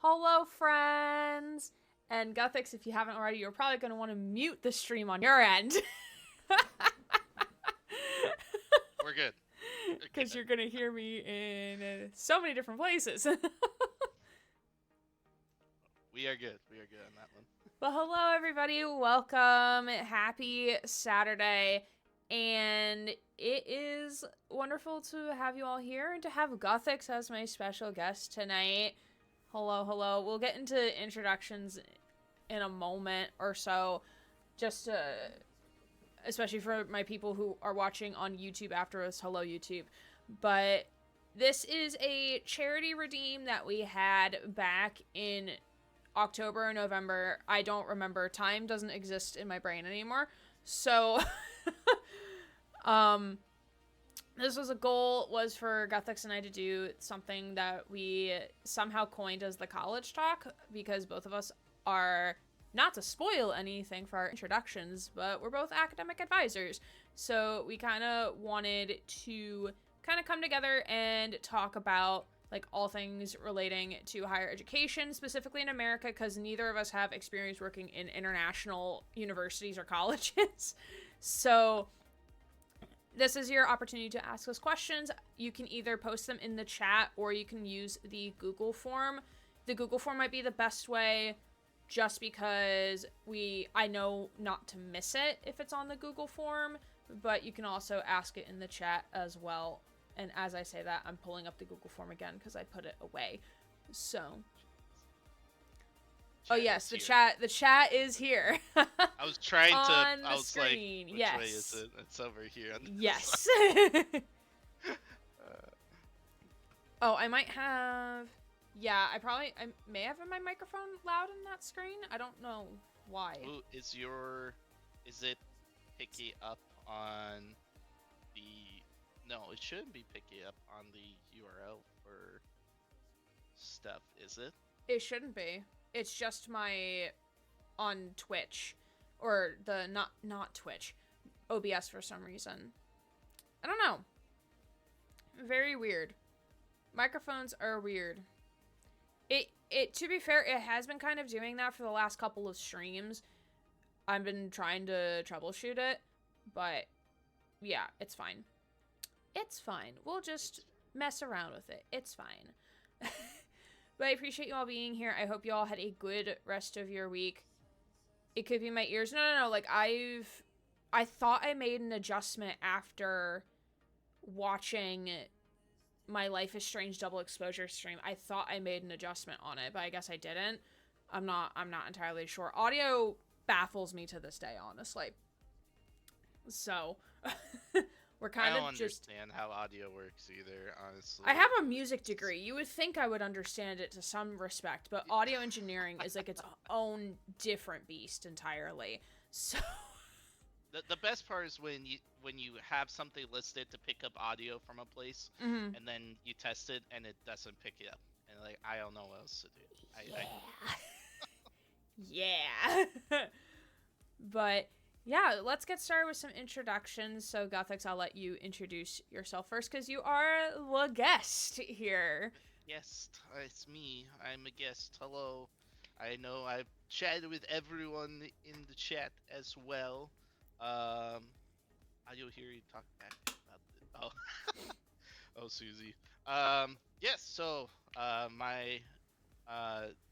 Hello, friends! And Guthix, if you haven't already, you're probably going to want to mute the stream on your end. We're good. Because you're going to hear me in so many different places. We are good. We are good on that one. But hello, everybody. Welcome. Happy Saturday. And it is wonderful to have you all here and to have Guthix as my special guest tonight. Hello, hello. We'll get into introductions in a moment or so, just especially for my people who are watching on YouTube after us. Hello, YouTube. But this is a charity redeem that we had back in October or November. I don't remember. Time doesn't exist in my brain anymore. So, this was a goal, was for Guthix and I to do something that we somehow coined as the college talk, because both of us are, not to spoil anything for our introductions, but we're both academic advisors. So we kind of wanted to kind of come together and talk about like all things relating to higher education, specifically in America, because neither of us have experience working in international universities or colleges. So this is your opportunity to ask us questions. You can either post them in the chat or you can use the Google form. The Google form might be the best way, just because I know not to miss it if it's on the Google form, but you can also ask it in the chat as well. And as I say that, I'm pulling up the Google form again because I put it away. So, oh yes, the chat is here. I was trying to. On I was screen. like, which yes. way is it? It's over here. On yes. Oh, I might have. Yeah, I may have my microphone loud in that screen. I don't know why. Ooh, is it picky up on the? No, it shouldn't be picky up on the URL for stuff, is it? It shouldn't be. It's just my on Twitch, or the not Twitch, OBS for some reason. I don't know. Very weird. Microphones are weird. It to be fair, it has been kind of doing that for the last couple of streams. I've been trying to troubleshoot it, but yeah, it's fine. It's fine. We'll just mess around with it. It's fine. But I appreciate you all being here. I hope you all had a good rest of your week. It could be my ears. No. Like, I thought I made an adjustment after watching my Life is Strange double exposure stream. I thought I made an adjustment on it, but I guess I didn't. I'm not entirely sure. Audio baffles me to this day, honestly. So, we're kind of just... I don't understand how audio works either, honestly. I have a music degree. You would think I would understand it to some respect, but audio engineering is like its own different beast entirely. So... The best part is when you have something listed to pick up audio from a place, mm-hmm. and then you test it and it doesn't pick it up, and like I don't know what else to do. Yeah. But yeah, let's get started with some introductions. So Guthix, I'll let you introduce yourself first because you are the guest here. Yes, it's me. I'm a guest. Hello. I know I've chatted with everyone in the chat as well. You'll hear you talk back about it. Oh, Susie. Yes. So, my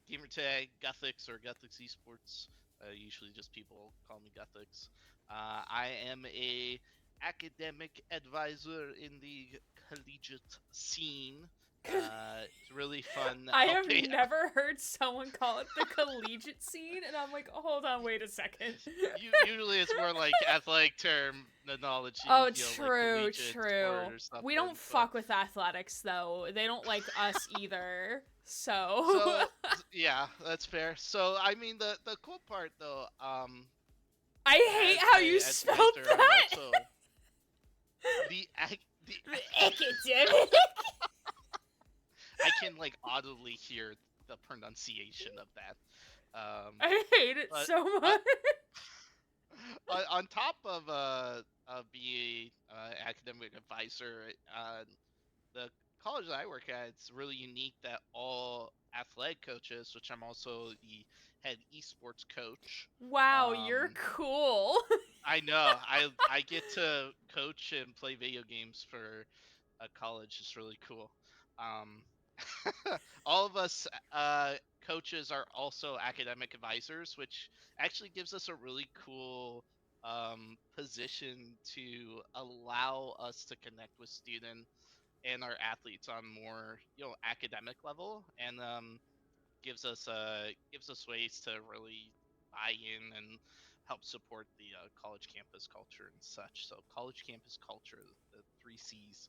gamer tag Guthix or GuthixEsports. Usually, just people call me Guthix. I am a academic advisor in the collegiate scene. It's really fun. I have never heard someone call it the collegiate scene, and I'm like, hold on, wait a second. Usually it's more like athletic terminology. Oh, true, like true. We don't fuck with athletics, though. They don't like us either. So yeah, that's fair. So I mean, the cool part though, I hate how you spelled that. The academic. I can like audibly hear the pronunciation of that. I hate it so much. On top of being academic advisor, the college that I work at, it's really unique that all athletic coaches, which I'm also the head esports coach. Wow, you're Um, cool. I know I get to coach and play video games for a college. It's really cool. Um, all of us coaches are also academic advisors, which actually gives us a really cool position to allow us to connect with students and our athletes on more academic level, and gives us ways to really buy in and help support the college campus culture and such. So college campus culture, the three C's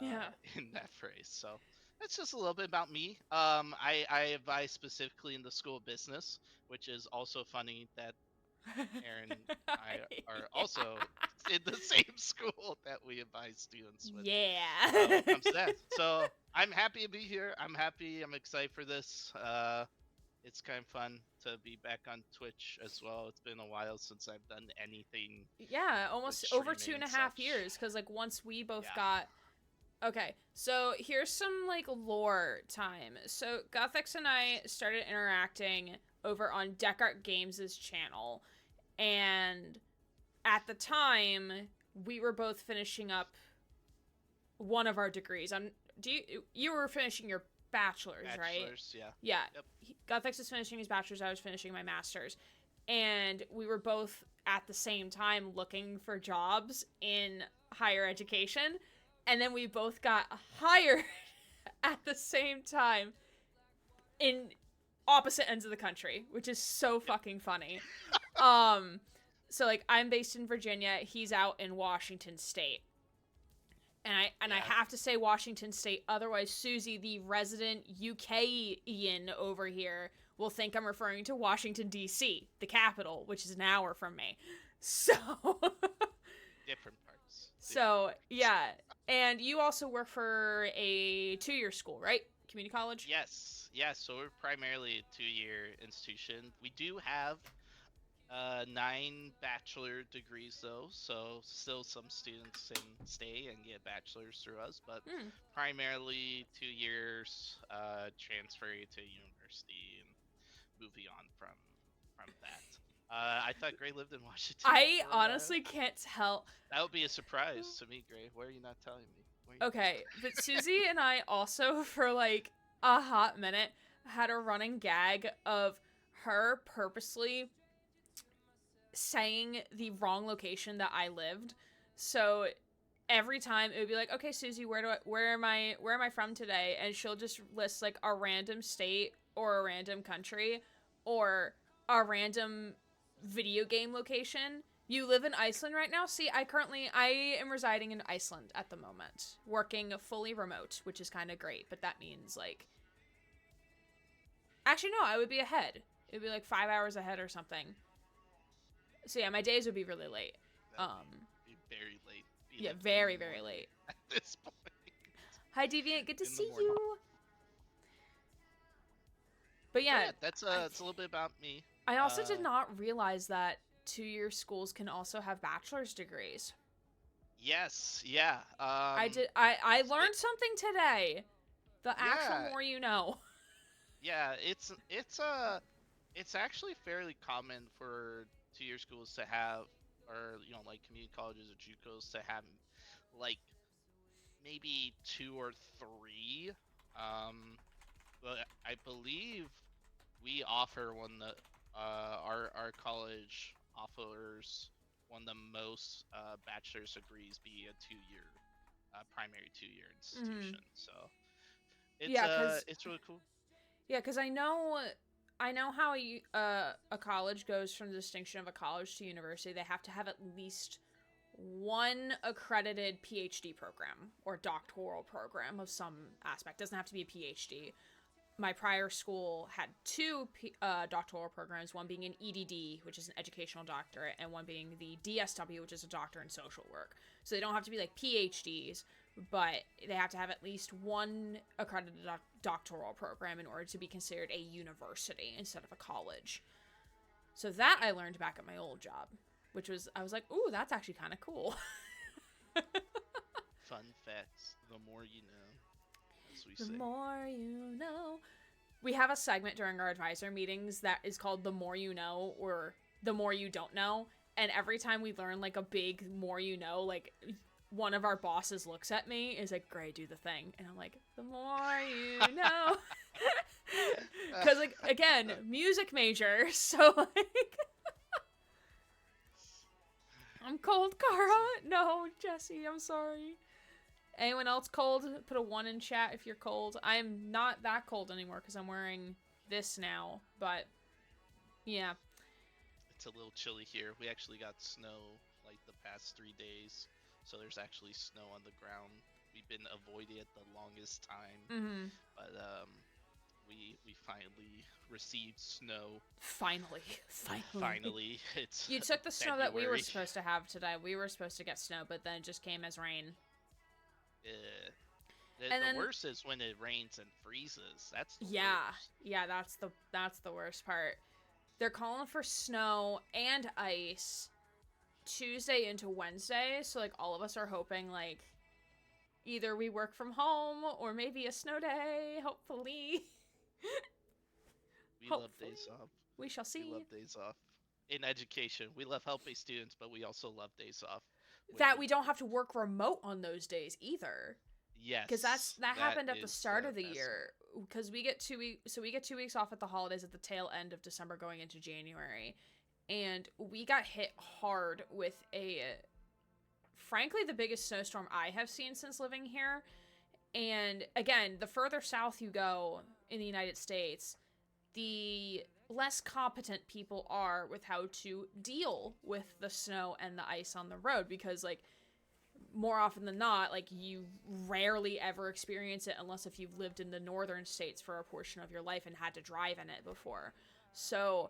Yeah. in that phrase. So that's just a little bit about me. I advise specifically in the school of business, which is also funny that Aaron and I are Yeah. also in the same school that we advise students with when Yeah. it comes to that. So I'm happy to be here. I'm happy. I'm excited for this. It's kind of fun to be back on Twitch as well. It's been a while since I've done anything Yeah, with almost over two streaming and and a half such. years. Because, like, once we both Yeah. got. Okay, so here's some, like, lore time. So, Guthix and I started interacting over on Deckart Games' channel. And at the time, we were both finishing up one of our degrees. You were finishing your bachelor's, right? Bachelor's, yeah. Yeah. Yep. Guthix is finishing his bachelor's, I was finishing my master's. And we were both at the same time looking for jobs in higher education. And then we both got hired at the same time in opposite ends of the country, which is so Yep. fucking funny. Um so like I'm based in Virginia, he's out in Washington State. And I Yeah. have to say Washington State, otherwise Susie, the resident UK-ian over here, will think I'm referring to Washington D.C., the capital, which is an hour from me. So Different parts. so yeah, and you also work for a 2-year school, right? Community college? Yes. Yes. So we're primarily a 2-year institution. We do have 9 bachelor degrees though, so still some students can stay and get bachelors through us, but Hmm. primarily 2 years, transferring to university and moving on from that. I thought Gray lived in Washington I for a while. honestly can't tell. That would be a surprise to me, Gray. Why are you not telling me? Why are you not Okay, but Susie and I also, for like a hot minute, had a running gag of her purposely saying the wrong location that I lived. So every time it would be like, "Okay, Susie, where am I from today?" And she'll just list like a random state or a random country or a random video game location. You live in Iceland right now? See, I am residing in Iceland at the moment, working fully remote, which is kind of great, but that means like actually no, I would be ahead. It would be like 5 hours ahead or something. So yeah, my days would be really late. that would be very late. Be Yeah, like 3 in very the very morning late. at this point. Hi Deviant, good to In the see morning. you. But So yeah, yeah, that's I it's a little bit about me. I also did Uh, not realize that 2-year schools can also have bachelor's degrees. yes, yeah. I It, learned something today. The actual yeah, more you know. yeah. It's actually fairly common for 2-year schools to have, or like community colleges or JUCOs to have, like maybe 2 or 3. But I believe we offer one that our college offers one of the most bachelor's degrees be a 2-year primary 2-year Mhm. institution. So it's Yeah, cuz it's really cool. yeah, cuz I know how a college goes from the distinction of a college to university. They have to have at least one accredited PhD program or doctoral program of some aspect. Doesn't have to be a PhD. My prior school had two doctoral programs, one being an EDD, which is an educational doctorate, and one being the DSW, which is a doctor in social work. So they don't have to be like PhDs, but they have to have at least one accredited doctoral program in order to be considered a university instead of a college. So that I learned back at my old job, which was, I was like, ooh, that's actually kind of cool. Fun facts. The more you know. else we The say. more you know. We have a segment during our advisor meetings that is called The More You Know, or The More You Don't Know. And every time we learn, like, a big more you know, like, one of our bosses looks at me, is like, Gray, do the thing. And I'm like, the more you know. Because, like, again, music major, so, like... I'm cold, Kara. No, Jesse, I'm sorry. Anyone else cold? Put a 1 in chat if you're cold. I'm not that cold anymore because I'm wearing this now, but yeah. It's a little chilly here. We actually got snow like the past 3 days, so there's actually snow on the ground. We've been avoiding it the longest time, but we finally received snow. Finally. Finally, it's You took the snow that we were February. supposed to have today. We were supposed to get snow, but then it just came as rain. The worst is when it rains and freezes. That's the worst. Yeah, that's the worst part. They're calling for snow and ice Tuesday into Wednesday, so like all of us are hoping like either we work from home or maybe a snow day, hopefully. We love days off. We shall see. We love days off. In education, we love helping students, but we also love days off. That we don't have to work remote on those days either. Yes, because that happened at the start of the year. Because we get 2 weeks, so we get 2 weeks off at the holidays at the tail end of December, going into January, and we got hit hard with frankly, the biggest snowstorm I have seen since living here. And again, the further south you go in the United States, the less competent people are with how to deal with the snow and the ice on the road, because like more often than not, like you rarely ever experience it unless if you've lived in the northern states for a portion of your life and had to drive in it before. So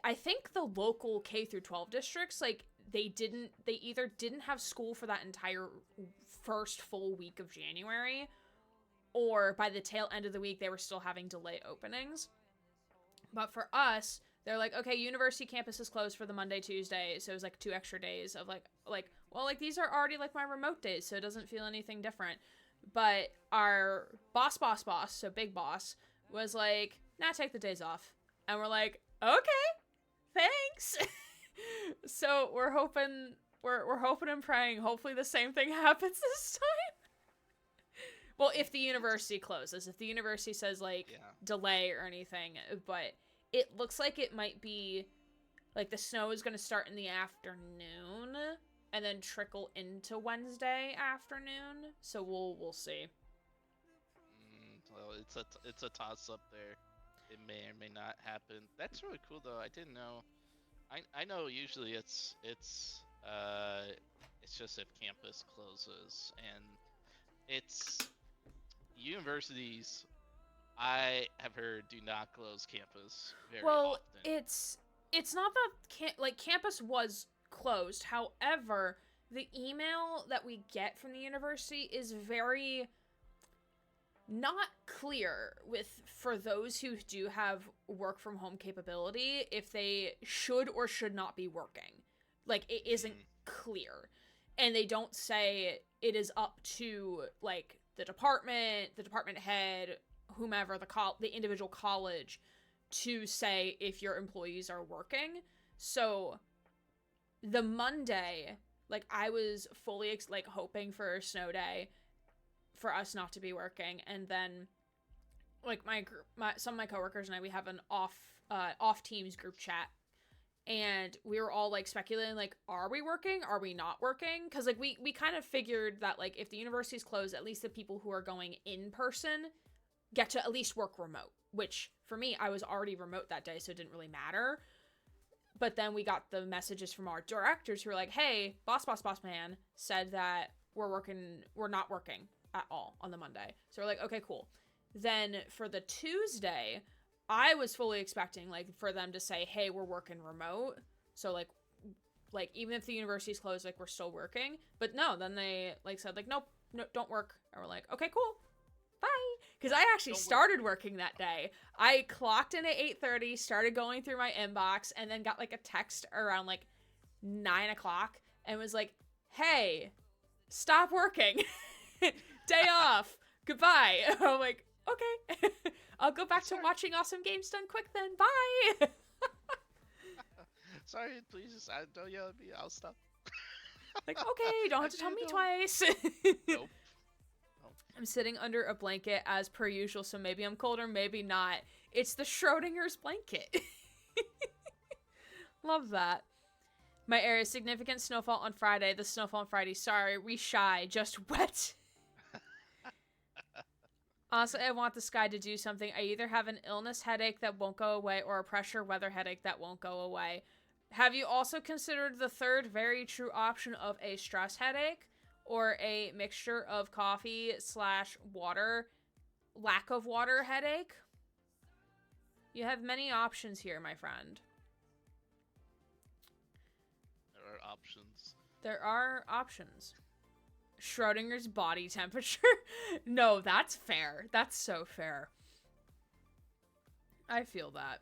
I think the local K through 12 districts, like they either didn't have school for that entire first full week of January, or by the tail end of the week they were still having delay openings. But for us, they're like, okay, university campus is closed for the Monday, Tuesday, so it was like 2 extra days of like, well, like these are already like my remote days, so it doesn't feel anything different. But our boss, so big boss, was like, nah, take the days off. And we're like, okay, thanks. So we're hoping and praying, hopefully the same thing happens this time. Well, if the university closes, if the university says like delay or anything, but it looks like it might be like the snow is going to start in the afternoon and then trickle into Wednesday afternoon. So we'll see. Well, it's a toss up there. It may or may not happen. That's really cool though. I didn't know. I know usually it's just if campus closes, and it's universities. I have heard do not close campus very often. It's not that campus was closed. However, the email that we get from the university is very not clear for those who do have work from home capability if they should or should not be working. Like it isn't clear, and they don't say it is up to like the department head, whomever, the individual college to say if your employees are working. So the Monday, like I was fully hoping for a snow day for us not to be working, and then like some of my coworkers and I, we have an off teams group chat, and we were all like speculating, like, are we working, are we not working? Because like we kind of figured that like if the university's closed, at least the people who are going in person get to at least work remote, which for me, I was already remote that day, so it didn't really matter. But then we got the messages from our directors who were like, hey, boss man said that we're not working at all on the Monday. So we're like, okay, cool. Then for the Tuesday, I was fully expecting like for them to say, hey, we're working remote. So like even if the university's closed, like we're still working. But no, then they like said like, nope, no, don't work. And we're like, okay, cool. Bye. Because I actually started working that day. I clocked in at 8:30, started going through my inbox, and then got like a text around like 9 o'clock and was like, hey, stop working. Day off. Goodbye. I'm like, okay. I'll go back to Sorry. watching awesome games done quick then. Bye. Sorry, please. Don't yell at me. I'll stop. Like, okay, you don't I have to tell me didn't know. twice. Nope. Nope. I'm sitting under a blanket as per usual, so maybe I'm cold or maybe not. It's the Schrodinger's blanket. Love that. My area, significant snowfall on Friday. The snowfall on Friday. Sorry, we shy. Just wet. Also, I want the sky to do something. I either have an illness headache that won't go away or a pressure weather headache that won't go away. Have you also considered the third very true option of a stress headache or a mixture of coffee / water, lack of water headache? You have many options here, my friend. There are options. There are options. Schrodinger's body temperature? No, that's fair. That's so fair. I feel that.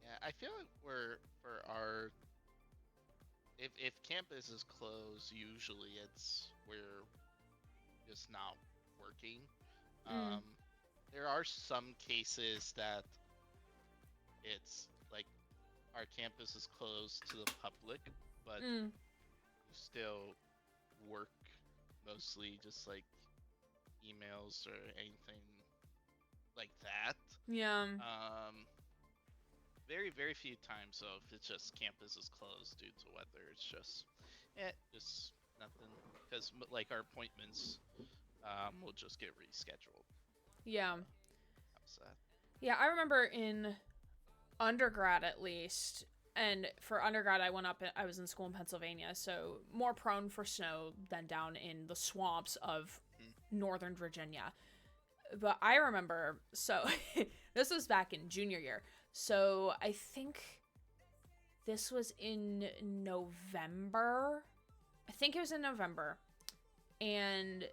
Yeah, I feel like we're for our if campus is closed, usually we're just not working. There are some cases that it's like our campus is closed to the public, but you still work mostly just like emails or anything like that. Yeah. Very, very few times though, if it's just campus is closed due to weather, it's just nothing. Because like our appointments, will just get rescheduled. Yeah. How's that? Yeah, I remember in undergrad at least, and for undergrad I was in school in Pennsylvania, so more prone for snow than down in the swamps of Northern Virginia. But I remember, so this was back in junior year. So I think this was in November. I think it was in November. And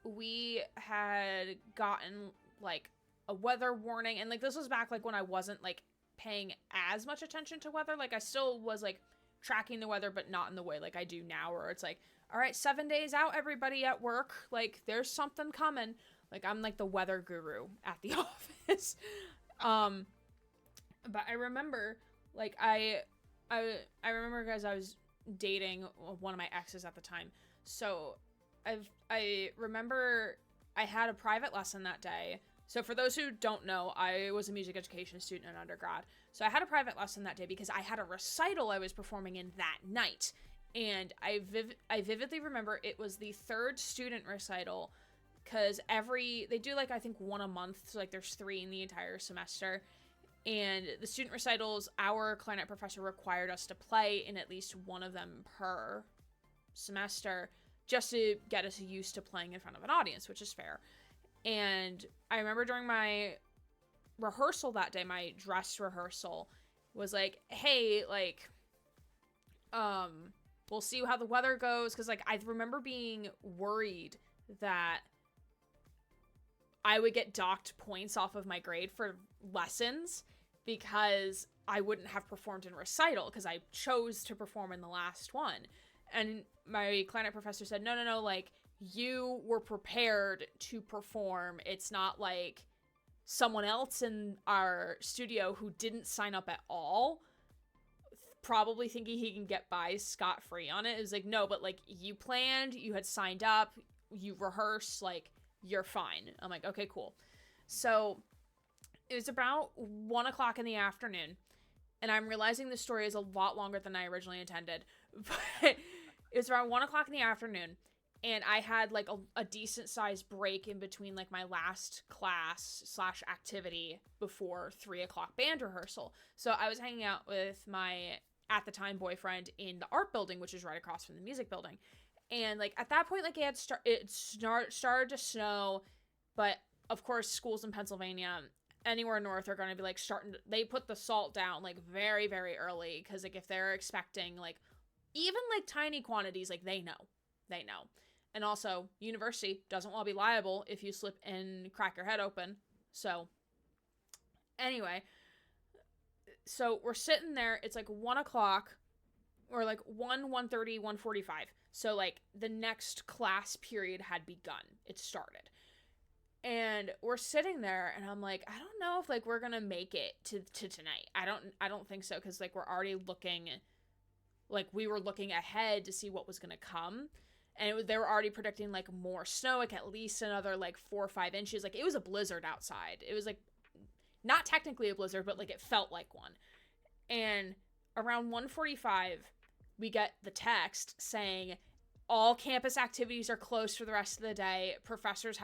we had gotten like a weather warning. And like this was back like when I wasn't like paying as much attention to weather. Like I still was like tracking the weather, but not in the way like I do now, where it's like, all right, 7 days out, everybody at work. Like there's something coming. Like I'm like the weather guru at the office. But I remember, like, I remember because I was dating one of my exes at the time. So I remember I had a private lesson that day. So for those who don't know, I was a music education student in undergrad. So I had a private lesson that day because I had a recital I was performing in that night. And I vividly remember it was the third student recital, because they do like I think one a month, so like there's 3 in the entire semester. And the student recitals, our clarinet professor required us to play in at least one of them per semester, just to get us used to playing in front of an audience, which is fair. And I remember during my rehearsal that day, my dress rehearsal, was like, hey, like, we'll see how the weather goes, because like I remember being worried that I would get docked points off of my grade for lessons because I wouldn't have performed in recital because I chose to perform in the last one. And my clarinet professor said, no, like, you were prepared to perform. It's not like someone else in our studio who didn't sign up at all, probably thinking he can get by scot-free on it. It was like, no, but like, you planned, you had signed up, you rehearsed, like, you're fine. I'm like, okay, cool. So it was about 1 o'clock in the afternoon, and I'm realizing this story is a lot longer than I originally intended, but it was around 1 o'clock in the afternoon, and I had like a decent sized break in between like my last class / activity before 3 o'clock band rehearsal. So I was hanging out with my, at the time, boyfriend in the art building, which is right across from the music building. And like at that point, like it started to snow, but of course schools in Pennsylvania, anywhere north, are going to be like they put the salt down like very, very early, because like if they're expecting like even like tiny quantities, like they know. And also, university doesn't want to be liable if you slip and crack your head open. So anyway, so we're sitting there, it's like 1 o'clock, or like 1:30, 1:45. So, like, the next class period had begun. It started. And we're sitting there, and I'm like, I don't know if, like, we're gonna make it to tonight. I don't think so, because, like, we're already looking, like, we were looking ahead to see what was gonna come. And they were already predicting, like, more snow, like, at least another, like, 4 or 5 inches. Like, it was a blizzard outside. It was, like, not technically a blizzard, but, like, it felt like one. And around 1:45, we get the text saying all campus activities are closed for the rest of the day. Professors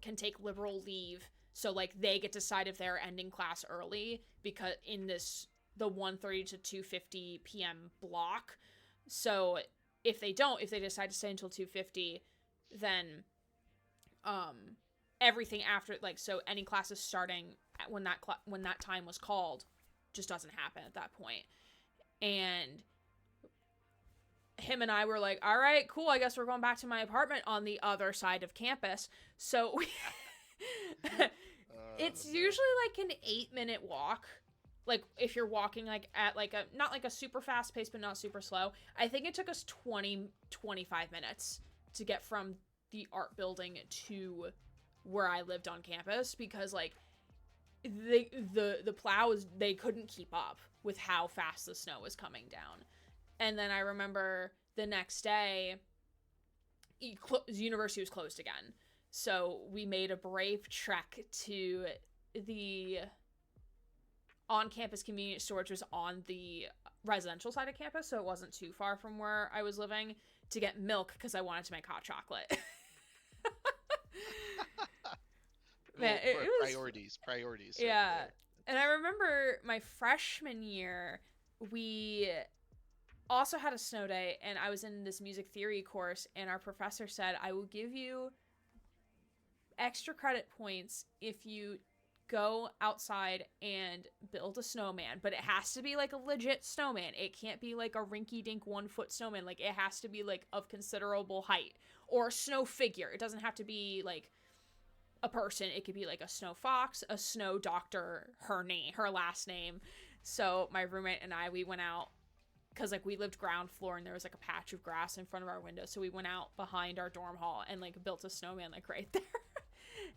can take liberal leave, so like they get to decide if they're ending class early because in the 1:30 to 2:50 p.m. block. So if they decide to stay until 2:50, then everything after, like, so any classes starting when that time was called just doesn't happen at that point. And him and I were like, all right, cool, I guess we're going back to my apartment on the other side of campus. So it's usually like an 8-minute walk. Like, if you're walking, like, at, like, a, not, like, a super fast pace, but not super slow. I think it took us 25 minutes to get from the art building to where I lived on campus, because, like, the plows, they couldn't keep up with how fast the snow was coming down. And then I remember the next day, university was closed again. So we made a brave trek to the on-campus convenience store, which was on the residential side of campus, so it wasn't too far from where I was living, to get milk because I wanted to make hot chocolate. Man, it was priorities. Yeah. Right, and I remember my freshman year, we also had a snow day, and I was in this music theory course, and our professor said, I will give you extra credit points if you go outside and build a snowman, but it has to be like a legit snowman. It can't be like a rinky-dink 1-foot snowman. Like, it has to be like of considerable height, or a snow figure. It doesn't have to be like a person. It could be like a snow fox, a snow doctor, her last name. So my roommate and I, we went out, because like we lived ground floor and there was like a patch of grass in front of our window, so we went out behind our dorm hall and like built a snowman like right there.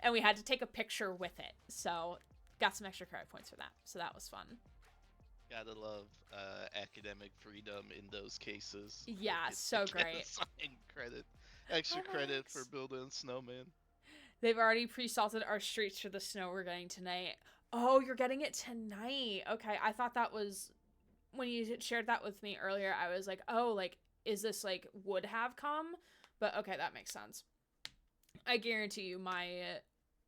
And we had to take a picture with it, so got some extra credit points for that, so that was fun. Gotta love academic freedom in those cases. Yeah, so great. Extra credit for building a snowman. They've already pre-salted our streets for the snow we're getting tonight. Oh, you're getting it tonight. Okay, I thought that was, when you shared that with me earlier, I was like, oh, like, is this like would have come? But okay, that makes sense. I guarantee you my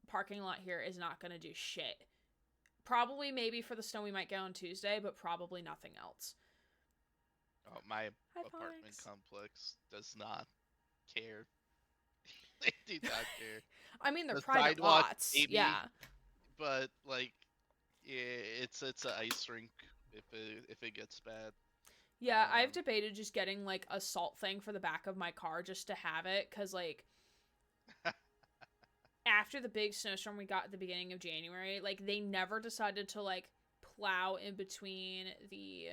parking lot here is not going to do shit. Probably maybe for the snow we might get on Tuesday, but probably nothing else. Oh, my apartment complex does not care. They do not care. I mean, they're the private lots, maybe, yeah. But like, it's an ice rink if it gets bad. Yeah, I've debated just getting like a salt thing for the back of my car just to have it, because like after the big snowstorm we got at the beginning of January, like they never decided to like plow in between the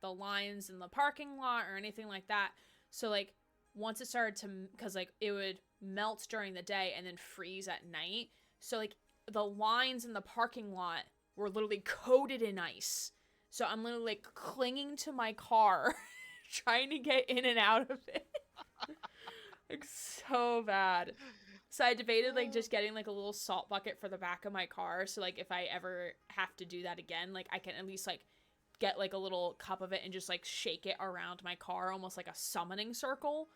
lines in the parking lot or anything like that. So like once it started to, because like it would melt during the day and then freeze at night, so like the lines in the parking lot were literally coated in ice. So I'm literally like clinging to my car trying to get in and out of it. Like so bad. So I debated like just getting like a little salt bucket for the back of my car, so like if I ever have to do that again, like I can at least like get like a little cup of it and just like shake it around my car, almost like a summoning circle.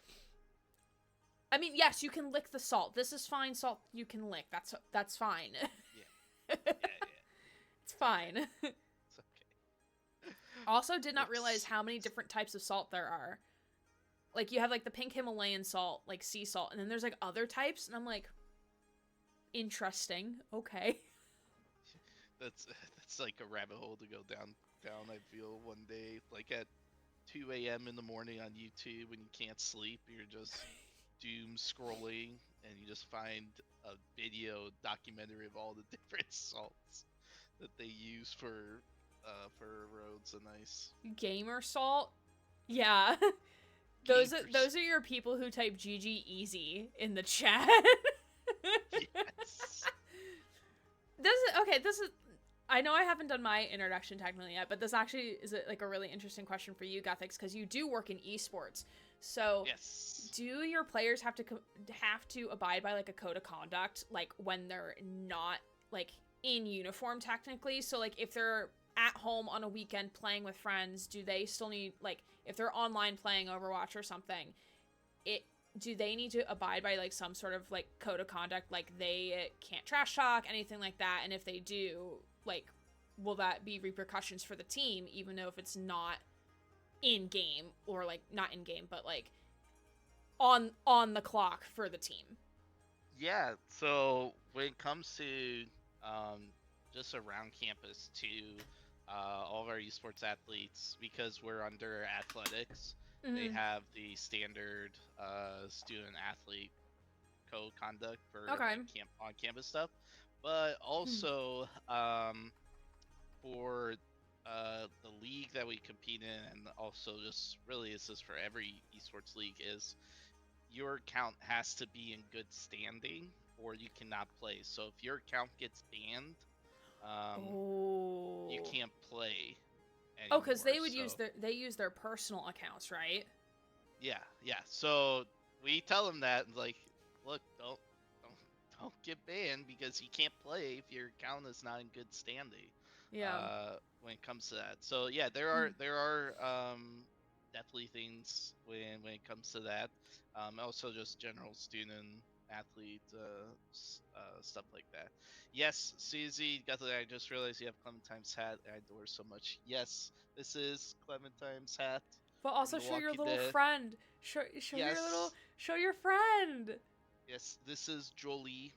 I mean, yes, you can lick the salt. This is fine salt you can lick. That's fine. Yeah. It's fine. It's okay. Also did not realize how many different types of salt there are. Like, you have, like, the pink Himalayan salt, like, sea salt, and then there's, like, other types, and I'm like, interesting, okay. That's like a rabbit hole to go down, I feel, one day, like, at 2 a.m. in the morning on YouTube when you can't sleep, you're just doom scrolling, and you just find a video documentary of all the different salts that they use for roads and ice. Gamer salt? Yeah. Gamers. those are your people who type GG easy in the chat. Yes. This is I know I haven't done my introduction technically yet, but this actually is like a really interesting question for you, Guthix, because you do work in esports. So, Yes. do your players have to abide by like a code of conduct, like when they're not like in uniform technically? So, like if they're at home on a weekend playing with friends, do they still need like if they're online playing Overwatch or something? It do they need to abide by like some sort of like code of conduct, like they can't trash talk, anything like that? And if they do, like, will that be repercussions for the team, even though if it's not in game, or like not in game, but like on the clock for the team? Yeah. So when it comes to um, just around campus to all of our esports athletes, because we're under athletics, they Mm-hmm. have the standard student athlete code conduct for Okay. like camp on campus stuff, but also for the league that we compete in, and also just really this is for every esports league, is your account has to be in good standing or you cannot play. So if your account gets banned, you Oh. can't play Oh, because anymore. they would use So their personal accounts, right? yeah. So we tell them that, like, look, don't get banned because you can't play if your account is not in good standing. Yeah. When it comes to that. So yeah, there are definitely things when it comes to that. Also just general student athlete stuff like that. Yes, Susie, Guthrie, I just realized you have Clementine's hat. I adore so much. Yes, this is Clementine's hat But from also The show your Walking little Dead. friend. Yes, Show your friend. yes, this is Jolie.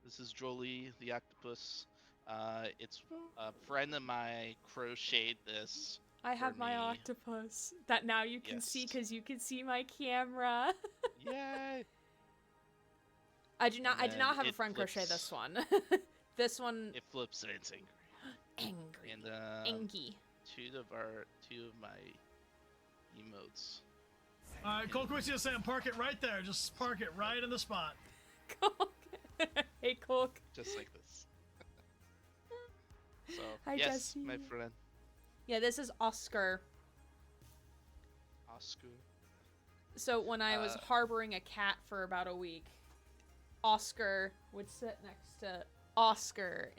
This is Jolie the octopus. It's a friend of mine crocheted this I for have my me. octopus that now you can see Yes. because you can see my camera. Yay! I And did then not have a it friend crochet this flips. one. This one It flips and it's angry. angry. And Angy. two of my emotes. All right, Cole Quincy is saying park it right there. Just park it right in the spot. Coke. Hey Coke. Just like this. So Hi, yes, Jesse. my friend Yeah, this is Oscar. Oscar. So when I was harboring a cat for about a week, Oscar would sit next to Oscar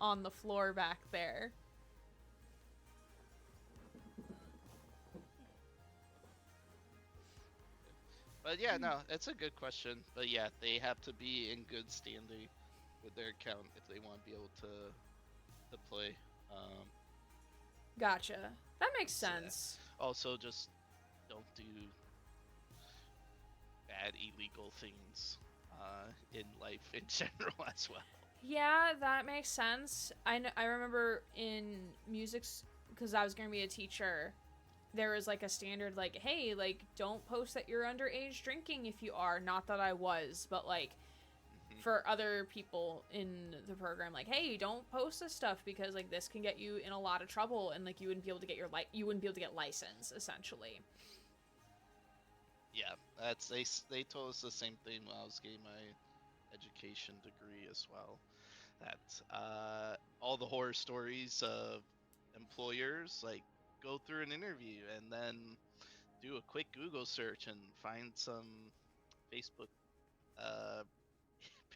on the floor back there. But yeah, no, it's a good question. But yeah, they have to be in good standing with their account if they want to be able to play. Gotcha. That makes So, sense. also, just don't do bad illegal things in life in general as well. Yeah, that makes sense. I remember in music, because I was going to be a teacher, there was like a standard like, hey, like don't post that you're underage drinking if you are. Not that I was, but like for other people in the program, like, hey, don't post this stuff because like this can get you in a lot of trouble, and like you wouldn't be able to get you wouldn't be able to get license essentially. Yeah, they told us the same thing when I was getting my education degree as well. That all the horror stories of employers like go through an interview and then do a quick Google search and find some Facebook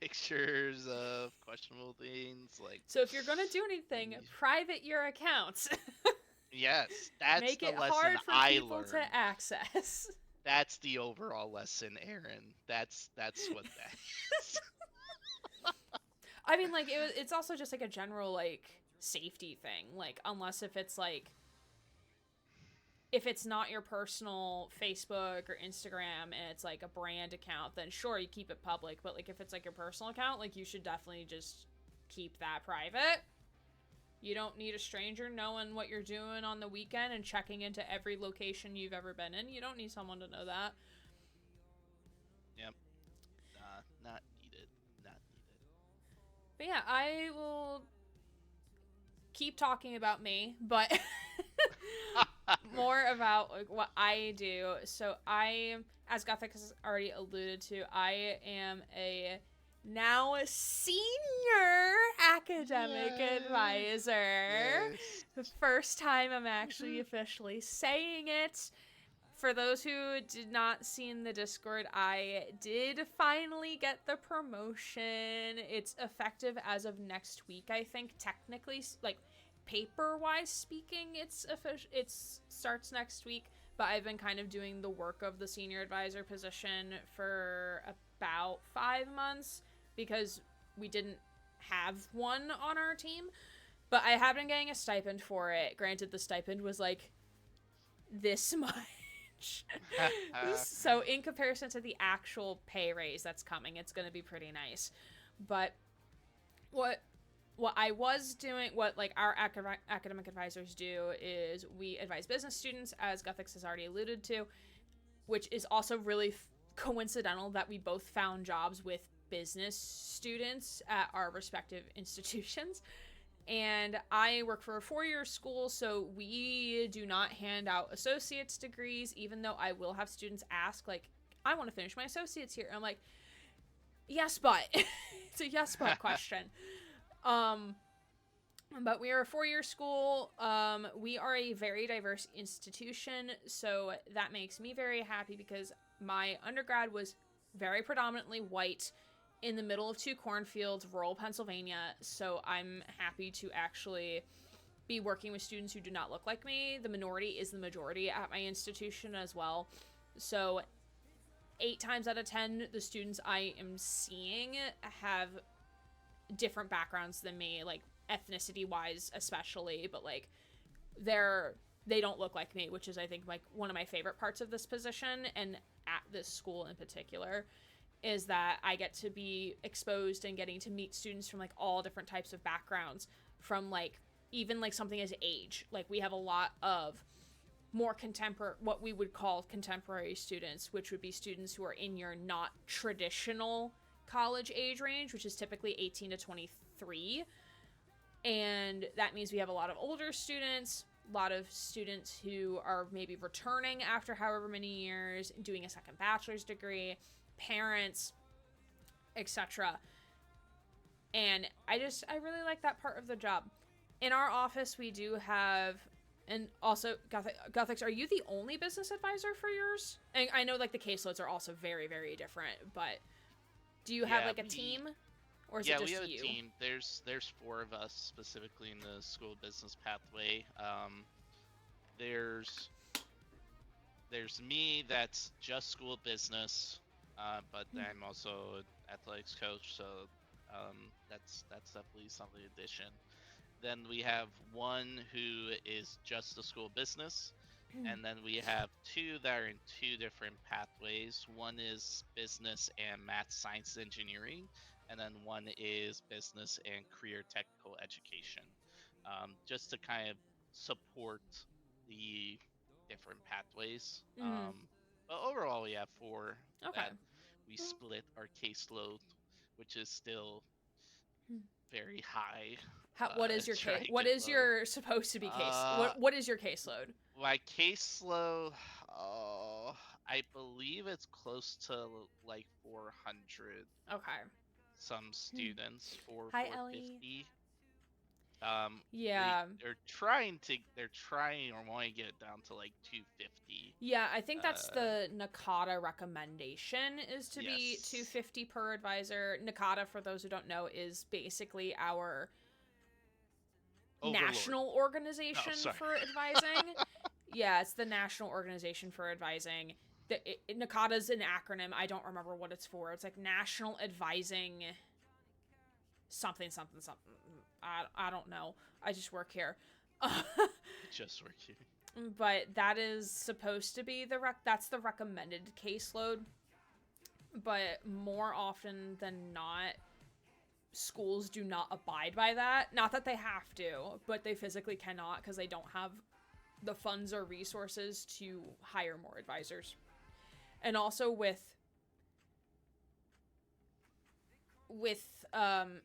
pictures of questionable things like. So if you're gonna do anything, private your accounts. Yes, that's Make the it lesson hard for I people learned. to access. That's the overall lesson, Aaron. That's what that is. I mean, like, it's also just, like, a general, like, safety thing. Like, unless if it's, like, if it's not your personal Facebook or Instagram and it's, like, a brand account, then sure, you keep it public. But, like, if it's, like, your personal account, like, you should definitely just keep that private. You don't need a stranger knowing what you're doing on the weekend and checking into every location you've ever been in. You don't need someone to know that. Yep. Not needed. Not needed. But yeah, I will keep talking about me, but more about like what I do. So I, as Gothic has already alluded to, I am a now senior academic Yes. advisor. Yes. The first time I'm actually officially saying it. For those who did not see in the Discord, I did finally get the promotion. It's effective as of next week, I think. Technically, like paper-wise speaking, it starts next week. But I've been kind of doing the work of the senior advisor position for about 5 months because we didn't have one on our team. But I have been getting a stipend for it. Granted, the stipend was like this much. So in comparison to the actual pay raise that's coming, it's going to be pretty nice. But what I was doing, what like our academic advisors do is we advise business students, as Guthix has already alluded to, which is also really coincidental that we both found jobs with business students at our respective institutions. And I work for a 4-year school, so we do not hand out associate's degrees, even though I will have students ask, like, I want to finish my associate's here. And I'm like, yes, but. It's a yes, but question. But we are a 4-year school. We are a very diverse institution, so that makes me very happy because my undergrad was very predominantly white, in the middle of 2 cornfields, rural Pennsylvania, so I'm happy to actually be working with students who do not look like me. The minority is the majority at my institution as well. So 8 times out of 10, the students I am seeing have different backgrounds than me, like ethnicity-wise especially, but like they don't look like me, which is I think like one of my favorite parts of this position and at this school in particular. Is that I get to be exposed and getting to meet students from like all different types of backgrounds, from like even like something as age. Like we have a lot of more contemporary, what we would call contemporary students, which would be students who are in your not traditional college age range, which is typically 18 to 23. And that means we have a lot of older students, a lot of students who are maybe returning after however many years, doing a second bachelor's degree, parents, etc. And I really like that part of the job. In our office, we do have, and also, Guthix, are you the only business advisor for yours? And I know like the caseloads are also very, very different, but do you have like a team? Or is it just you? Yeah, we have a team. There's 4 of us specifically in the school business pathway. There's me, that's just school business. But I'm also an athletics coach, so that's definitely something addition. Then we have one who is just the school business, and then we have 2 that are in 2 different pathways. One is business and math, science, engineering, and then one is business and career technical education, just to kind of support the different pathways. But overall, we have 4 that we split our caseload, which is still very high. What is your case? What is your supposed to be case? What is your caseload? My caseload, I believe it's close to like 400. Okay. Some students, Hi, 450. Yeah. They're trying or want to get it down to like 250. Yeah, I think that's the NACADA recommendation, is to be 250 per advisor. NACADA, for those who don't know, is basically our Overlord. National Organization for Advising. Yeah, it's the National Organization for Advising. NACADA is an acronym. I don't remember what it's for. It's like National Advising something. I don't know. I just work here. Just work here. But that is supposed to be that's the recommended caseload. But more often than not, schools do not abide by that. Not that they have to, but they physically cannot because they don't have the funds or resources to hire more advisors. And also with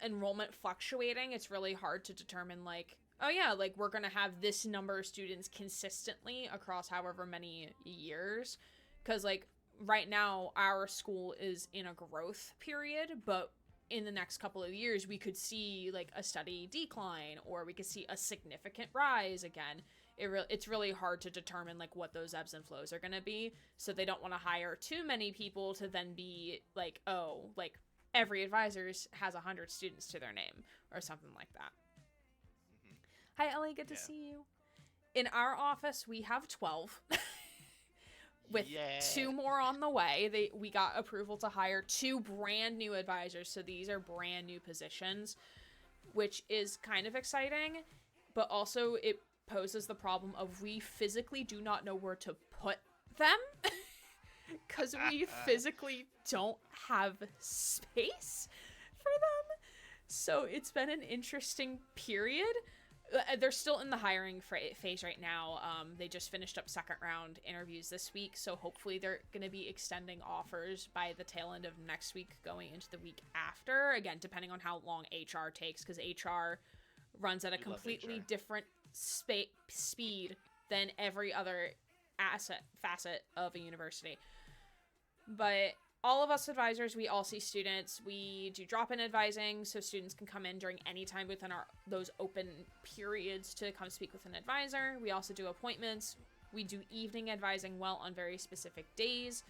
enrollment fluctuating, it's really hard to determine like, oh yeah, like we're gonna have this number of students consistently across however many years, because like right now our school is in a growth period, but in the next couple of years we could see like a steady decline, or we could see a significant rise again. It's really hard to determine like what those ebbs and flows are gonna be, so they don't want to hire too many people to then be like, oh, like every advisor has 100 students to their name or something like that. Hi, Ellie. Good to see you. In our office, we have 12, with 2 more on the way. We got approval to hire 2 brand new advisors, so these are brand new positions, which is kind of exciting, but also it poses the problem of we physically do not know where to put them, because we physically don't have space for them. So it's been an interesting period. They're still in the hiring phase right now. They just finished up second round interviews this week, so hopefully they're going to be extending offers by the tail end of next week going into the week after. Again, depending on how long HR takes, because HR runs at a completely different speed than every other facet of a university. But all of us advisors, we all see students. We do drop-in advising, so students can come in during any time within those open periods to come speak with an advisor. We also do appointments. We do evening advising on very specific days.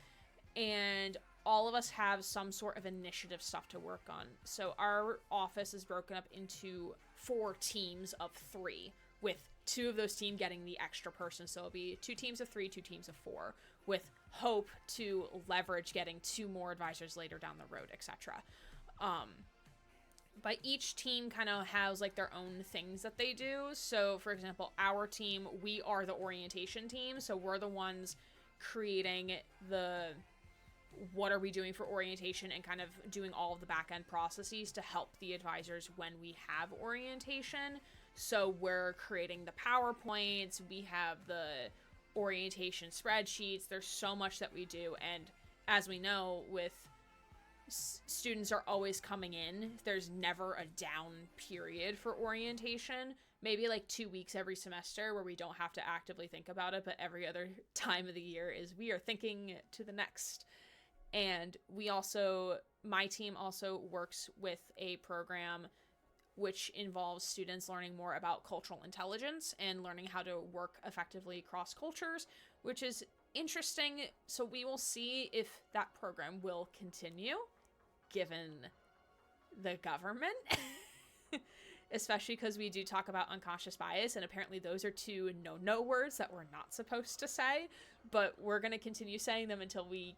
And all of us have some sort of initiative stuff to work on. So our office is broken up into 4 teams of 3, with 2 of those teams getting the extra person. So it'll be 2 teams of 3, 2 teams of 4, with hope to leverage getting 2 more advisors later down the road, etc. But each team kind of has like their own things that they do. So for example, our team, we are the orientation team, so we're the ones creating the what are we doing for orientation and kind of doing all of the back end processes to help the advisors when we have orientation. So we're creating the PowerPoints, we have the orientation spreadsheets. There's so much that we do, and as we know, with students are always coming in, there's never a down period for orientation. Maybe like 2 weeks every semester where we don't have to actively think about it, but every other time of the year is we are thinking to the next. And my team also works with a program which involves students learning more about cultural intelligence and learning how to work effectively across cultures, which is interesting. So we will see if that program will continue, given the government, especially because we do talk about unconscious bias, and apparently those are 2 no words that we're not supposed to say, but we're going to continue saying them until we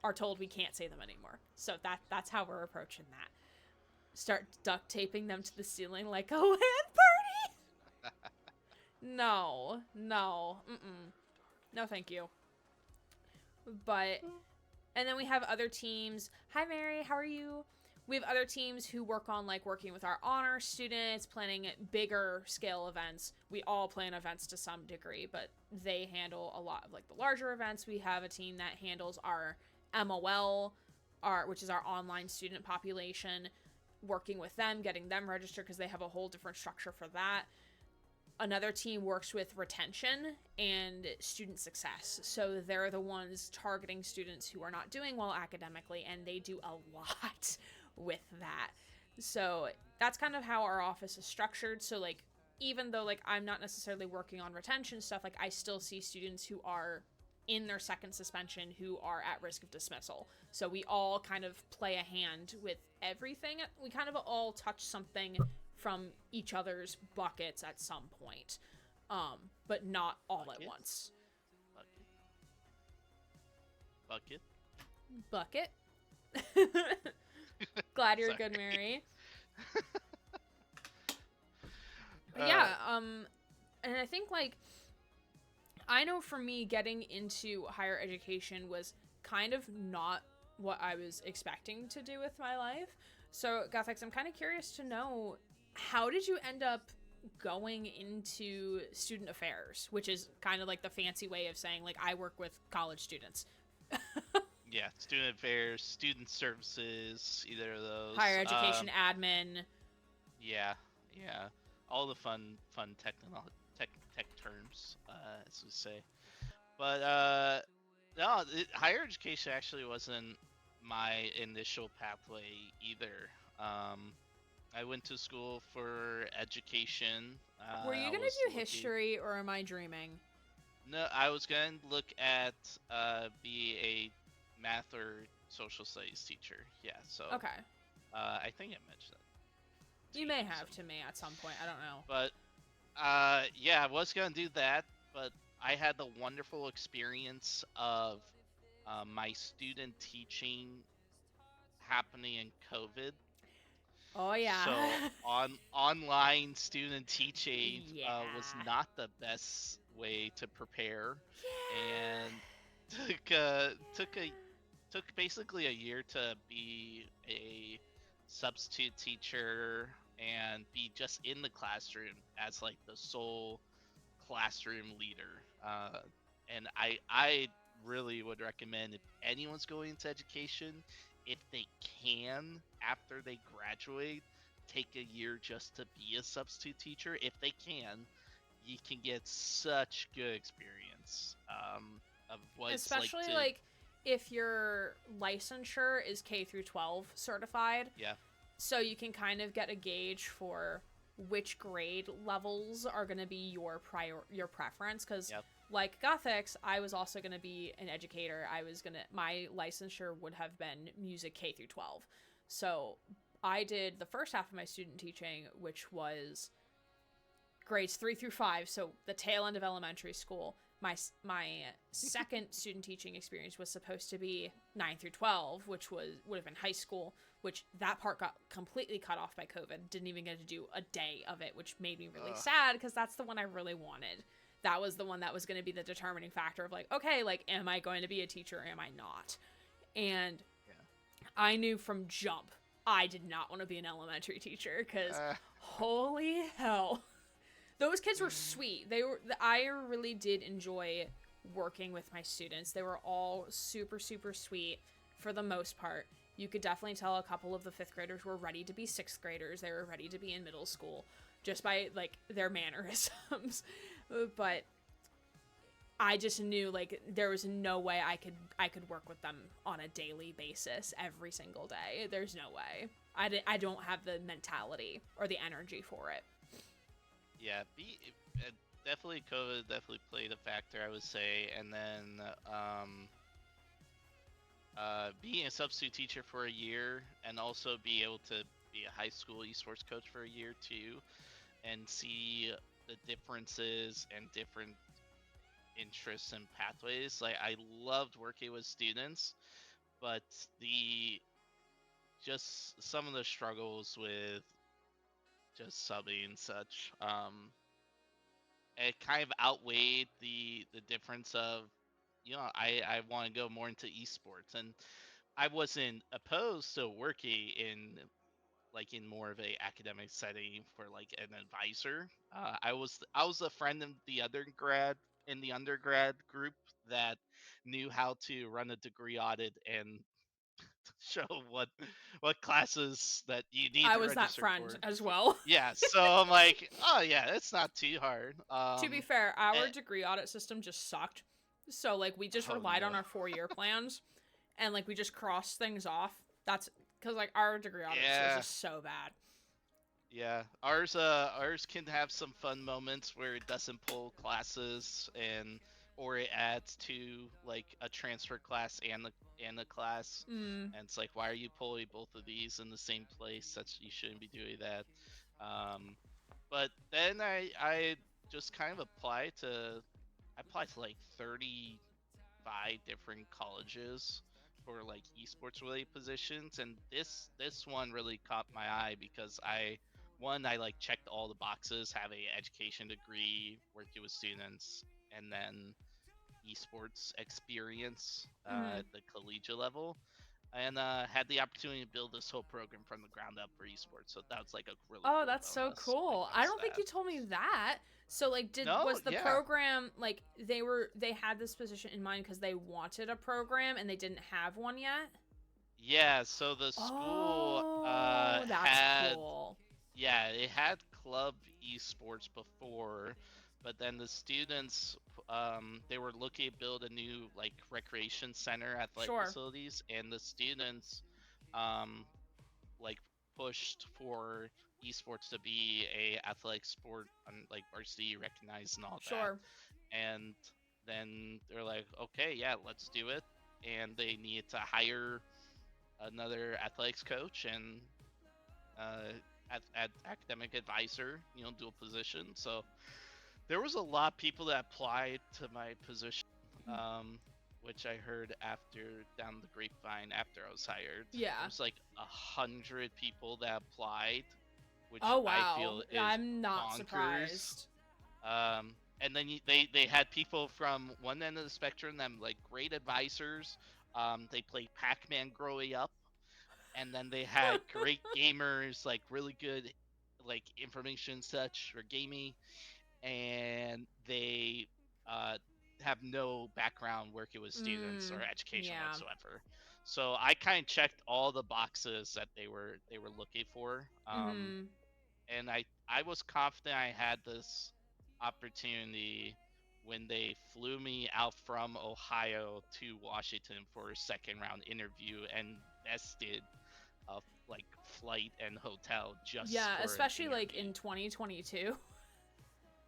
are told we can't say them anymore. So that's how we're approaching that. Start duct taping them to the ceiling like a LAN party? No, thank you. But, and then we have other teams. Hi Mary, how are you? We have other teams who work on like working with our honor students, planning bigger scale events. We all plan events to some degree, but they handle a lot of like the larger events. We have a team that handles our MOL, which is our online student population, working with them, getting them registered because they have a whole different structure for that. Another team works with retention and student success. So they're the ones targeting students who are not doing well academically, and they do a lot with that. So that's kind of how our office is structured. So like, even though like I'm not necessarily working on retention stuff, like I still see students who are in their second suspension who are at risk of dismissal. So we all kind of play a hand with everything. We kind of all touch something from each other's buckets at some point, but not all at once. Bucket. Glad you're good, Mary. Yeah, and I think like, I know for me, getting into higher education was kind of not what I was expecting to do with my life. So, Guthix, I'm kind of curious to know, how did you end up going into student affairs, which is kind of like the fancy way of saying, like, I work with college students. Yeah, student affairs, student services, either of those. Higher education admin. Yeah. all the fun tech terms, as we say. But no, higher education actually wasn't my initial pathway either. I went to school for education. Were you I gonna was do looking. history, or am I dreaming? No, I was going to look at be a math or social studies teacher. Yeah, so Okay. I think I mentioned that to You you may have to somewhere. me at some point. I don't know. But yeah, I was going to do that, but I had the wonderful experience of my student teaching happening in COVID. Oh yeah. So online student teaching was Yeah. not the best way to prepare, Yeah. and took a took basically a year to be a substitute teacher and be just in the classroom as like the sole classroom leader. And I really would recommend, if anyone's going into education, if they can, after they graduate, take a year just to be a substitute teacher. If they can, you can get such good experience of what it's like Especially to, like if your licensure is K through 12 certified, yeah, so you can kind of get a gauge for which grade levels are going to be your preference, cuz yep, like Guthix, I was also going to be an educator. My licensure would have been music K through 12. So I did the first half of my student teaching, which was grades 3 through 5, so the tail end of elementary school. My second student teaching experience was supposed to be 9 through 12, which would have been high school, which that part got completely cut off by COVID. Didn't even get to do a day of it, which made me really sad, because that's the one I really wanted. That was the one that was going to be the determining factor of like, okay, like, am I going to be a teacher or am I not? And yeah. I knew from jump I did not want to be an elementary teacher, because holy hell. Those kids were sweet. I really did enjoy working with my students. They were all super, super sweet for the most part. You could definitely tell a couple of the 5th graders were ready to be 6th graders. They were ready to be in middle school just by like their mannerisms. But I just knew like there was no way I could work with them on a daily basis every single day. There's no way. I don't have the mentality or the energy for it. Yeah, definitely COVID definitely played a factor, I would say, and then being a substitute teacher for a year, and also be able to be a high school esports coach for a year too, and see the differences and different interests and pathways. Like, I loved working with students, but the just some of the struggles with just subbing and such, it kind of outweighed the difference of, I want to go more into esports, and I wasn't opposed to working in more of a academic setting for like an advisor. I was a friend of the undergrad in the undergrad group that knew how to run a degree audit and show what classes that you need I to was that register friend for. as well. Yeah, so I'm like, oh yeah, it's not too hard. To be fair, our And, degree audit system just sucked. So like we just oh relied no, on our 4-year plans, and like we just crossed things off. That's because like our degree audit was yeah, just so bad. yeah. Ours can have some fun moments where it doesn't pull classes, or it adds to like a transfer class and a class, Mm. and it's like, why are you pulling both of these in the same place? You shouldn't be doing that. But then I just kind of applied to like 35 different colleges for like esports related positions, and this one really caught my eye because I like checked all the boxes, have a education degree, working with students, and then esports experience Mm. at the collegiate level, and had the opportunity to build this whole program from the ground up for esports. So that was like a really Oh, cool that's so bonus when it cool. I comes to don't think that. you told me that. So like No, was the yeah, program like they had this position in mind because they wanted a program and they didn't have one yet? yeah. So the school Oh, that's had cool. Yeah, it had club esports before, but then the students, they were looking to build a new like recreation center athletic Sure. facilities, and the students, um, like pushed for esports to be a athletic sport, like varsity recognized and all that. Sure. And then they're like, okay, yeah, let's do it. And they needed to hire another athletics coach and academic advisor, dual position. So there was a lot of people that applied to my position, which I heard after down the grapevine after I was hired. Yeah. There was like 100 people that applied, which Oh I wow. feel is I'm not bonkers. surprised. And then they had people from one end of the spectrum, them like great advisors. They played Pac-Man growing up, and then they had great gamers, like really good, like information such for gaming, and they have no background working with students or education Yeah. whatsoever. So I kind of checked all the boxes that they were looking for. And I was confident I had this opportunity when they flew me out from Ohio to Washington for a second round interview and invested a like flight and hotel just Yeah, for an especially like interview. in 2022.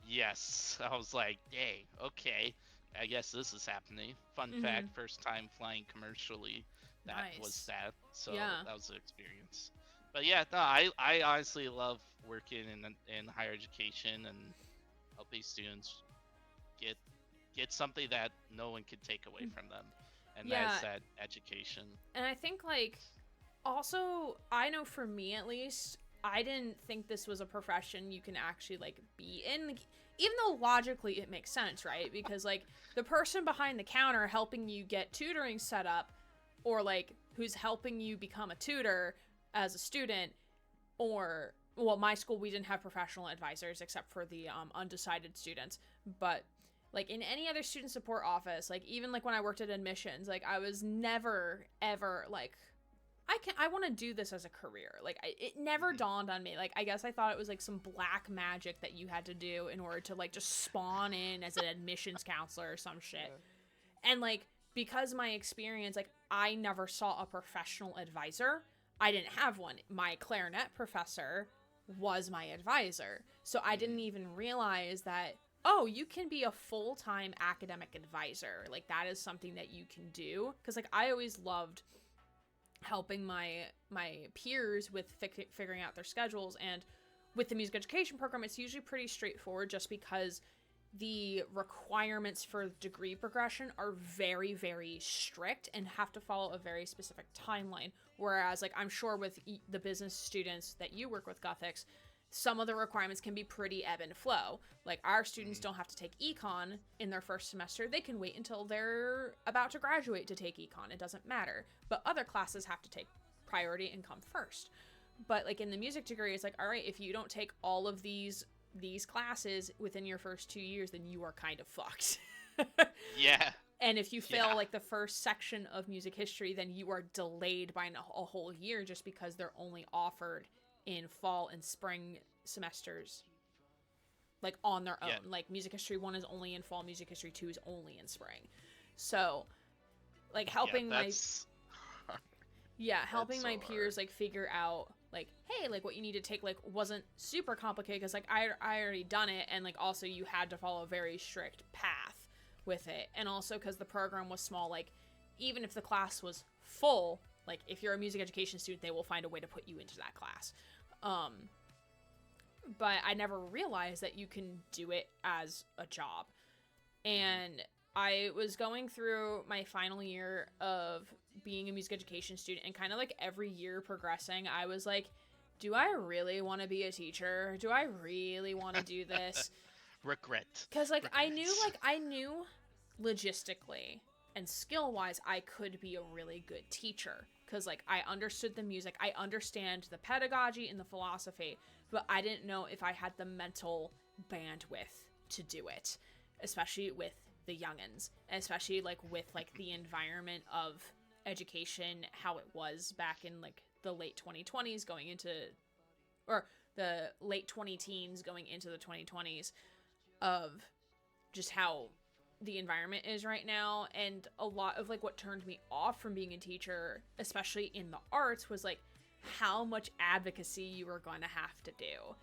Yes, I was like, dang, okay, I guess this is happening. Fun fact, first time flying commercially, that was Nice. that. So Yeah. that was an experience. But yeah, no, I honestly love working in higher education and helping students get something that no one can take away from them, and that Yeah. is that education. And I think like also I know for me at least, I didn't think this was a profession you can actually like be in. Like, even though logically it makes sense, right? Because like the person behind the counter helping you get tutoring set up, or like who's helping you become a tutor as a student, or well, my school we didn't have professional advisors except for the undecided students, but like in any other student support office, like even like when I worked at admissions, like I was never ever like I want to do this as a career. Like it never dawned on me. Like I guess I thought it was like some black magic that you had to do in order to like just spawn in as an admissions counselor or some shit. Yeah. And like because my experience, like I never saw a professional advisor. I didn't have one. My clarinet professor was my advisor. So I didn't even realize that, oh, you can be a full-time academic advisor. Like that is something that you can do. Because like I always loved helping my peers with figuring out their schedules, and with the music education program it's usually pretty straightforward just because the requirements for degree progression are very very strict and have to follow a very specific timeline, whereas like I'm sure with the business students that you work with, Guthix, some of the requirements can be pretty ebb and flow. Like our students don't have to take econ in their first semester. They can wait until they're about to graduate to take econ. It doesn't matter. But other classes have to take priority and come first. But like in the music degree, it's like, all right, if you don't take all of these classes within your first 2 years, then you are kind of fucked. Yeah. And if you fail like the first section of music history, then you are delayed by a whole year just because they're only offered in fall and spring semesters, like on their own. Like music history 1 is only in fall, music history 2 is only in spring. So like helping my my peers like figure out like, hey, like what you need to take like wasn't super complicated because like I already done it, and like also you had to follow a very strict path with it. And also because the program was small, like even if the class was full, like if you're a music education student, they will find a way to put you into that class. But I never realized that you can do it as a job. And I was going through my final year of being a music education student, and kind of like every year progressing, I was like, do I really want to be a teacher? Do I really want to do this? Regret. Because like I knew logistically and skill wise I could be a really good teacher, because like I understood the music, I understand the pedagogy and the philosophy, but I didn't know if I had the mental bandwidth to do it, especially with the youngins, especially like with like the environment of education, how it was back in like the late 2020s going into, or the late 20 teens going into the 2020s of just how the environment is right now. And a lot of like what turned me off from being a teacher, especially in the arts, was like how much advocacy you were going to have to do.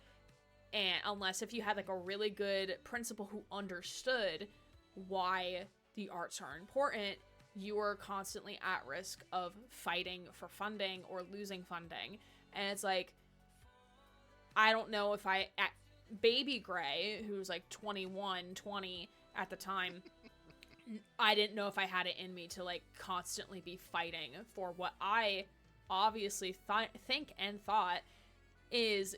And unless if you had like a really good principal who understood why the arts are important, you are constantly at risk of fighting for funding or losing funding. And it's like, I don't know if at baby Gray, who's like 21, 20 at the time, I didn't know if I had it in me to like constantly be fighting for what I obviously think and thought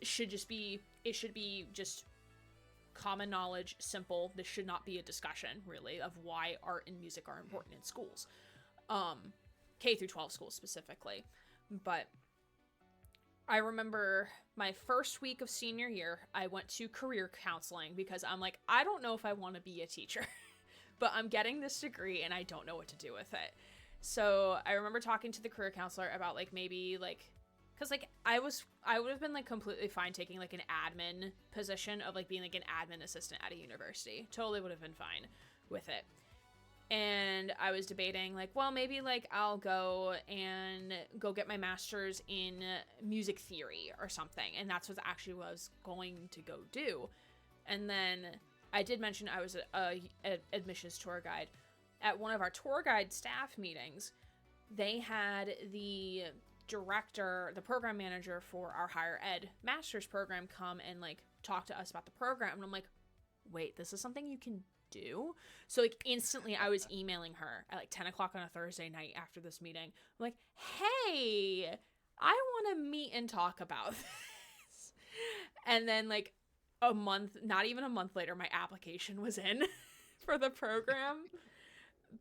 should be just common knowledge, simple. This should not be a discussion really of why art and music are important in schools, K through 12 schools specifically. But I remember my first week of senior year, I went to career counseling because I'm like, I don't know if I want to be a teacher, but I'm getting this degree and I don't know what to do with it. So I remember talking to the career counselor about like maybe like, because like I would have been like completely fine taking like an admin position of like being like an admin assistant at a university. Totally would have been fine with it. And I was debating like, well, maybe like I'll go get my master's in music theory or something. And that's what I was going to go do. And then I did mention I was a admissions tour guide. At one of our tour guide staff meetings, they had the director, the program manager for our higher ed master's program come and like talk to us about the program. And I'm like, wait, this is something you can do? So like instantly I was emailing her at like 10 o'clock on a Thursday night after this meeting. I'm like, hey, I want to meet and talk about this. And then like not even a month later, my application was in for the program.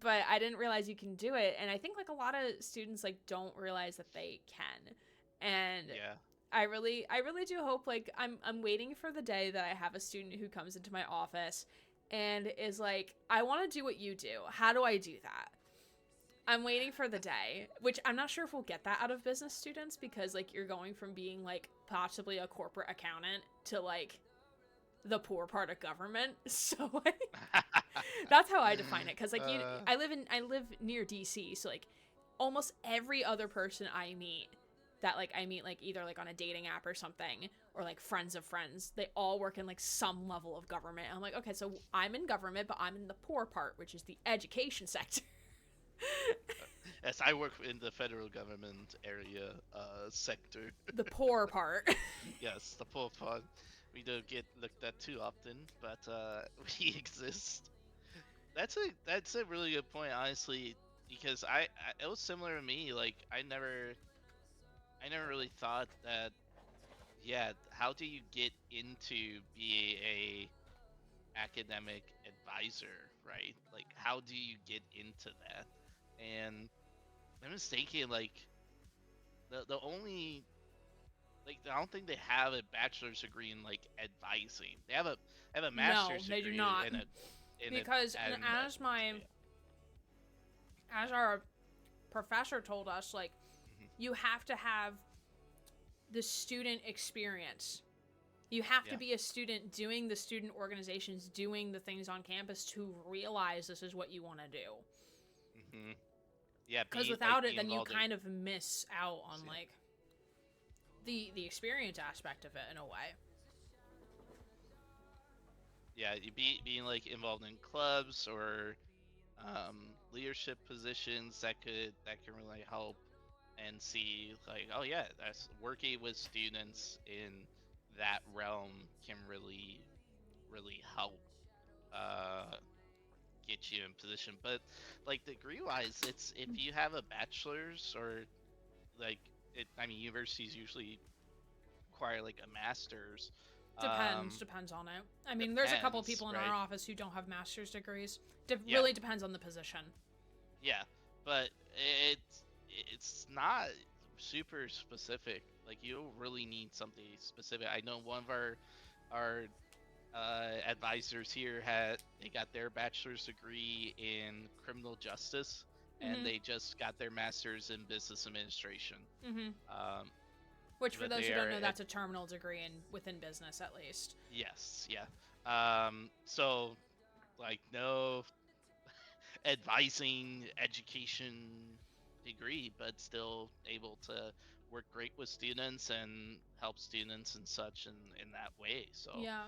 But I didn't realize you can do it. And I think like a lot of students like don't realize that they can. And Yeah. I really do hope like I'm waiting for the day that I have a student who comes into my office and is like, I want to do what you do. How do I do that? I'm waiting for the day, which I'm not sure if we'll get that out of business students because like you're going from being like possibly a corporate accountant to like the poor part of government. So like that's how I define it. Cause like I live near DC. So like almost every other person I meet like either like on a dating app or something or like friends of friends, they all work in like some level of government. I'm like, okay, so I'm in government, but I'm in the poor part, which is the education sector. Yes, I work in the federal government area sector. The poor part. Yes, the poor part. We don't get looked at too often, but we exist. That's a really good point, honestly, because it was similar to me. Like I never really thought that. Yeah, how do you get into be a academic advisor, right? Like how do you get into that? And I'm just thinking like the only like I don't think they have a bachelor's degree in like advising. They have a master's No, they degree do not. Because as our professor told us, like you have to have the student experience. You have to be a student doing the student organizations, doing the things on campus to realize this is what you want to do. Mm-hmm. Yeah, because without it, then you kind of miss out on like the experience aspect of it in a way. Yeah, you being like involved in clubs or leadership positions that can really help, and see like, oh yeah, that's working with students in that realm can really help get you in position. But like degree wise, it's if you have a bachelor's or like universities usually require like a master's. Depends on it. I mean, there's a couple people in our office who don't have master's degrees. Really depends on the position. Yeah, but it's not super specific. Like you don't really need something specific. I know one of our advisors here they got their bachelor's degree in criminal justice, and they just got their master's in business administration. Which, for but those they who don't are know, that's a terminal degree within business, at least. yes, yeah. So like no advising education degree, but still able to work great with students and help students and such in that way. So Yeah.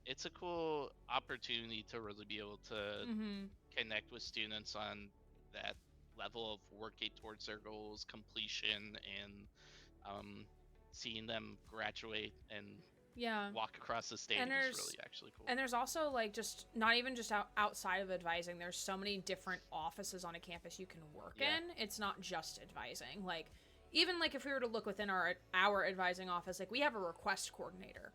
it's a cool opportunity to really be able to Mm-hmm. connect with students on that level of working towards their goals, completion, and um, seeing them graduate and Yeah. walk across the stage And is really actually cool. there's also like just not even just outside of advising. There's so many different offices on a campus you can work in. It's not just advising. Like even like if we were to look within our advising office, like we have a request coordinator.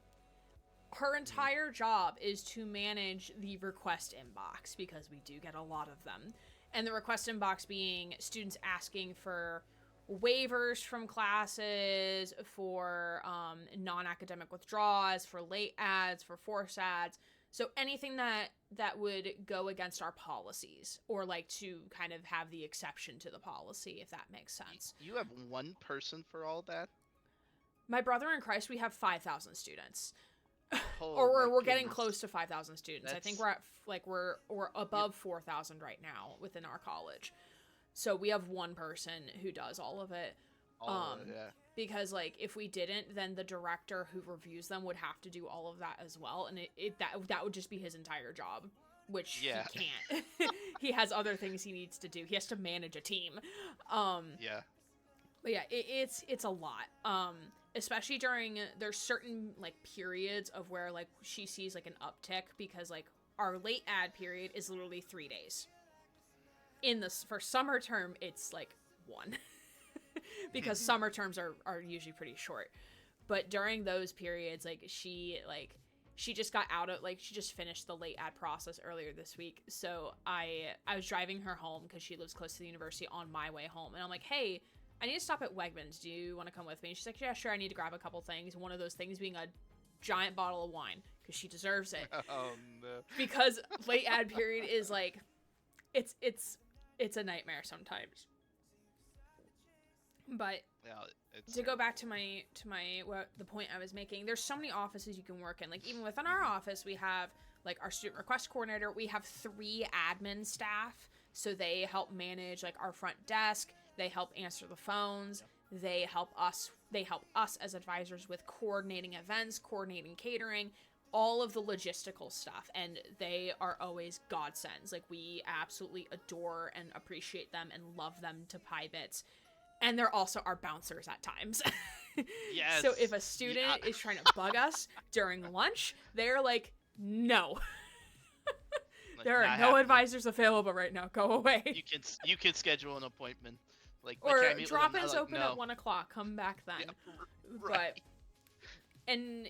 Her entire job is to manage the request inbox because we do get a lot of them. And the request inbox being students asking for waivers from classes, for non-academic withdrawals, for late ads, for force ads. So anything that would go against our policies or like to kind of have the exception to the policy, if that makes sense. You have one person for all that? My brother in Christ, we have 5,000 students. Oh, or we're getting goodness. close to 5,000 students. I think we're at like we're above 4,000 right now within our college. So we have one person who does all of it. Yeah. Because like if we didn't, then the director who reviews them would have to do all of that as well, and that would just be his entire job, which he can't. He has other things he needs to do. He has to manage a team. Yeah. But yeah, it's a lot. Especially during there's certain like periods of where like she sees like an uptick because like our late ad period is literally 3 days. For summer term, it's like 1 because summer terms are usually pretty short. But during those periods, like she just got out of like she just finished the late ad process earlier this week. So I was driving her home because she lives close to the university on my way home, and I'm like, hey, I need to stop at Wegmans. Do you want to come with me? And she's like, yeah, sure. I need to grab a couple things. One of those things being a giant bottle of wine because she deserves it. Oh no. Because late ad period is like, it's a nightmare sometimes. But Yeah, to go back to the point I was making, there's so many offices you can work in. Like even within our office, we have like our student request coordinator. We have 3 admin staff, so they help manage like our front desk. They help answer the phones. Yep. They help us as advisors with coordinating events, coordinating catering, all of the logistical stuff. And they are always godsends. Like we absolutely adore and appreciate them and love them to pie bits. And they're also our bouncers at times. Yes. So if a student is trying to bug us during lunch, they're like, no. There are no advisors available right now. Go away. You can schedule an appointment. Like or drop-ins open at 1 o'clock. Come back then. Yeah, right. And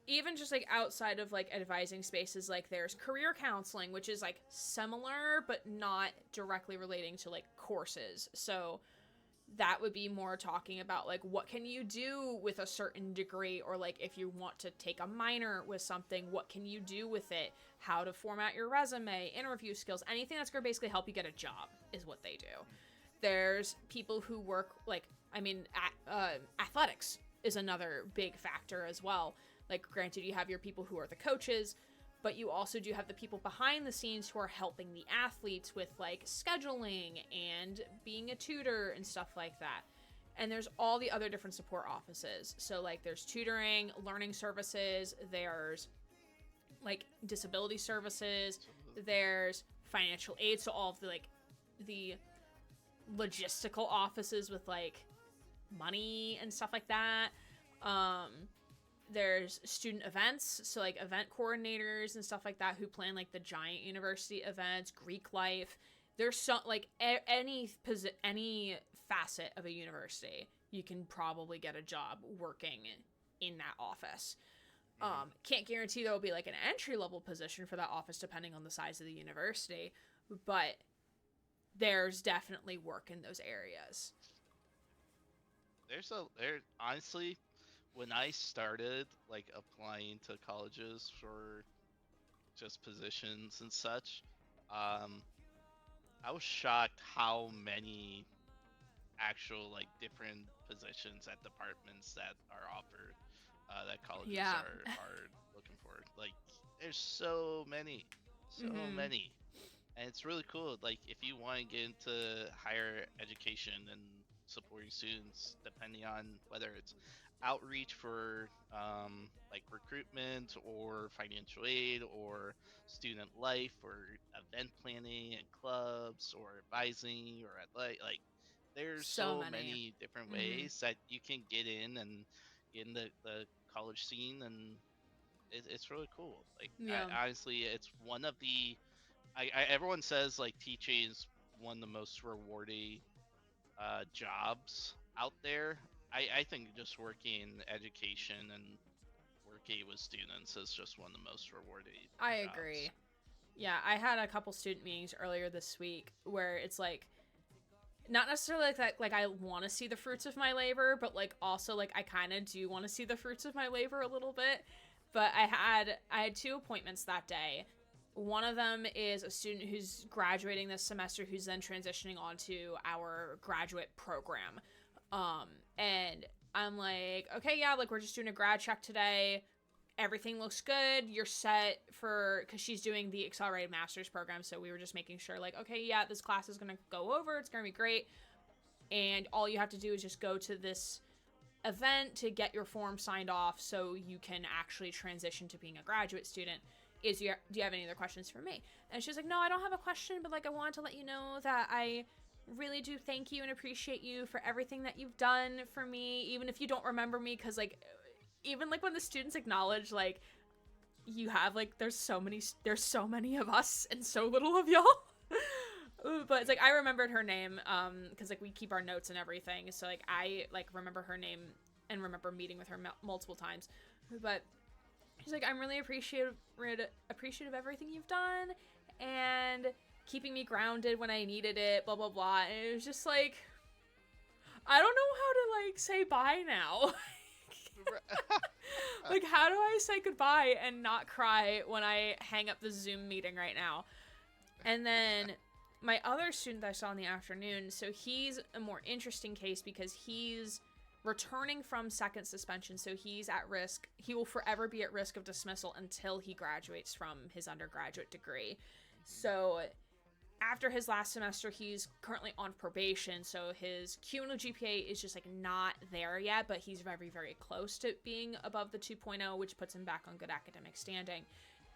even just like outside of like advising spaces, like there's career counseling, which is like similar but not directly relating to like courses. So that would be more talking about like what can you do with a certain degree, or like if you want to take a minor with something, what can you do with it, how to format your resume, interview skills, anything that's going to basically help you get a job is what they do. There's people who work athletics is another big factor as well. Like granted, you have your people who are the coaches, but you also do have the people behind the scenes who are helping the athletes with like scheduling and being a tutor and stuff like that. And there's all the other different support offices. So like there's tutoring, learning services, there's like disability services, there's financial aid. So all of the logistical offices with like money and stuff like that. There's student events, so like event coordinators and stuff like that who plan like the giant university events, Greek life. There's so like any facet of a university, you can probably get a job working in that office. Can't guarantee there will be like an entry level position for that office depending on the size of the university, but there's definitely work in those areas. Honestly, when I started like applying to colleges for just positions and such, I was shocked how many actual like different positions at departments that are offered, that colleges Yeah. are looking for. Like, there's so many, so Mhm. many, and it's really cool. Like, if you want to get into higher education and supporting students, depending on whether it's outreach for like recruitment or financial aid or student life or event planning and clubs or advising or athletic, like there's So so many. many different Mhm. ways that you can get in the college scene, and it's really cool. Like, Yeah. honestly, it's one of the everyone says like teaching is one of the most rewarding jobs out there. I think just working in education and working with students is just one of the most rewarding I jobs. agree. Yeah, I had a couple student meetings earlier this week where it's like not necessarily like that, like I want to see the fruits of my labor, but like also like I kind of do want to see the fruits of my labor a little bit. But I had two appointments that day. One of them is a student who's graduating this semester who's then transitioning onto our graduate program. And I'm like, okay, yeah, like we're just doing a grad check today. Everything looks good. You're set for, because she's doing the accelerated master's program. So we were just making sure, like, okay, yeah, this class is going to go over. It's going to be great. And all you have to do is just go to this event to get your form signed off so you can actually transition to being a graduate student. Do you have any other questions for me? And she's like, no, I don't have a question, but like I wanted to let you know that I really do thank you and appreciate you for everything that you've done for me, even if you don't remember me, because like even like when the students acknowledge like you have like there's so many of us and so little of y'all. But it's like I remembered her name because like we keep our notes and everything, so like I like remember her name and remember meeting with her multiple times. But she's like, I'm really appreciative of everything you've done and keeping me grounded when I needed it, blah blah blah. And it was just like, I don't know how to like say bye now. Like, how do I say goodbye and not cry when I hang up the Zoom meeting right now? And then my other student that I saw in the afternoon, so he's a more interesting case because he's returning from second suspension, so he's at risk. He will forever be at risk of dismissal until he graduates from his undergraduate degree. So after his last semester, he's currently on probation, so his cumulative GPA is just like not there yet, but he's very, very close to being above the 2.0, which puts him back on good academic standing.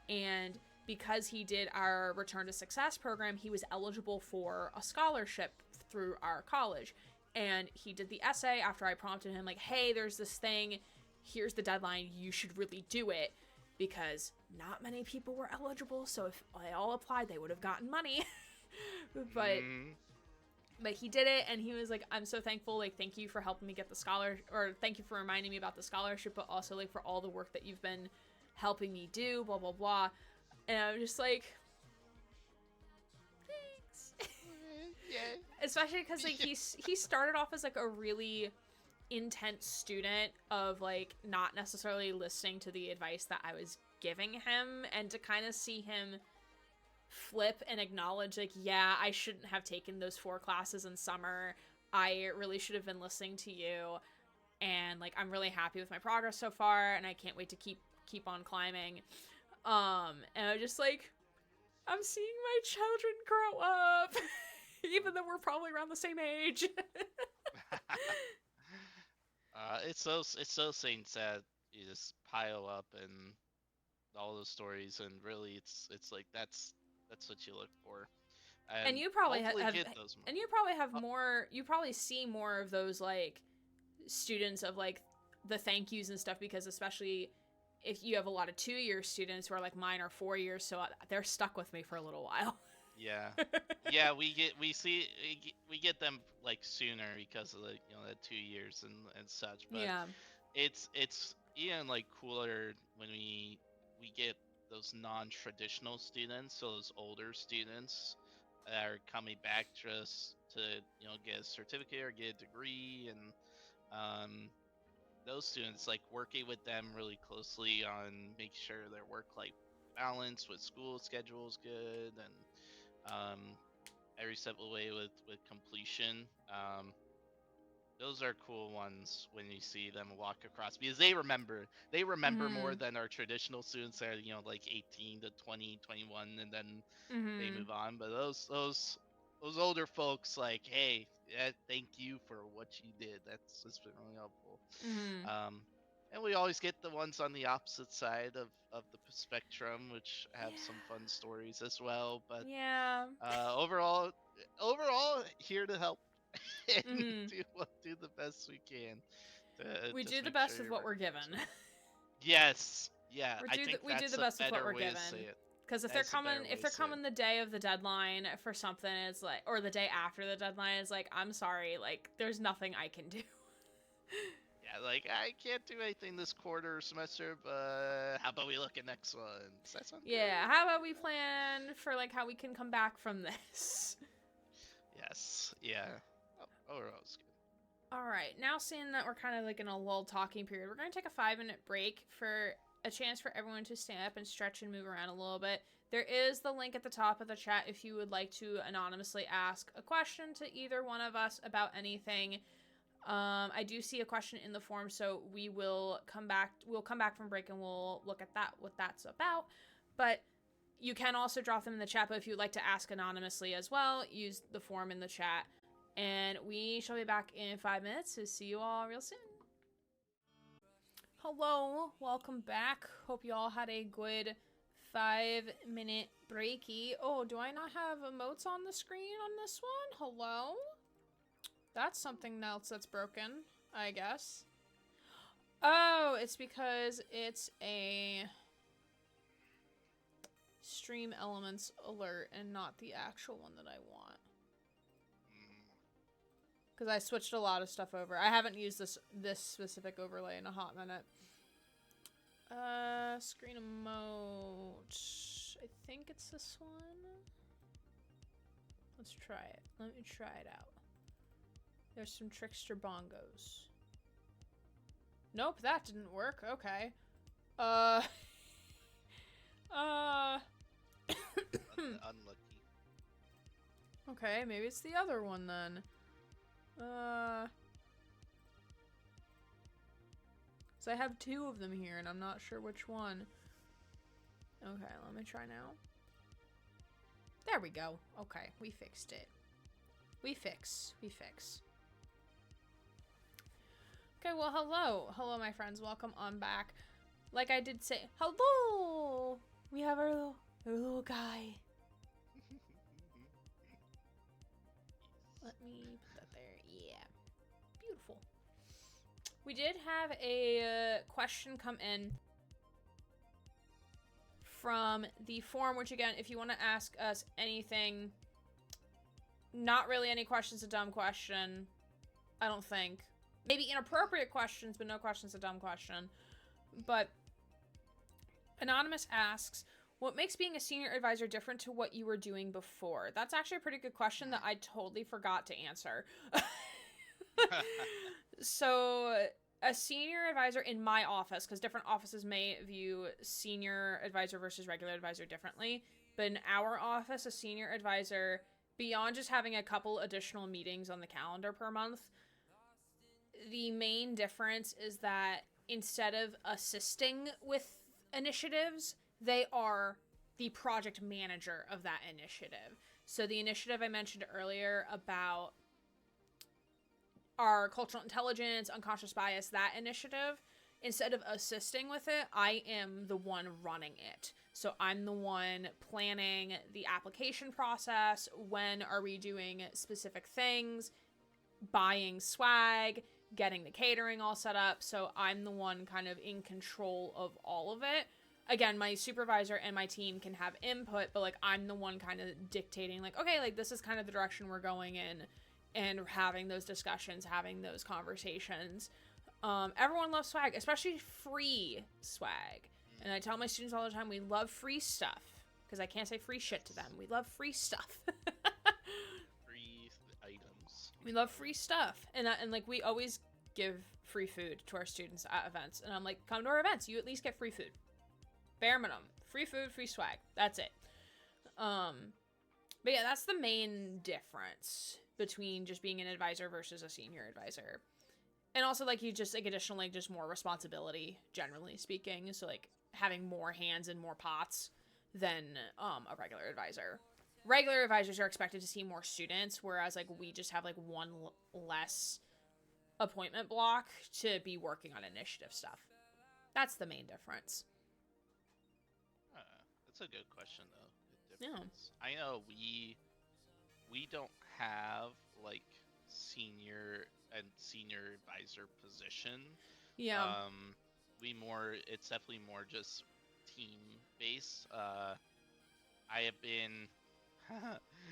And because he did our Return to Success program, he was eligible for a scholarship through our college. And he did the essay after I prompted him, like, hey, there's this thing, here's the deadline, you should really do it. Because not many people were eligible, so if they all applied, they would have gotten money. but Mm, but he did it, and he was like, I'm so thankful, like, thank you for helping me get the scholarship, or thank you for reminding me about the scholarship, but also like for all the work that you've been helping me do, blah blah blah. And I was just like, thanks. yeah. Especially because like he started off as like a really intense student of like not necessarily listening to the advice that I was giving him, and to kind of see him flip and acknowledge like, yeah, I shouldn't have taken those 4 classes in summer, I really should have been listening to you, and like I'm really happy with my progress so far and I can't wait to keep on climbing. And I was just like, I'm seeing my children grow up. Even though we're probably around the same age. It's so things that you just pile up and all those stories, and really it's like that's what you look for, And and you probably hopefully have get those more. and you probably have Uh, more, you probably see more of those like students of like the thank yous and stuff, because especially if you have a lot of 2-year students who are like mine are 4 years, so they're stuck with me for a little while. yeah, yeah, we get them like sooner because of the that 2 years and such, but Yeah. it's even like cooler when we get those non-traditional students, so those older students that are coming back just to get a certificate or get a degree, and um, those students, like working with them really closely on making sure their work-life balance with school schedule is good, and um, every step of the way with completion. those are cool ones when you see them walk across because they remember more Mhm. than our traditional students that are, like 18 to 20, 21, and then they Mhm. move on. But those older folks, like, hey, yeah, thank you for what you did. That's been really helpful. Mhm. Um, and we always get the ones on the opposite side of the spectrum, which have some Yeah. fun stories as well. But Yeah. overall, here to help and Mhm. do the best we can to We do just the make sure best with you're what we're ready. given. So yes, yeah, I think We do that's the a best with what better we're way to say given. it. Because That's a better way if to they're say it. coming the day of the deadline for something, it's like, or the day after the deadline, it's like, I'm sorry, like, there's nothing I can do. Yeah, like I can't do anything this quarter or semester, but how about we look at next one? Does that sound Yeah, good? how about we plan for like how we can come back from this? Yes, yeah. Oh, overall, it's good. All right, now seeing that we're kind of like in a lull talking period, we're going to take a 5-minute break for a chance for everyone to stand up and stretch and move around a little bit. There is the link at the top of the chat if you would like to anonymously ask a question to either one of us about anything. I do see a question in the form, so we will come back. We'll come back from break and we'll look at that, what that's about. But you can also drop them in the chat. But if you'd like to ask anonymously as well, use the form in the chat. And we shall be back in 5 minutes to see you all real soon. Hello, welcome back. Hope you all had a good 5-minute breaky. Oh, do I not have emotes on the screen on this one? Hello? That's something else that's broken, I guess. Oh, it's because it's a stream elements alert and not the actual one that I want. Because I switched a lot of stuff over. I haven't used this specific overlay in a hot minute. Screen emote. I think it's this one. Let's try it. Let me try it out. There's some trickster bongos. Nope, that didn't work. Okay. Unlucky. Okay, maybe it's the other one then. So I have 2 of them here and I'm not sure which one. Okay, let me try now. There we go. Okay, we fixed it. We fix. Okay, well, hello. Hello, my friends. Welcome on back. Like I did say, hello! We have our little guy. Let me put that there. Yeah. Beautiful. We did have a question come in from the forum, which again, if you want to ask us anything, not really any questions, a dumb question, I don't think. Maybe inappropriate questions, but no question's a dumb question. But Anonymous asks, what makes being a senior advisor different to what you were doing before? That's actually a pretty good question that I totally forgot to answer. So, a senior advisor in my office, because different offices may view senior advisor versus regular advisor differently, but in our office, a senior advisor, beyond just having a couple additional meetings on the calendar per month, the main difference is that instead of assisting with initiatives, they are the project manager of that initiative. So the initiative I mentioned earlier about our cultural intelligence, unconscious bias, that initiative, instead of assisting with it, I am the one running it. So I'm the one planning the application process, when are we doing specific things, buying swag, getting the catering all set up. So I'm the one kind of in control of all of it. Again, my supervisor and my team can have input, but like I'm the one kind of dictating, like, okay, like this is kind of the direction we're going in, and having those discussions, having those conversations. Everyone loves swag, especially free swag. And I tell my students all the time, we love free stuff, because I can't say free shit to them. We love free stuff. Free items. We love free stuff. And like we always give free food to our students at events. And I'm like, come to our events, you at least get free food. Bare minimum. Free food, free swag. That's it. But yeah, that's the main difference between just being an advisor versus a senior advisor. And also, like, you just, like, additionally, just more responsibility, generally speaking. So, like, having more hands and more pots than a regular advisor. Regular advisors are expected to see more students, whereas, like, we just have, like, one less appointment block to be working on initiative stuff. That's the main difference. That's a good question, though. The Yeah. difference. I know we don't have like senior and senior advisor position. Yeah. It's definitely more just team based. I have been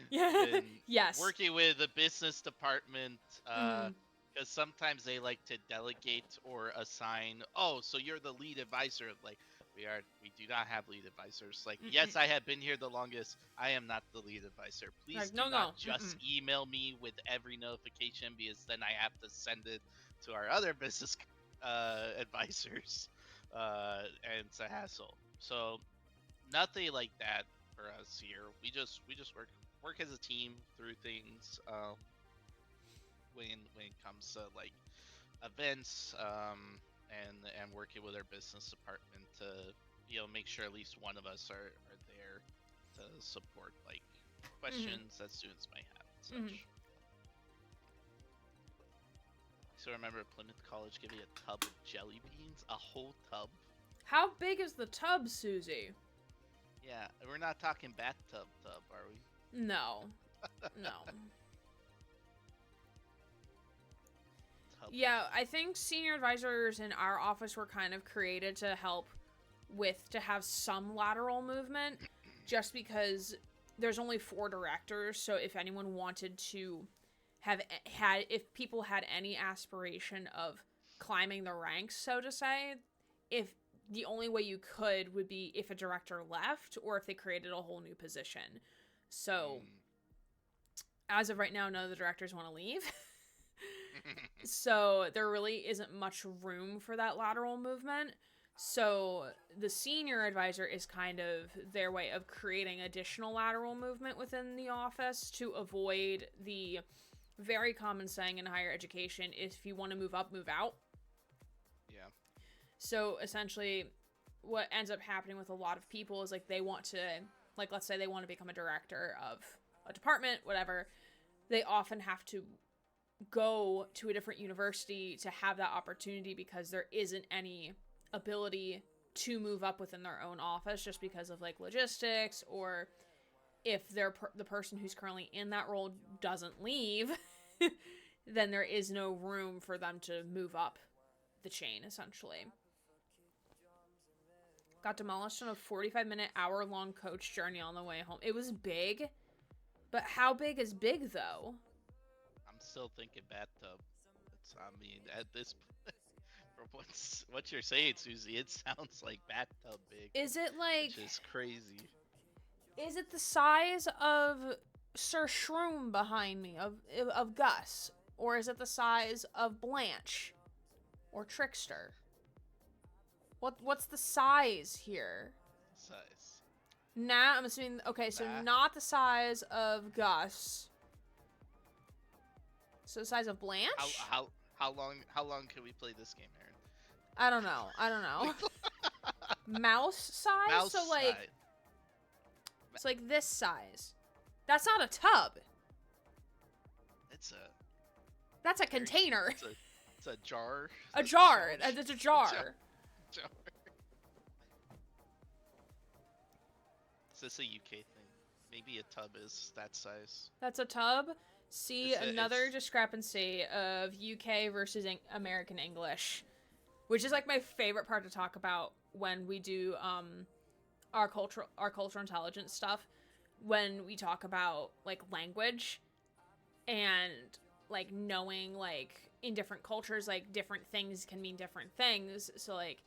Yeah. been Yes. working with the business department Mhm. because sometimes they like to delegate or assign. Oh, so you're the lead advisor. Like we do not have lead advisors. Like, yes, I have been here the longest. I am not the lead advisor. Please Like, do no. not just email me with every notification, because then I have to send it to our other business advisors, and it's a hassle. So nothing like that for us here. We just work as a team through things. When it comes to like events, and working with our business department to make sure at least one of us are there to support like questions that students might have and such. So remember Plymouth College giving a tub of jelly beans, a whole tub. How big is the tub, Susie? Yeah, we're not talking bathtub tub, are we? No. No. Tub. Yeah, I think senior advisors in our office were kind of created to help to have some lateral movement, just because there's only 4 directors, so if anyone wanted to if people had any aspiration of climbing the ranks, so to say, if the only way you could would be if a director left or if they created a whole new position. So, as of right now, none of the directors want to leave. So, there really isn't much room for that lateral movement. So, the senior advisor is kind of their way of creating additional lateral movement within the office to avoid the very common saying in higher education, if you want to move up, move out. Yeah. So essentially what ends up happening with a lot of people is like they want to, like, let's say they want to become a director of a department, whatever. They often have to go to a different university to have that opportunity because there isn't any ability to move up within their own office just because of like logistics, or if they're the person who's currently in that role doesn't leave, then there is no room for them to move up the chain, essentially. Got demolished on a 45-minute, hour-long coach journey on the way home. It was big, but how big is big, though? I'm still thinking bathtub. At this from what you're saying, Susie, it sounds like bathtub big. Is it like... Which is crazy. Is it the size of Sir Shroom behind me, of Gus? Or is it the size of Blanche? Or Trickster? What's the size here? Size. Nah, I'm assuming... Okay, so not the size of Gus. So the size of Blanche? How long can we play this game, Aaron? I don't know. Mouse size? Mouse so like... size. It's like this size. That's not a tub. That's a container. It's a jar. A jar. It's a jar. Jar. Is this a UK thing? Maybe a tub is that size. That's a tub. See another discrepancy of UK versus American English, which is like my favorite part to talk about when we do our cultural intelligence stuff, when we talk about like language and like knowing like in different cultures like different things can mean different things. So like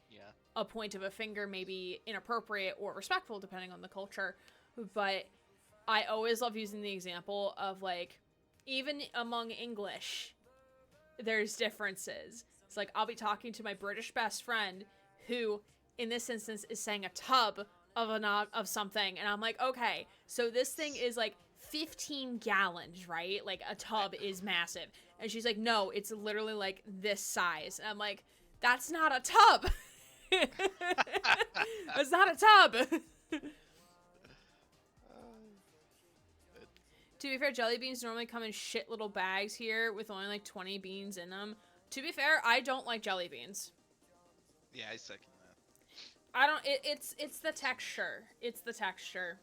a point of a finger may be inappropriate or respectful depending on the culture, but I always love using the example of like even among English there's differences. It's like I'll be talking to my British best friend who in this instance is saying a tub of something, and I'm like, okay, so this thing is like 15 gallons, right? Like a tub is massive. And she's like, no, it's literally like this size. And I'm like, that's not a tub. That's not a tub. To be fair, jelly beans normally come in shit little bags here with only like 20 beans in them. To be fair, I don't like jelly beans. Yeah, I second that. I don't. It's the texture. It's the texture.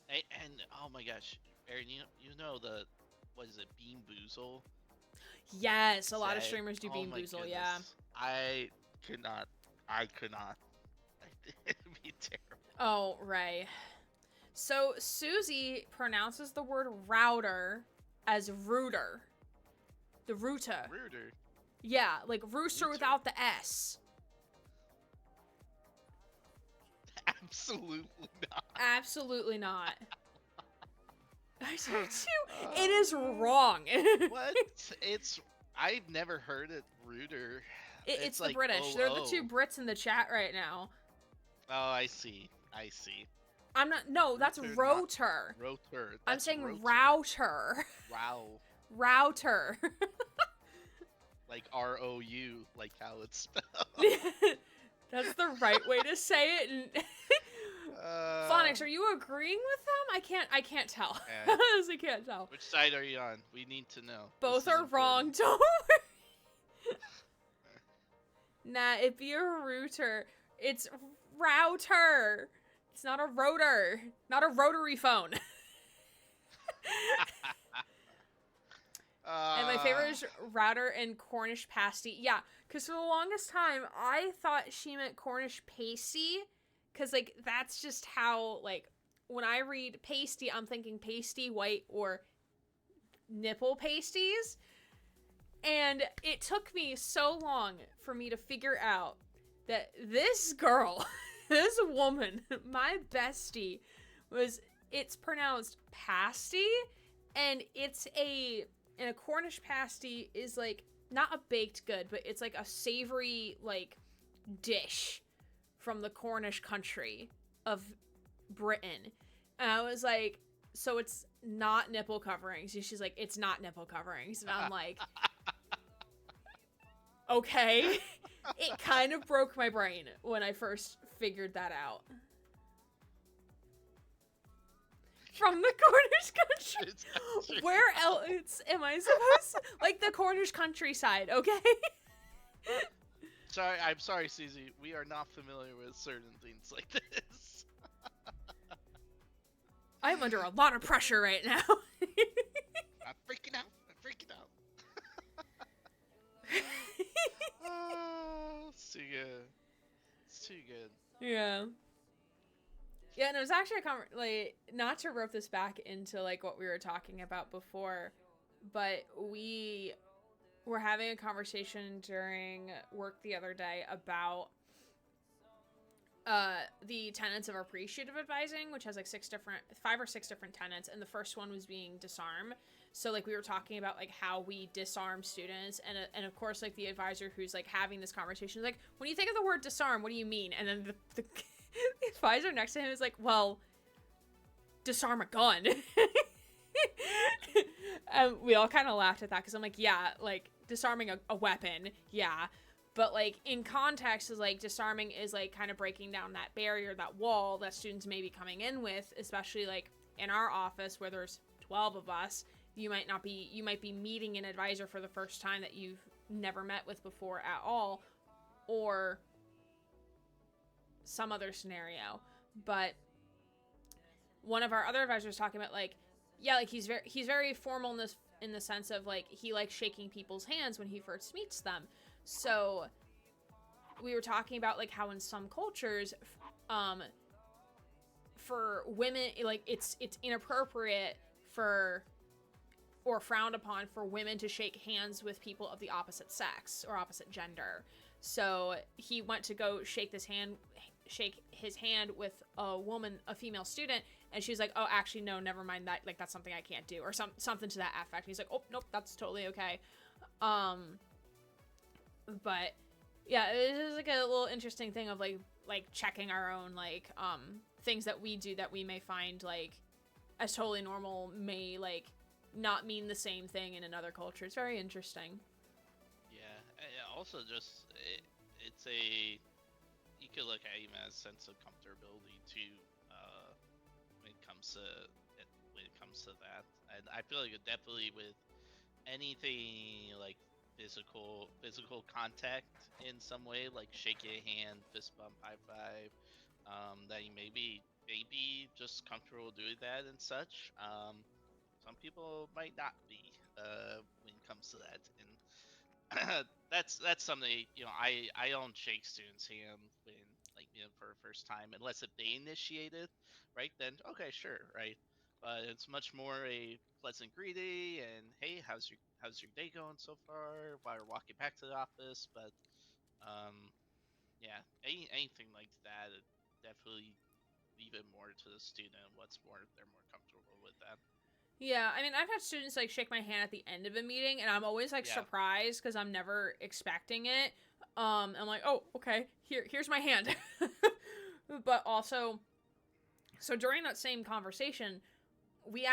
And oh my gosh, Aaron, you know the what is it, Bean Boozle? Yes, a lot of streamers do Bean my Boozle. goodness. Yeah. I could not. It'd be terrible. Oh, Ray. So Susie pronounces the word router as rooter. The rooter. Rooter. Yeah, like rooster without the S. Absolutely not. Absolutely not. I said too. It is wrong. What? I've never heard it rooter. It's the like British. They're the two Brits in the chat right now. Oh, I see. I'm not. No, that's Rooter, rotor. Rotor. I'm saying rotor. router. Wow. Router. Like ROU, like how it's spelled. That's the right way to say it. And Phonics, are you agreeing with them? I can't tell. Yeah. I honestly can't tell. Which side are you on? We need to know. Both This is are wrong. important. Don't worry. Nah, it'd be a router. It's router. It's not a rotor. Not a rotary phone. And my favorite is router and Cornish pasty. Yeah, because for the longest time, I thought she meant Cornish pasty. Because, like, that's just how, like, when I read pasty, I'm thinking pasty, white, or nipple pasties. And it took me so long for me to figure out that this girl, this woman, my bestie, it's pronounced pasty, and and a Cornish pasty is, like, not a baked good, but it's, like, a savory, like, dish from the Cornish country of Britain. And I was like, so it's not nipple coverings? And she's like, it's not nipple coverings. And I'm like, okay. It kind of broke my brain when I first figured that out. From the Cornish country. Where else am I supposed to? Like the Cornish countryside, okay? I'm sorry, Susie. We are not familiar with certain things like this. I'm under a lot of pressure right now. I'm freaking out. Oh, it's too good. It's too good. Yeah. Yeah, and it was actually like, not to rope this back into, like, what we were talking about before, but we were having a conversation during work the other day about the tenets of appreciative advising, which has, like, 5 or 6 different tenets, and the first one was being disarm. So, like, we were talking about, like, how we disarm students, and of course, like, the advisor who's, like, having this conversation is like, when you think of the word disarm, what do you mean? And then the advisor next to him is like, well, disarm a gun. And we all kind of laughed at that, because I'm like, yeah, like, disarming a weapon, yeah. But, like, in context, is, like, disarming is, like, kind of breaking down that barrier, that wall that students may be coming in with, especially, like, in our office where there's 12 of us. You might be meeting an advisor for the first time that you've never met with before at all, or some other scenario. But one of our other advisors talking about, like, yeah, like, he's very formal in the sense of, like, he likes shaking people's hands when he first meets them. So we were talking about, like, how in some cultures, for women, like, it's inappropriate or frowned upon for women to shake hands with people of the opposite sex or opposite gender. So he went to go shake his hand with a female student, and she was like, oh, actually, no, never mind that. Like, that's something I can't do, or something to that effect. And he's like, oh, nope, that's totally okay. But yeah, it is, like, a little interesting thing of, like checking our own, like, things that we do that we may find, like, as totally normal may not mean the same thing in another culture. It's very interesting. Yeah. And also, just it's a you could look at it even as a sense of comfortability too. When it comes to that, and I feel like it definitely with anything like physical contact in some way, like shaking a hand, fist bump, high five, that you maybe just comfortable doing that and such. Some people might not be when it comes to that, and that's something I don't shake students' hand when for the first time unless if they initiate it, right? Then okay, sure, right. But it's much more a pleasant greeting and hey, how's your day going so far while you're walking back to the office. But yeah, anything like that, it definitely leave it more to the student. What's more, they're more comfortable with that. Yeah, I mean, I've had students like shake my hand at the end of a meeting, and I'm always like Yeah. surprised because I'm never expecting it. I'm like, oh, okay, here's my hand. But also, so during that same conversation, we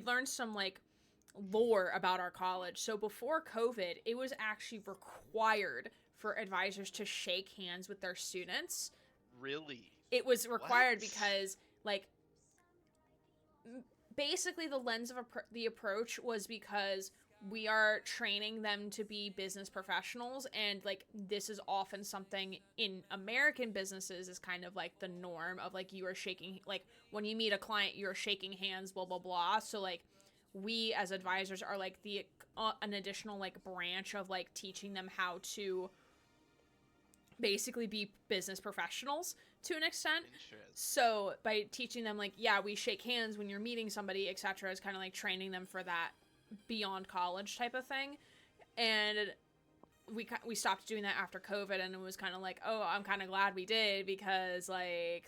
learned some like lore about our college. So before COVID, it was actually required for advisors to shake hands with their students. Really? It was required What? because like basically the lens of the approach was because we are training them to be business professionals, and like this is often something in American businesses is kind of like the norm of like you are shaking, like when you meet a client you're shaking hands, blah blah blah. So like we as advisors are like the an additional like branch of like teaching them how to basically be business professionals to an extent. So by teaching them like, yeah, we shake hands when you're meeting somebody, etc., is kind of like training them for that beyond college type of thing. And we stopped doing that after COVID, and it was kind of like, oh, I'm kind of glad we did, because like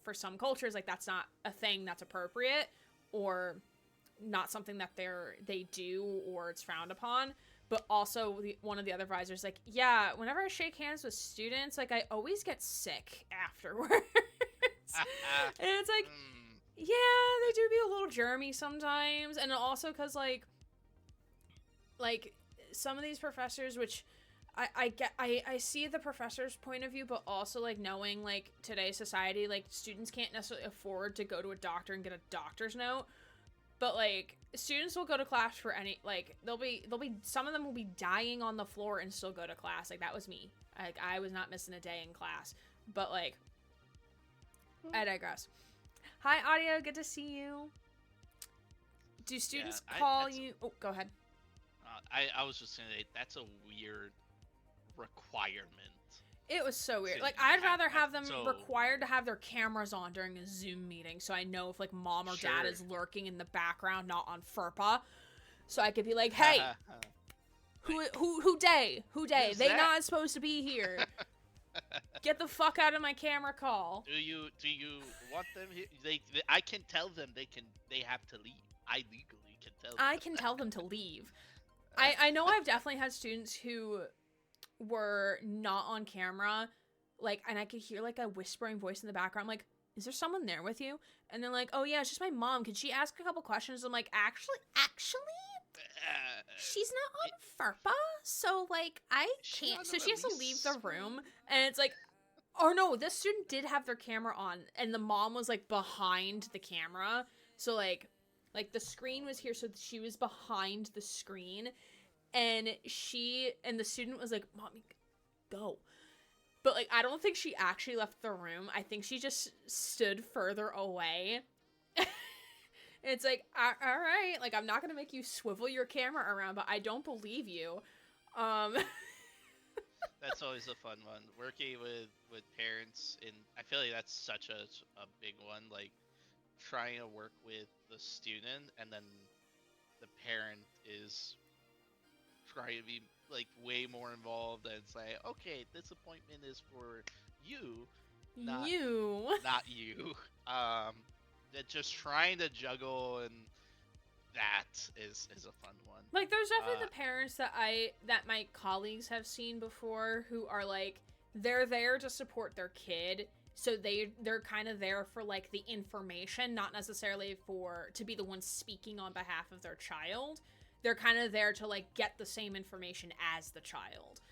for some cultures, like that's not a thing that's appropriate or not something that they do or it's frowned upon. But also, one of the other advisors like, yeah, whenever I shake hands with students, like, I always get sick afterwards. And it's like, yeah, they do be a little germy sometimes. And also because, like, some of these professors, which I see the professor's point of view, but also, like, knowing, like, today's society, like, students can't necessarily afford to go to a doctor and get a doctor's note. But, like, students will go to class for any, like, they'll be, some of them will be dying on the floor and still go to class. Like, that was me. Like, I was not missing a day in class. But, like, I digress. Hi, Audio. Good to see you. Do students call you? Oh, go ahead. I was just saying that's a weird requirement. It was so weird. Like, I'd rather have them required to have their cameras on during a Zoom meeting, so I know if, like, mom or dad is lurking in the background, not on FERPA. So I could be like, hey, who day? They not supposed to be here. Get the fuck out of my camera call. Do you want them here? I can tell them they have to leave. I legally can tell them. I can tell them to leave. I know I've definitely had students who were not on camera, like, and I could hear like a whispering voice in the background, like, is there someone there with you? And they're like, oh yeah, it's just my mom, could she ask a couple questions? I'm like, actually she's not on FERPA, so like I can't, so she has to leave the room. And it's like, oh no, this student did have their camera on, and the mom was like behind the camera, so like the screen was here, so she was behind the screen. And the student was like, Mommy, go. But, like, I don't think she actually left the room. I think she just stood further away. It's like, all right, like, I'm not going to make you swivel your camera around, but I don't believe you. That's always a fun one. Working with parents, and I feel like that's such a big one. Like, trying to work with the student, and then the parent is trying to be like way more involved, and it's like, okay, this appointment is for you, not you. That just trying to juggle, and that is a fun one. Like, there's definitely the parents that my colleagues have seen before who are like, they're there to support their kid. So they're kind of there for like the information, not necessarily to be the one speaking on behalf of their child. They're kind of there to like get the same information as the child.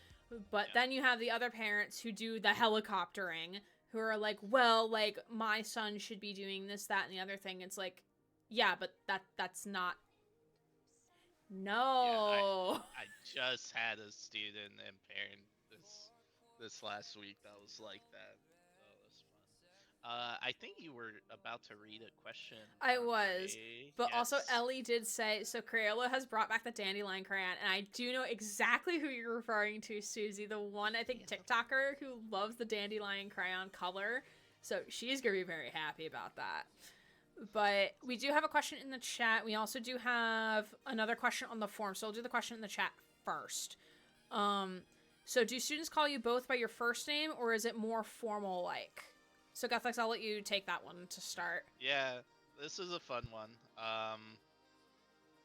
But then you have the other parents who do the helicoptering, who are like, well, like my son should be doing this, that, and the other thing. It's like, yeah, but that's not. No. Yeah, I just had a student and parent this last week that was like that. So it was fun. I think you were about to read a question. I was. Ray. But also Yes. Ellie did say, so Crayola has brought back the dandelion crayon, and I do know exactly who you're referring to, Susie, the one, I think, TikToker who loves the dandelion crayon color. So she's going to be very happy about that. But we do have a question in the chat. We also do have another question on the form, so I'll do the question in the chat first. So do students call you both by your first name, or is it more formal like? So Guthix, I'll let you take that one to start. Yeah, this is a fun one.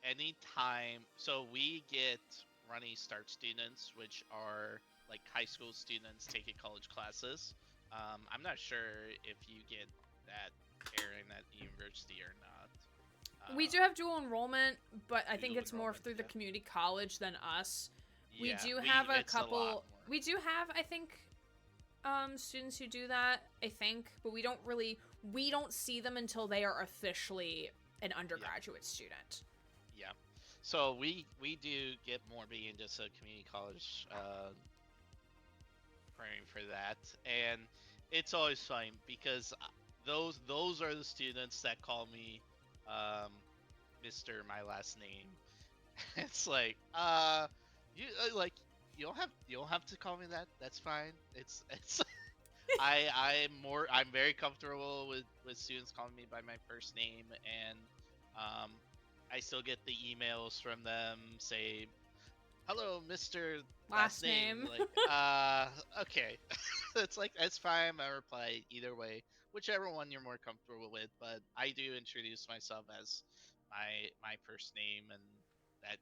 Anytime, so we get Runny Start students, which are like high school students taking college classes. I'm not sure if you get that pairing at university or not. We do have dual enrollment, but I think Dual it's more enrollment, through the yeah. community college than us. We Yeah, do have a it's lot couple. more. We do have, I think, students who do that. I think, but we don't see them until they are officially an undergraduate student. Yeah. So we do get more being just a community college praying for that, and it's always fun because those are the students that call me Mr. My last name. It's like you like you don't have to call me that. That's fine. It's I'm very comfortable with students calling me by my first name, and I still get the emails from them say, "Hello, Mr. Last name." Like, okay, it's like that's fine. I reply either way, whichever one you're more comfortable with. But I do introduce myself as my first name, and that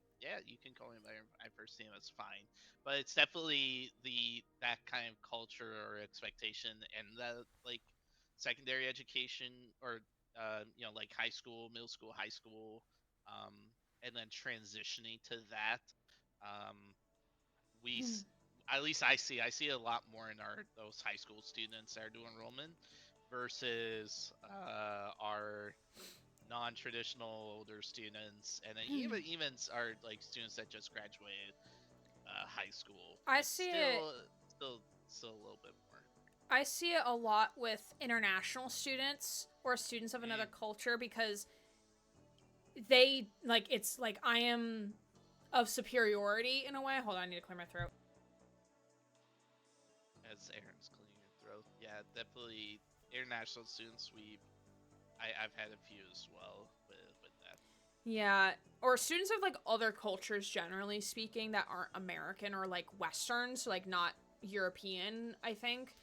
you can call me by my first name. That's fine. But it's definitely that kind of culture or expectation, and that like secondary education or like high school, middle school, high school, um, and then transitioning to that. Um, at least I see a lot more in those high school students that are doing enrollment versus our non-traditional older students, and then even our like students that just graduated high school. I It's see it. still a little bit more. I see it a lot with international students or students of another culture because they like it's like I am of superiority in a way. Hold on, I need to clear my throat. As Aaron's clearing your throat, yeah, definitely international students. I've had a few as well with that. Yeah, or students of like other cultures generally speaking that aren't American or like Western, so like not European, I think.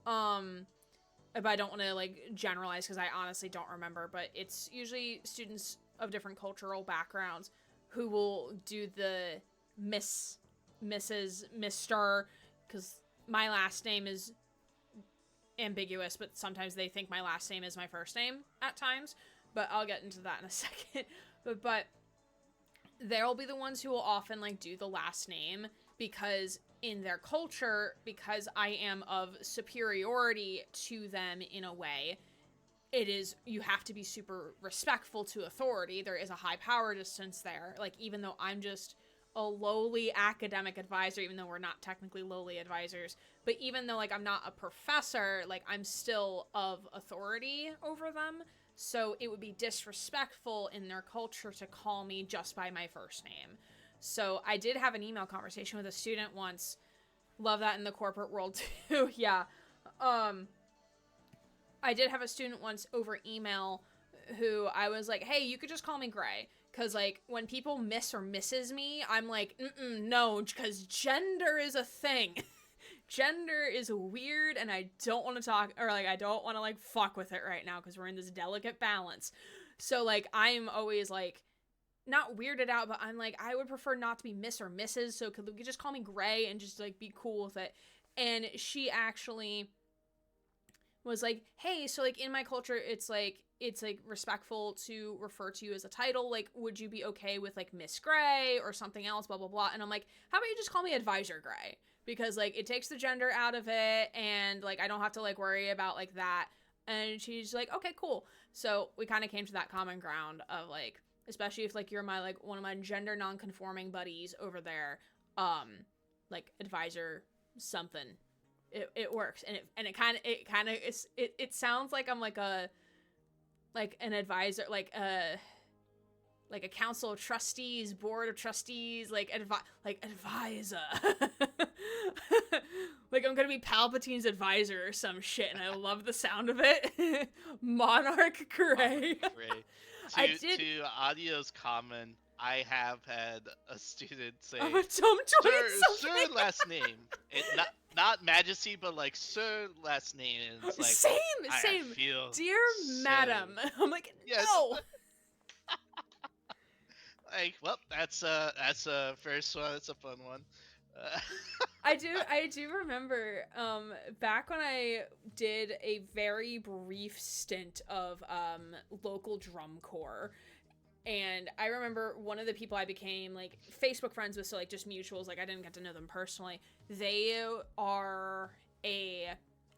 But I don't want to like generalize because I honestly don't remember, but it's usually students of different cultural backgrounds who will do the Miss, Mrs., Mr., because my last name is ambiguous, but sometimes they think my last name is my first name at times, but I'll get into that in a second. But they'll be the ones who will often like do the last name because in their culture, because I am of superiority to them in a way, it is, you have to be super respectful to authority. There is a high power distance there. Like, even though I'm just a lowly academic advisor, even though we're not technically lowly advisors, but even though, like, I'm not a professor, like, I'm still of authority over them. So it would be disrespectful in their culture to call me just by my first name. So I did have an email conversation with a student once. Love that in the corporate world, too. Yeah. I did have a student once over email who I was like, hey, you could just call me Gray. Because, like, when people miss or misses me, I'm like, no, because gender is a thing. Gender is weird, and I don't want to talk, or, like, I don't want to, like, fuck with it right now, because we're in this delicate balance. So, like, I'm always, like, not weirded out, but I'm like, I would prefer not to be Miss or Mrs., so could you just call me Gray and just, like, be cool with it? And she actually was like, hey, so like in my culture, it's like respectful to refer to you as a title. Like, would you be okay with like Miss Gray or something else, blah, blah, blah. And I'm like, how about you just call me Advisor Gray? Because like it takes the gender out of it, and like I don't have to like worry about like that. And she's like, okay, cool. So we kind of came to that common ground of like, especially if like you're my like one of my gender non-conforming buddies over there, like Advisor something, it works. And it sounds like I'm like an advisor, like a council of trustees, board of trustees, like advisor. Like I'm gonna be Palpatine's advisor or some shit, and I love the sound of it. Monarch Gray. Monarch Gray. To Audio's comment, I have had a student say, I'm a dumb Sir last name. Not Majesty, but like Sir last name. And it's like, same. Dear so... Madam. I'm like, yes. No. Like, well, that's a first one. It's a fun one. I do remember back when I did a very brief stint of local drum corps, and I remember one of the people I became like Facebook friends with, so like just mutuals, like I didn't get to know them personally. They are a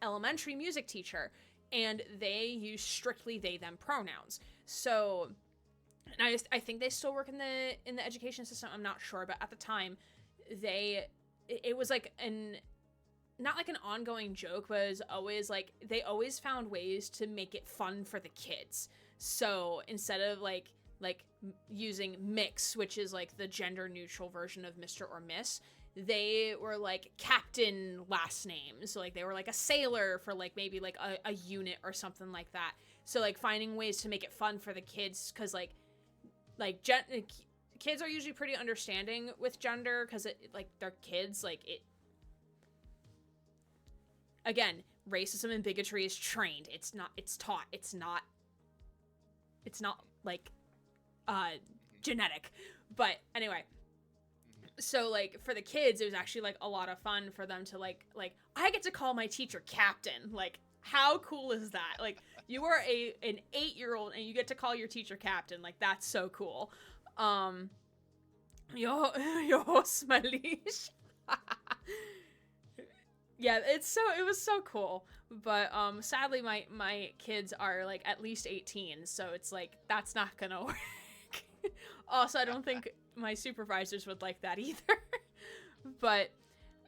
elementary music teacher, and they use strictly they them pronouns. So, and I think they still work in the education system. I'm not sure, but at the time, it was like not like an ongoing joke, but it was always like they always found ways to make it fun for the kids. So instead of like using mix, which is like the gender neutral version of Mr. or Miss, they were like captain last names. So like they were like a sailor for like maybe like a unit or something like that. So like finding ways to make it fun for the kids, because like kids are usually pretty understanding with gender, because like they're kids. Like it, again, racism and bigotry is trained. It's taught. It's not like genetic. But anyway, so like for the kids, it was actually like a lot of fun for them to like I get to call my teacher captain. Like, how cool is that? Like, you are an 8-year-old and you get to call your teacher captain. Like, that's so cool. Yo smalish. Yeah, it was so cool. But sadly my kids are like at least 18, so it's like that's not gonna work. Also, I don't think my supervisors would like that either. But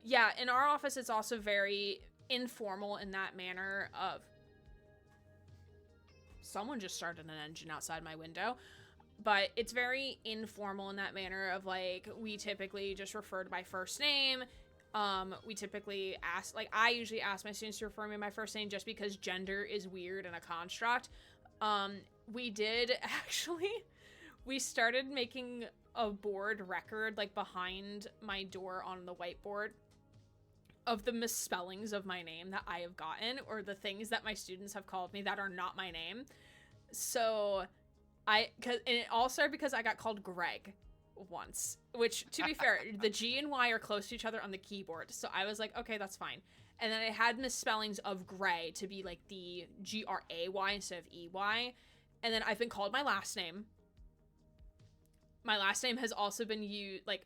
yeah, in our office it's also very informal in that manner of someone just started an engine outside my window. But it's very informal in that manner of like we typically just refer to my first name. We typically ask, like I usually ask my students to refer me by my first name just because gender is weird and a construct. We did actually, we started making a board record like behind my door on the whiteboard of the misspellings of my name that I have gotten, or the things that my students have called me that are not my name. So and it all started because I got called Greg once, which, to be fair, the G and Y are close to each other on the keyboard, so I was like, okay, that's fine. And then I had misspellings of Gray to be like the Gray instead of EY, and then I've been called my last name. My last name has also been used like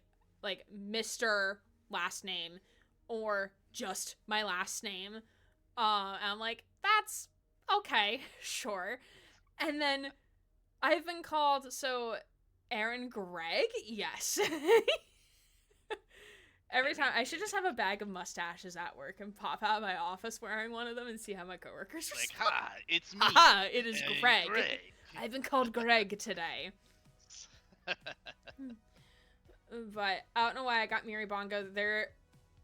Mr. last name, or just my last name. And I'm like, that's okay, sure. And then I've been called, so Aaron Gregg? Yes. Every time. I should just have a bag of mustaches at work and pop out of my office wearing one of them and see how my coworkers respond. Like, hi, it's me. Aha, it is Greg. Greg. I've been called Greg today. But I don't know why I got Miri Bongo.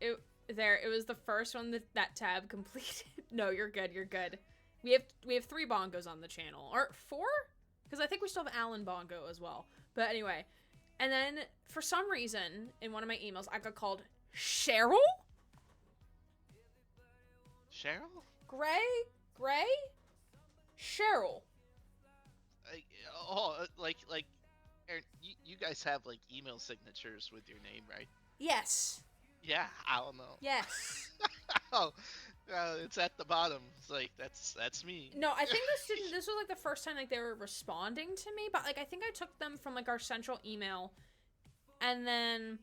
It was the first one that tab completed. No, you're good. We have 3 bongos on the channel. Or 4? Because I think we still have Alan Bongo as well. But anyway. And then, for some reason, in one of my emails, I got called Cheryl? Cheryl? Gray? Cheryl. Aaron, you guys have, like, email signatures with your name, right? Yes. Yeah, I don't know. Yes. Oh, it's at the bottom. It's like that's me. No, I think this was like the first time like they were responding to me, but like I think I took them from like our central email, and then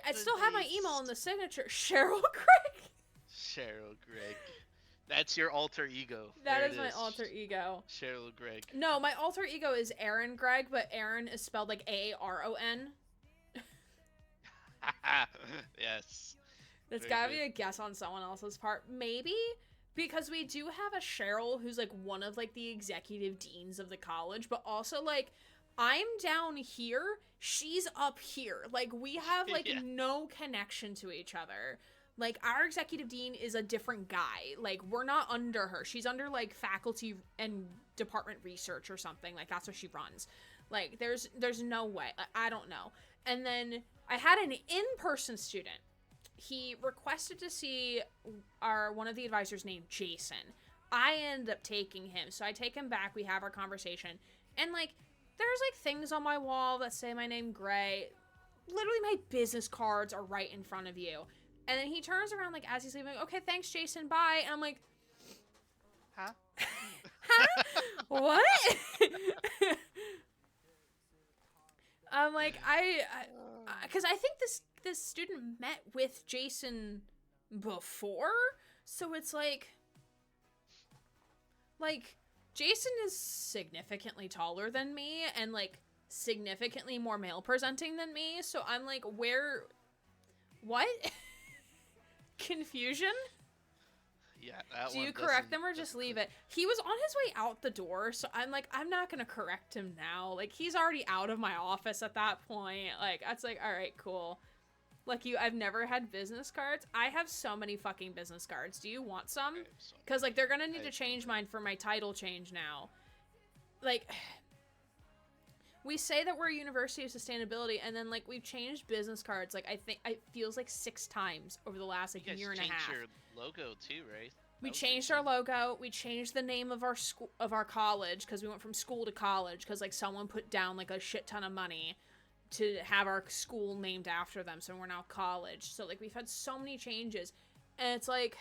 I still have my email in the signature. Cheryl Craig. Cheryl Greg. That's your alter ego. That There is it my alter ego. Cheryl Greg. No, my alter ego is Aaron Gregg, but Aaron is spelled like Aaron. Yes. That's Very gotta good. be a guess on someone else's part. Maybe because we do have a Cheryl who's like one of like the executive deans of the college, but also like I'm down here, she's up here. Like we have like Yeah. no connection to each other. Like our executive dean is a different guy. Like we're not under her. She's under like faculty and department research or something. Like that's what she runs. Like there's no way. I don't know. And then I had an in-person student. He requested to see one of the advisors named Jason. I ended up taking him. So I take him back. We have our conversation. And like there's like things on my wall that say my name Gray. Literally my business cards are right in front of you. And then he turns around like as he's leaving, okay, thanks Jason, bye. And I'm like, Huh? huh? What? I'm like, because I think this student met with Jason before, so it's like Jason is significantly taller than me and like significantly more male presenting than me, so I'm like, what? Confusion? Yeah. That Do one you correct doesn't- them or just doesn't leave click. it? He was on his way out the door, so I'm like, I'm not gonna correct him now. Like, he's already out of my office at that point. Like, that's like, all right, cool. Like, I've never had business cards. I have so many fucking business cards. Do you want some? Okay, so- Because, like, they're gonna need to I- change mine for my title change now. Like, we say that we're a University of Sustainability, and then, like, we've changed business cards, like, I think, it feels like 6 times over the last, like, You guys year and a changed half. your logo too, right? We That was changed our recent. logo. We changed the name of our school, of our college, because we went from school to college, because like someone put down like a shit ton of money to have our school named after them, so we're now college. So like we've had so many changes, and it's like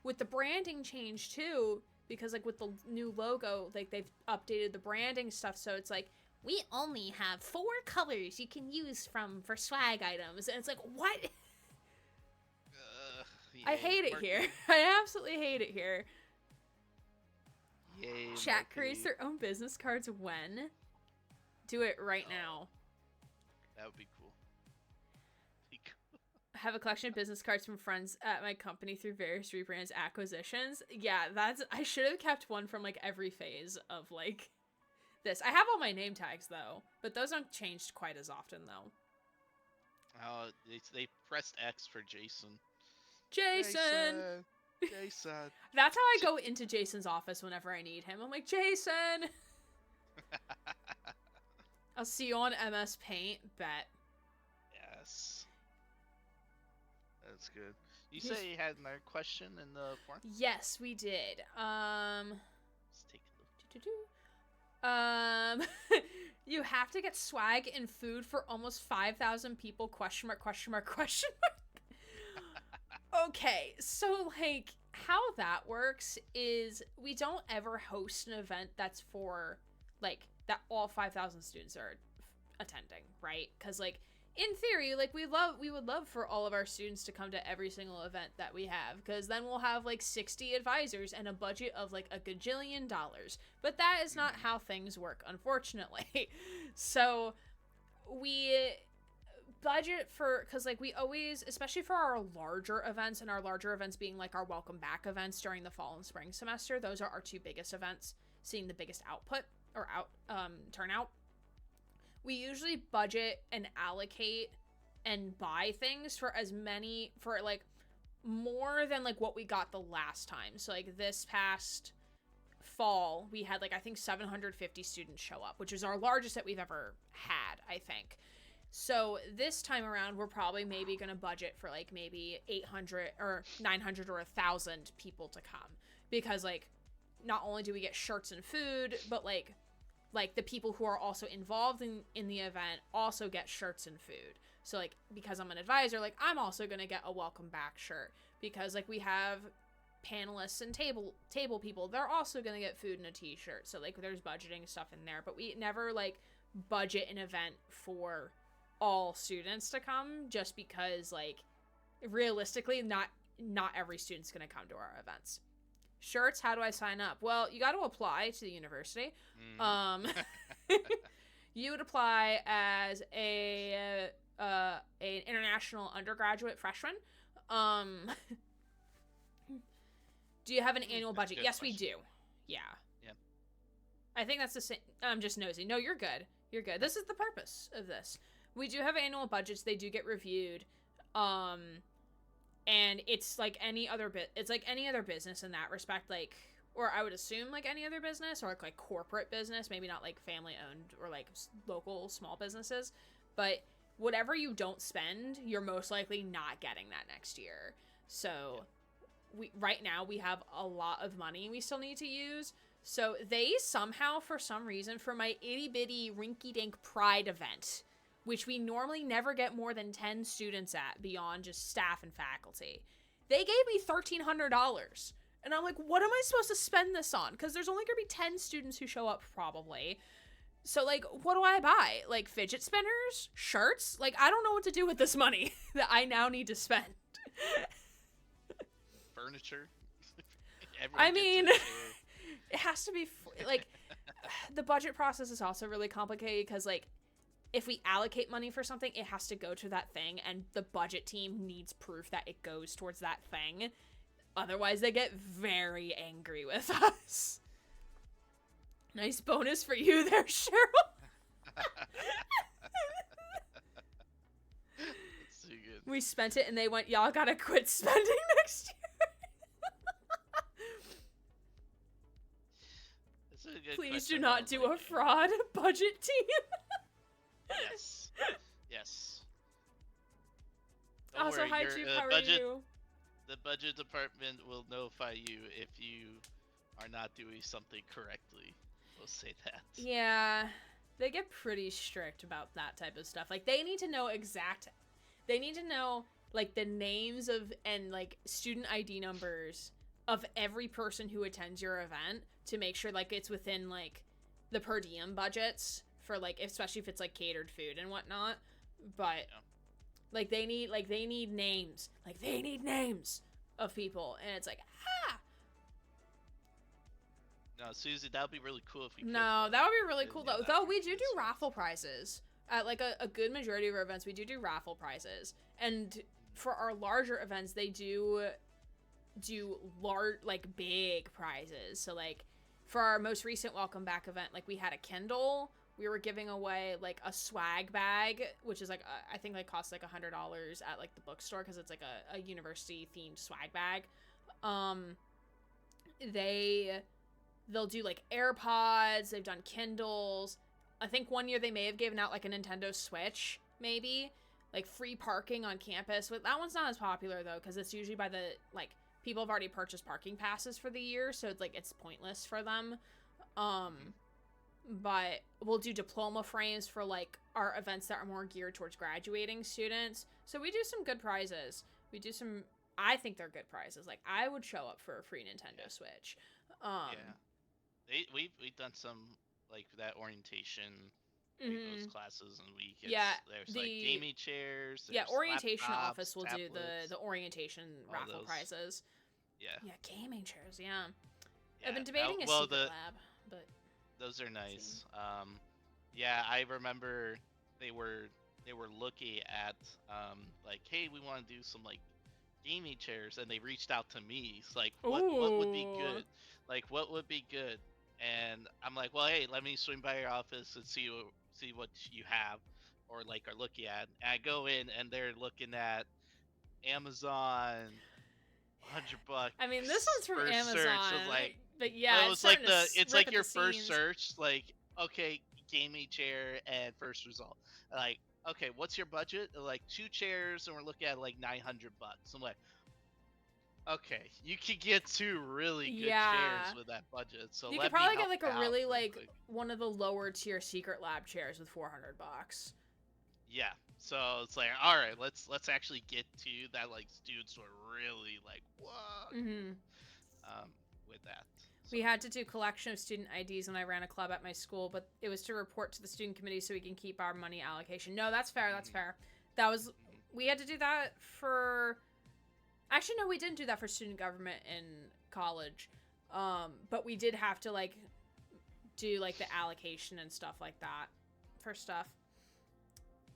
with the branding change too, because like with the new logo, like they've updated the branding stuff, so it's like we only have 4 colors you can use for swag items, and it's like what? I Yay, hate it marketing. here. I absolutely hate it here. Yay, Chat creates marketing. their own business cards when? Do it right now. That would be cool. Be cool. I have a collection of business cards from friends at my company through various rebrands acquisitions. Yeah, I should have kept one from like every phase of like this. I have all my name tags though, but those aren't changed quite as often though. They pressed X for Jason. Jason! Jason. That's how I go into Jason's office whenever I need him. I'm like, Jason! I'll see you on MS Paint. Bet. Yes. That's good. You say you had another question in the form? Yes, we did. Let's take a look. You have to get swag and food for almost 5,000 people, question mark. Okay, so, like, how that works is we don't ever host an event that's for, like, that all 5,000 students are attending, right? Because, like, in theory, like, we would love for all of our students to come to every single event that we have, because then we'll have, like, 60 advisors and a budget of, like, $1 gajillion. But that is not how things work, unfortunately. So, we budget for, because like we always, especially for our larger events, and our larger events being like our welcome back events during the fall and spring semester, those are our 2 biggest events, seeing the biggest output or turnout. We usually budget and allocate and buy things for like more than like what we got the last time. So like this past fall we had like I think 750 students show up, which is our largest that we've ever had, I think. So this time around, we're probably maybe going to budget for like maybe 800 or 900 or 1,000 people to come, because like not only do we get shirts and food, but like the people who are also involved in the event also get shirts and food. So like, because I'm an advisor, like I'm also gonna get a welcome back shirt, because like we have panelists and table people, they're also gonna get food and a t-shirt. So like there's budgeting stuff in there, but we never like budget an event for all students to come, just because like realistically not every student's gonna come to our events. Shirts, how do I sign up? Well, you got to apply to the university. You would apply as an international undergraduate freshman. Do you have an annual budget? Yes, we do. Yeah. Yeah. I think that's the same. I'm just nosy. No, you're good. You're good. This is the purpose of this. We do have annual budgets. They do get reviewed. And it's like any other it's like any other business in that respect, like, or I would assume like any other business, or like corporate business, maybe not like family owned or like local small businesses, but whatever you don't spend, you're most likely not getting that next year. So right now we have a lot of money we still need to use. So they somehow, for some reason, for my itty bitty rinky dink pride event, which we normally never get more than 10 students at beyond just staff and faculty, they gave me $1,300. And I'm like, what am I supposed to spend this on? Because there's only going to be 10 students who show up probably. So, like, what do I buy? Like, fidget spinners? Shirts? Like, I don't know what to do with this money that I now need to spend. Furniture? I mean, it has to be, like, the budget process is also really complicated because, like, if we allocate money for something, it has to go to that thing, and the budget team needs proof that it goes towards that thing. Otherwise, they get very angry with us. Nice bonus for you there, Cheryl. That's too good. We spent it, and they went, y'all gotta quit spending next year. Please do not do a fraud budget team. Yes. Yes. Don't Also, worry, hi, Juke, how are you? The budget department will notify you if you are not doing something correctly. We'll say that. Yeah, they get pretty strict about that type of stuff. Like, they need to know like, the names of, and, like, student ID numbers of every person who attends your event to make sure, like, it's within, like, the per diem budgets for, like, especially if it's, like, catered food and whatnot. But, like, they need names. Like, they need names of people. And it's like, No, Susie, that would be really cool if we could. No, that would be really cool, though. Though we do raffle prizes. At, like, a good majority of our events, we do raffle prizes. And for our larger events, they do large, like, big prizes. So, like, for our most recent welcome back event, like, we had a Kindle. We were giving away, like, a swag bag, which is, like, I think, like, costs, like, $100 at, like, the bookstore, because it's, like, a university-themed swag bag. They'll do, like, AirPods. They've done Kindles. I think one year they may have given out, like, a Nintendo Switch, maybe. Like, free parking on campus. But that one's not as popular, though, because it's usually by the, like, people have already purchased parking passes for the year, so it's, like, it's pointless for them. But we'll do diploma frames for, like, our events that are more geared towards graduating students. So we do some good prizes. We do some, I think they're good prizes. Like, I would show up for a free Nintendo Switch. We've done some, like, that orientation, those classes, and we get, there's, like, gaming chairs, there's orientation laptops, office will tablets, do the orientation raffle prizes. Yeah, gaming chairs, I've been debating a secret lab, but those are nice. I remember they were looking at, like, hey, we want to do some, like, gaming chairs, and they reached out to me. It's like, what would be good? Like, what would be good? And I'm like, well, hey, let me swing by your office and see what you have, or, like, are looking at. And I go in, and they're looking at Amazon, $100. I mean, this one's from Amazon. Search, like, but yeah, it was like it's like your first search, like, okay, gaming chair, and first result. Like, okay, what's your budget? Like, 2 chairs, and we're looking at, like, $900. I'm like, okay, you could get 2 really good chairs with that budget. So you could probably get, like, a really, like, one of the lower tier secret lab chairs with $400. Yeah, So it's like, all right, let's actually get to that. Like students were really like, whoa, Mm-hmm. with that. So, We had to do collection of student IDs when I ran a club at my school, but it was to report to the student committee so we can keep our money allocation. No, that's fair. That's fair. That was we had to do that for. Actually, no, we didn't do that for student government in college, but we did have to like do like the allocation and stuff like that for stuff.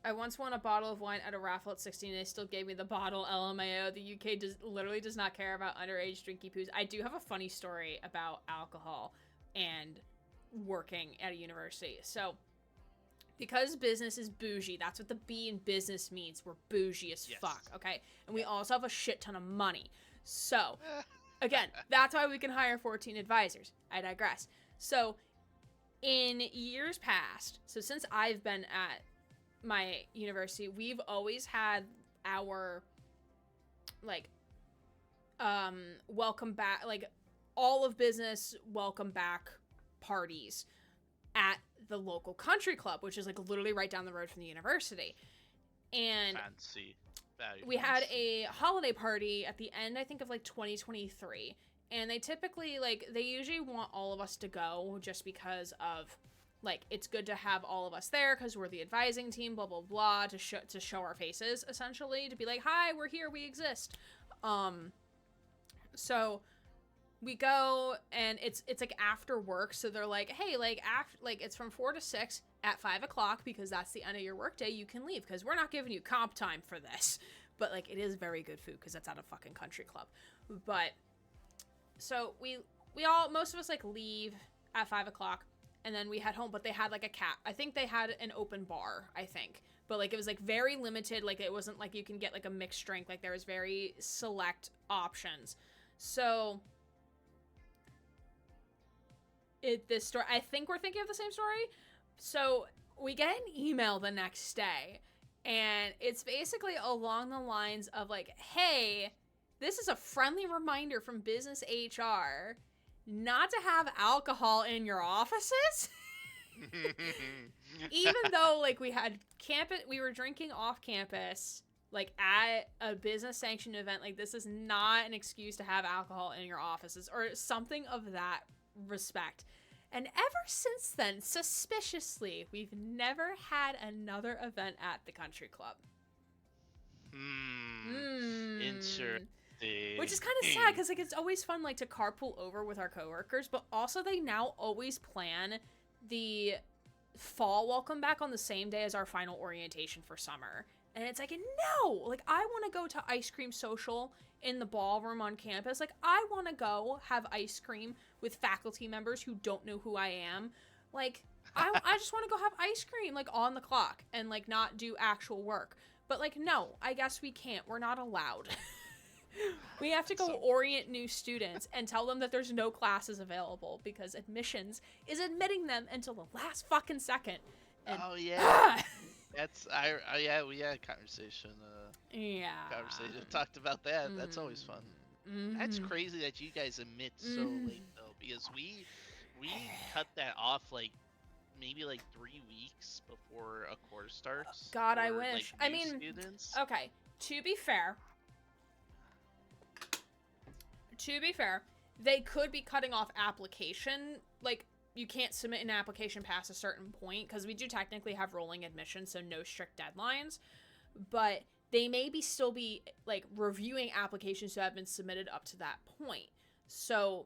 I once won a bottle of wine at a raffle at 16 and they still gave me the bottle. LMAO. The UK literally does not care about underage drinky poos. I do have a funny story about alcohol and working at a university. So, because business is bougie, that's what the B in business means. We're bougie as fuck, okay? And we also have a shit ton of money. So, again, that's why we can hire 14 advisors. I digress. So, in years past, so since I've been at my university, we've always had our like welcome back, like all of business welcome back parties at the local country club, which is like literally right down the road from the university. And fancy. We had a holiday party at the end, I think, of like 2023, and they typically like they usually want all of us to go just because of like it's good to have all of us there because we're the advising team, blah blah blah, to show our faces, essentially, to be like, hi, we're here, we exist. So we go and it's like after work, so they're like, hey, like after like it's from 4 to 6 at 5 o'clock because that's the end of your workday. You can leave because we're not giving you comp time for this. But like it is very good food because it's at a fucking country club. But so we all, most of us like leave at 5 o'clock. And then we head home, but they had like a cap. I think they had an open bar, I think. But like it was like very limited. Like it wasn't like you can get like a mixed drink. Like there was very select options. So this story, I think we're thinking of the same story. So we get an email the next day, and it's basically along the lines of like, hey, this is a friendly reminder from business HR not to have alcohol in your offices. Even though like we were drinking off campus, like at a business sanctioned event, like this is not an excuse to have alcohol in your offices or something of that respect. And ever since then, suspiciously, we've never had another event at the country club. Interesting. Which is kind of sad because like it's always fun like to carpool over with our coworkers, but also they now always plan the fall welcome back on the same day as our final orientation for summer. And it's like, no, like I want to go to ice cream social in the ballroom on campus. Like I want to go have ice cream with faculty members who don't know who I am. Like I just want to go have ice cream like on the clock and like not do actual work. But like, no, I guess we can't. We're not allowed. We have to go orient new students and tell them that there's no classes available because admissions is admitting them until the last fucking second. And, oh yeah, that's we had a conversation. Conversation talked about that. That's always fun. That's crazy that you guys admit so late though, because we cut that off like maybe like 3 weeks before a course starts. God, I for, wish. like, I mean, students. Okay, to be fair, they could be cutting off application. Like, you can't submit an application past a certain point because we do technically have rolling admission, so no strict deadlines. But they may still be like reviewing applications that have been submitted up to that point. So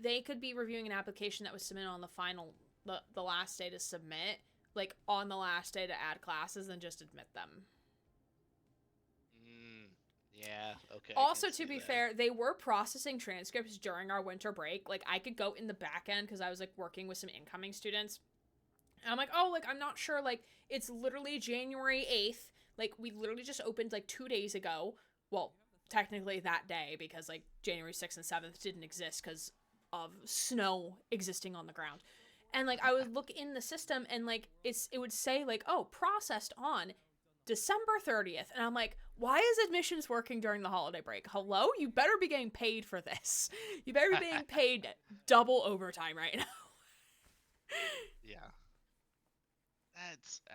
they could be reviewing an application that was submitted on the last day to submit, like on the last day to add classes, and just admit them. Yeah, okay. Also, to be fair, they were processing transcripts during our winter break. Like, I could go in the back end because I was, like, working with some incoming students. And I'm like, oh, like, I'm not sure. Like, it's literally January 8th. Like, we literally just opened, like, 2 days ago. Well, technically that day because, like, January 6th and 7th didn't exist because of snow existing on the ground. And, like, I would look in the system and, like, it would say, like, oh, processed on December 30th. And I'm like, why is admissions working during the holiday break? Hello? You better be getting paid for this. You better be being paid double overtime right now. Yeah.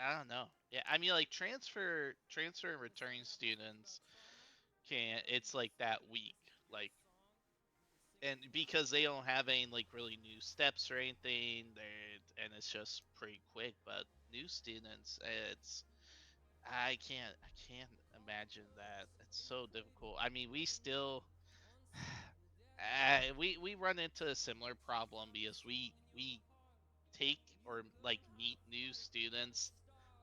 I don't know. Yeah, I mean, like transfer and returning students can it's like that week, like, and because they don't have any like really new steps or anything, and it's just pretty quick. But new students, I can't imagine that. It's so difficult. I mean, we still we run into a similar problem because we take or like meet new students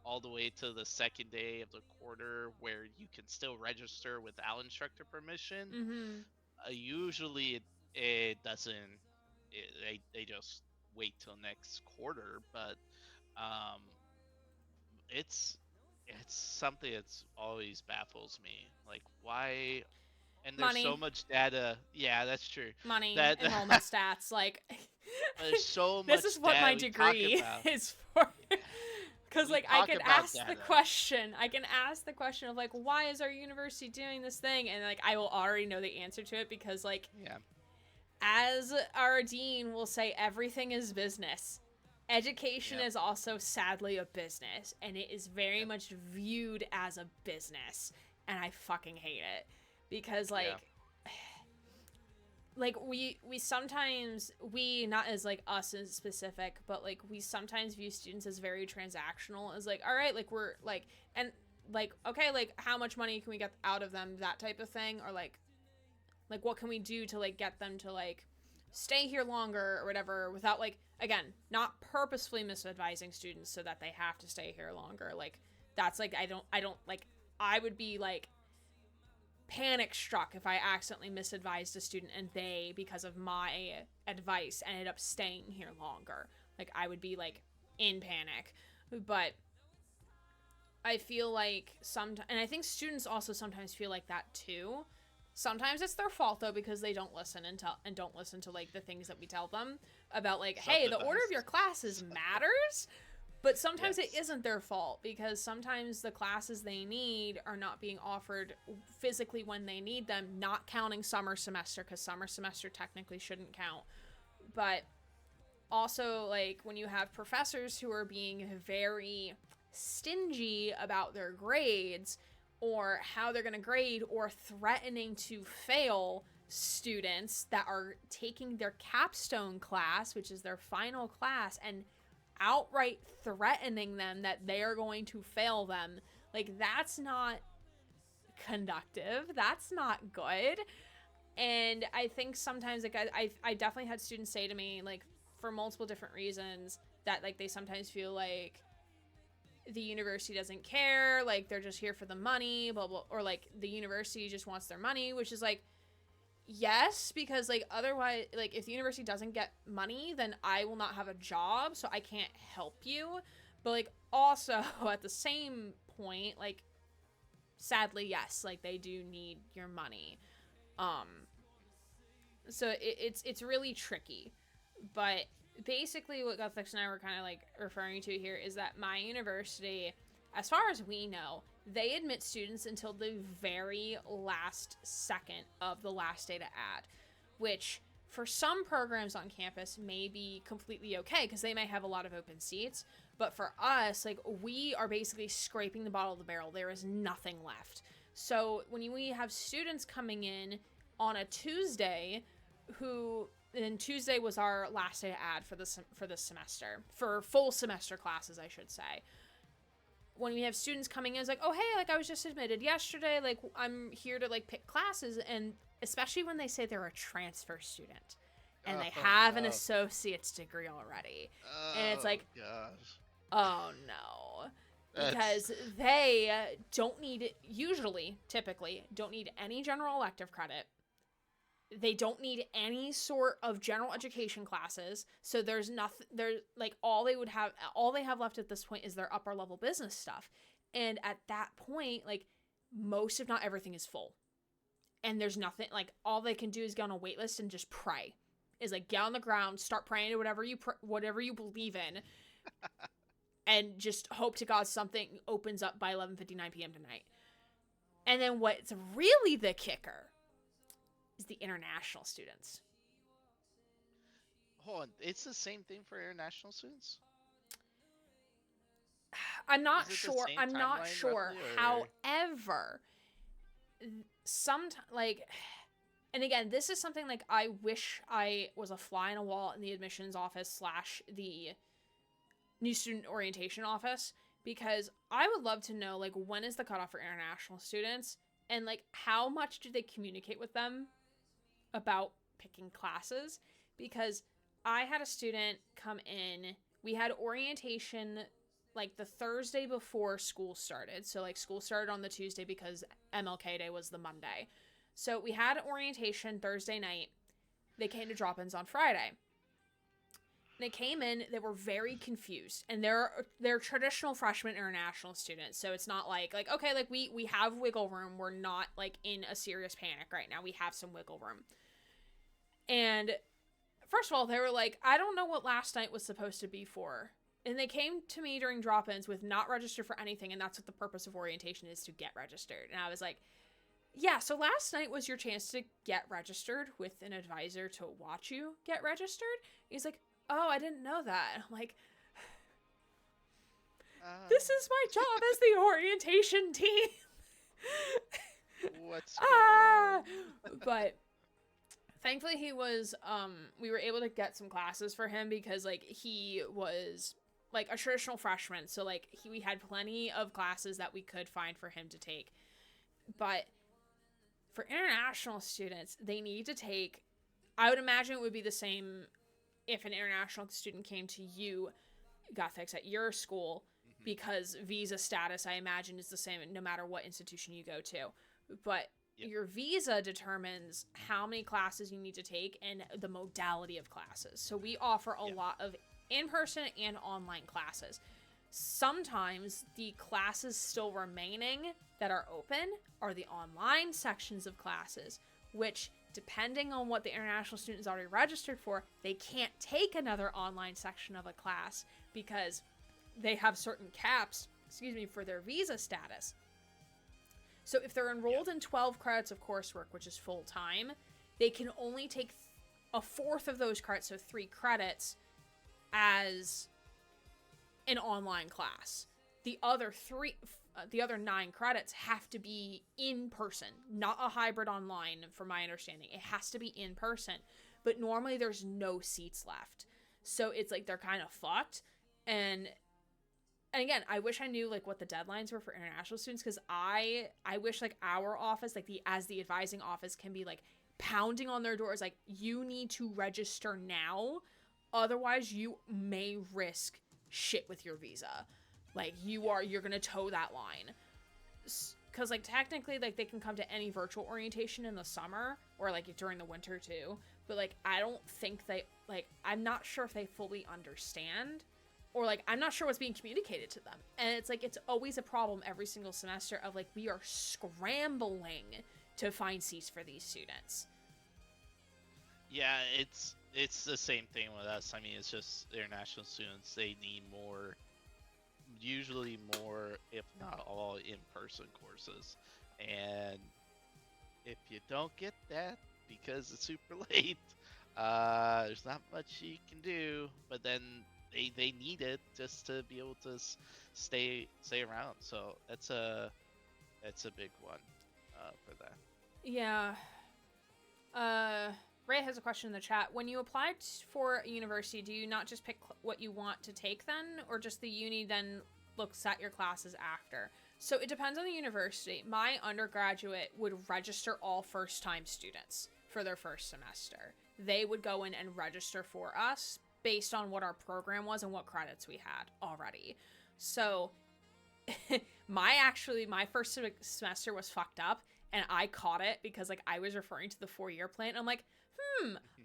all the way to the second day of the quarter where you can still register without instructor permission. Mm-hmm. Usually it doesn't. They just wait till next quarter, but um, it's it's something that's always baffles me. Like why? And there's so Money, much data. Yeah, that's true. money, That enrollment stats. Like, there's so this much is what data my we talk degree about. is for. Yeah. Because, We like, I talk can about ask the data. question. I can ask the question of, like, why is our university doing this thing? And, like, I will already know the answer to it because, like, Yeah. as our dean will say, everything is business. Education Yep. is also sadly a business, and it is very Yep. much viewed as a business, and I fucking hate it because like like we sometimes, we not as like us in specific, but like we sometimes view students as very transactional, as like, all right, like we're like, and like, okay, like how much money can we get out of them, that type of thing, or like what can we do to like get them to like stay here longer or whatever, without like, again, not purposefully misadvising students so that they have to stay here longer. Like that's like, I don't like, I would be like panic struck if I accidentally misadvised a student and they, because of my advice, ended up staying here longer. Like I would be like in panic. But I feel like sometimes, and I think students also sometimes feel like that too. Sometimes it's their fault though, because they don't listen and don't listen to like the things that we tell them about, like, hey, the order of your classes matters. But sometimes it isn't their fault, because sometimes the classes they need are not being offered physically when they need them, not counting summer semester, because summer semester technically shouldn't count. But also, like, when you have professors who are being very stingy about their grades or how they're going to grade, or threatening to fail students that are taking their capstone class, which is their final class, and outright threatening them that they are going to fail them, like, that's not conductive. That's not good. And I think sometimes, like, I definitely had students say to me, like, for multiple different reasons, that, like, they sometimes feel like the university doesn't care, like, they're just here for the money, blah, blah, or, like, the university just wants their money, which is, like, yes, because, like, otherwise, like, if the university doesn't get money, then I will not have a job, so I can't help you. But, like, also, at the same point, like, sadly, yes, like, they do need your money. So it's really tricky. But basically what Guthix and I were kind of, like, referring to here is that my university, as far as we know, they admit students until the very last second of the last day to add, which for some programs on campus may be completely okay because they may have a lot of open seats. But for us, like, we are basically scraping the bottom of the barrel. There is nothing left. So when we have students coming in on a Tuesday, and Tuesday was our last day to add for this semester, for full semester classes, I should say. When we have students coming in, it's like, oh, hey, like, I was just admitted yesterday, like, I'm here to, like, pick classes, and especially when they say they're a transfer student, and they have an associate's degree already, and it's like, gosh. oh, no. Because they don't need, typically, don't need any general elective credit. They don't need any sort of general education classes, so there's nothing, there's, like, all they have left at this point is their upper level business stuff. And at that point, like, most if not everything is full. And there's nothing, like, all they can do is get on a wait list and just pray. Is, like, get on the ground, start praying to whatever you believe in, and just hope to God something opens up by 11:59 p.m. tonight. And then what's really the kicker is the international students. Hold on, it's the same thing for international students? I'm not Is it the sure. same I'm not timeline sure. roughly, or- However, like, and again, this is something like I wish I was a fly on a wall in the admissions office / the new student orientation office, because I would love to know, like, when is the cutoff for international students, and like how much do they communicate with them about picking classes? Because I had a student come in, we had orientation like the Thursday before school started. So like school started on the Tuesday because MLK Day was the Monday. So we had orientation Thursday night. They came to drop-ins on Friday. They came in, they were very confused, and they're traditional freshman international students, so it's not like okay, like we have wiggle room, we're not like in a serious panic right now, we have some wiggle room. And first of all, they were like, I don't know what last night was supposed to be for, and they came to me during drop-ins with not registered for anything, and that's what the purpose of orientation is, to get registered. And I was like, yeah, so last night was your chance to get registered with an advisor to watch you get registered. He's like, oh, I didn't know that. I'm like, this is my job as the orientation team. What's going on? But thankfully he was, we were able to get some classes for him, because like he was like a traditional freshman. So like we had plenty of classes that we could find for him to take. But for international students, they need to take, I would imagine it would be the same if an international student came to you, Guthix, at your school, because visa status, I imagine, is the same no matter what institution you go to. But your visa determines how many classes you need to take and the modality of classes. So we offer a lot of in-person and online classes. Sometimes the classes still remaining that are open are the online sections of classes, which, depending on what the international student is already registered for, they can't take another online section of a class because they have certain caps, for their visa status. So if they're enrolled in 12 credits of coursework, which is full-time, they can only take a fourth of those credits, so 3 credits, as an online class. The other 9 credits have to be in person, not a hybrid online, from my understanding. It has to be in person, but normally there's no seats left. So it's like they're kind of fucked. And again, I wish I knew like what the deadlines were for international students, because I wish like our office, like as the advising office, can be like pounding on their doors, like, you need to register now, otherwise you may risk shit with your visa. Like, you're gonna toe that line. Because, like, technically, like, they can come to any virtual orientation in the summer, or, like, during the winter, too. But, like, I don't think they, like, I'm not sure if they fully understand, or, like, I'm not sure what's being communicated to them. And it's, like, it's always a problem every single semester of, like, we are scrambling to find seats for these students. Yeah, it's the same thing with us. I mean, it's just international students, they need more, usually more, if not all, in-person courses. And if you don't get that because it's super late, there's not much you can do. But then they need it just to be able to stay around. So that's a big one for that. Yeah. Ray has a question in the chat. When you applied for a university, do you not just pick what you want to take then? Or just the uni then looks at your classes after? So it depends on the university. My undergraduate would register all first-time students for their first semester. They would go in and register for us based on what our program was and what credits we had already. So my first semester was fucked up, and I caught it because like I was referring to the 4-year plan. And I'm like,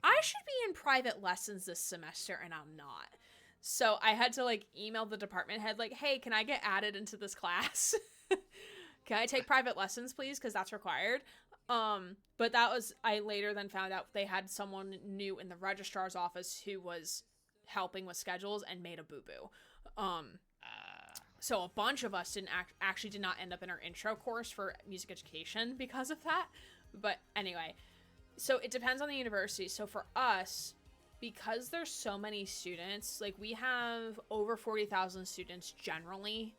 I should be in private lessons this semester, and I'm not. So I had to like email the department head like, hey, can I get added into this class? Can I take private lessons, please? Because that's required. But I later then found out they had someone new in the registrar's office who was helping with schedules and made a boo-boo. So a bunch of us did not end up in our intro course for music education because of that. But anyway, so it depends on the university. So for us, because there's so many students, like we have over 40,000 students generally,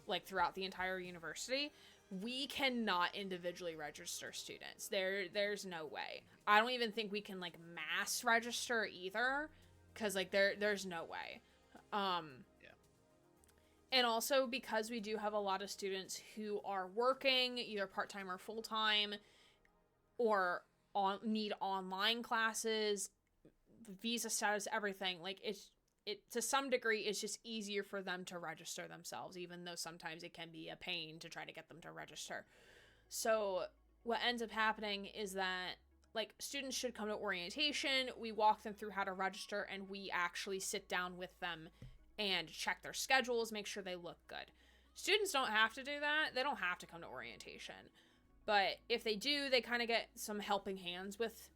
like throughout the entire university, we cannot individually register students. There's no way. I don't even think we can like mass register either, because like there's no way. Yeah. And also because we do have a lot of students who are working either part-time or full-time, or need online classes, visa status, everything. Like it to some degree it's just easier for them to register themselves, even though sometimes it can be a pain to try to get them to register. So what ends up happening is that like students should come to orientation, we walk them through how to register, and we actually sit down with them and check their schedules, make sure they look good. Students don't have to do that. They don't have to come to orientation. But if they do, they kind of get some helping hands with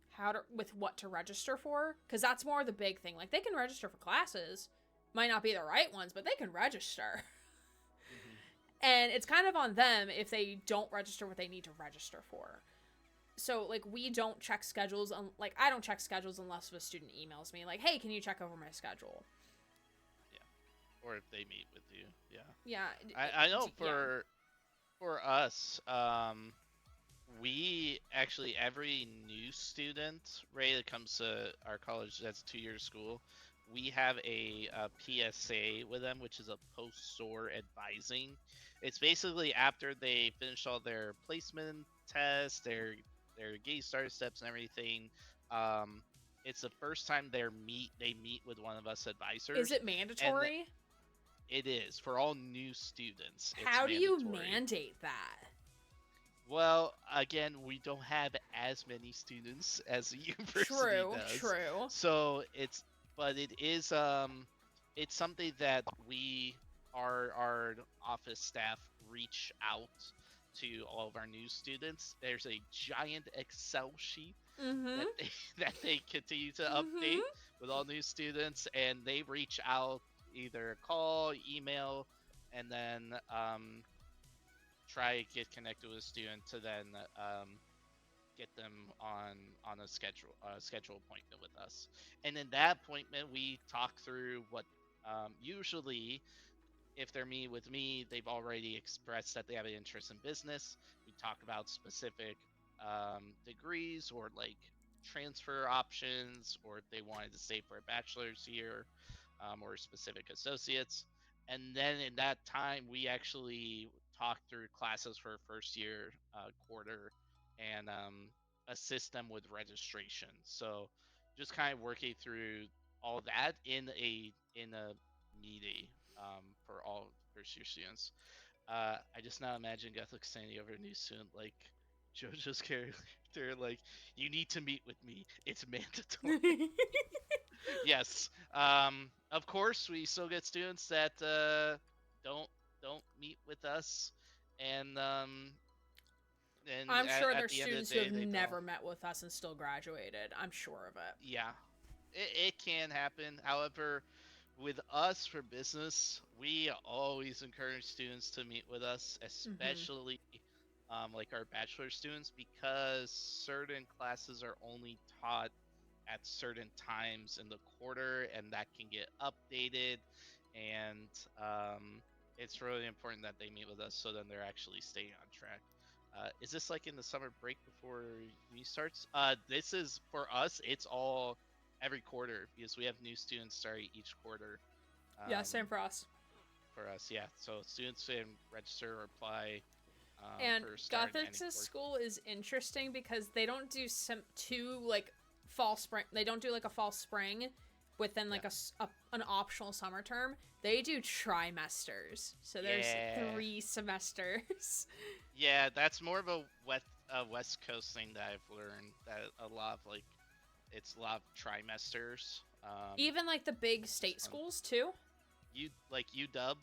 what to register for, because that's more the big thing. Like they can register for classes, might not be the right ones, but they can register. And it's kind of on them if they don't register what they need to register for. So like we don't check schedules, like I don't check schedules unless a student emails me like, hey, can you check over my schedule? Yeah, or if they meet with you. Yeah, I know for us, we actually, every new student, right, that comes to our college that's a 2-year school, we have a PSA with them, which is a post-SOAR advising. It's basically after they finish all their placement tests, their gate start steps and everything. It's the first time they meet with one of us advisors. Is it mandatory? It is for all new students. How do you mandate that? Well, again, we don't have as many students as the university does. True. So it is it's something that our office staff reach out to all of our new students. There's a giant Excel sheet that they continue to update with all new students, and they reach out, either call, email, and then try to get connected with a student to then get them on a schedule appointment with us. And in that appointment, we talk through what usually, if they're meeting with me, they've already expressed that they have an interest in business. We talk about specific degrees or like transfer options, or if they wanted to stay for a bachelor's here, or specific associates. And then in that time, we actually talk through classes for first year quarter, and assist them with registration. So just kind of working through all that in a meeting for all first year students. I just now imagine Guthic standing over a new student like JoJo's character, like, you need to meet with me. It's mandatory. Yes. Of course, we still get students that don't meet with us, and I'm sure at there's the end of students the who day, have they never don't. met with us and still graduated. I'm sure of it. Yeah, it can happen. However, with us for business, we always encourage students to meet with us, especially like our bachelor students, because certain classes are only taught at certain times in the quarter, and that can get updated. And it's really important that they meet with us, so then they're actually staying on track. Is this like in the summer break before uni starts? This is, for us, it's all every quarter, because we have new students starting each quarter. Yeah, same for us. For us, yeah. So students can register or apply. And for starting any Guthix's course. school is interesting because they don't do like fall spring. They don't do like a fall spring within like an optional summer term. They do trimesters. So there's 3 semesters. Yeah, that's more of a West Coast thing that I've learned, that a lot of like, it's a lot of trimesters. Even like the big state schools too. UW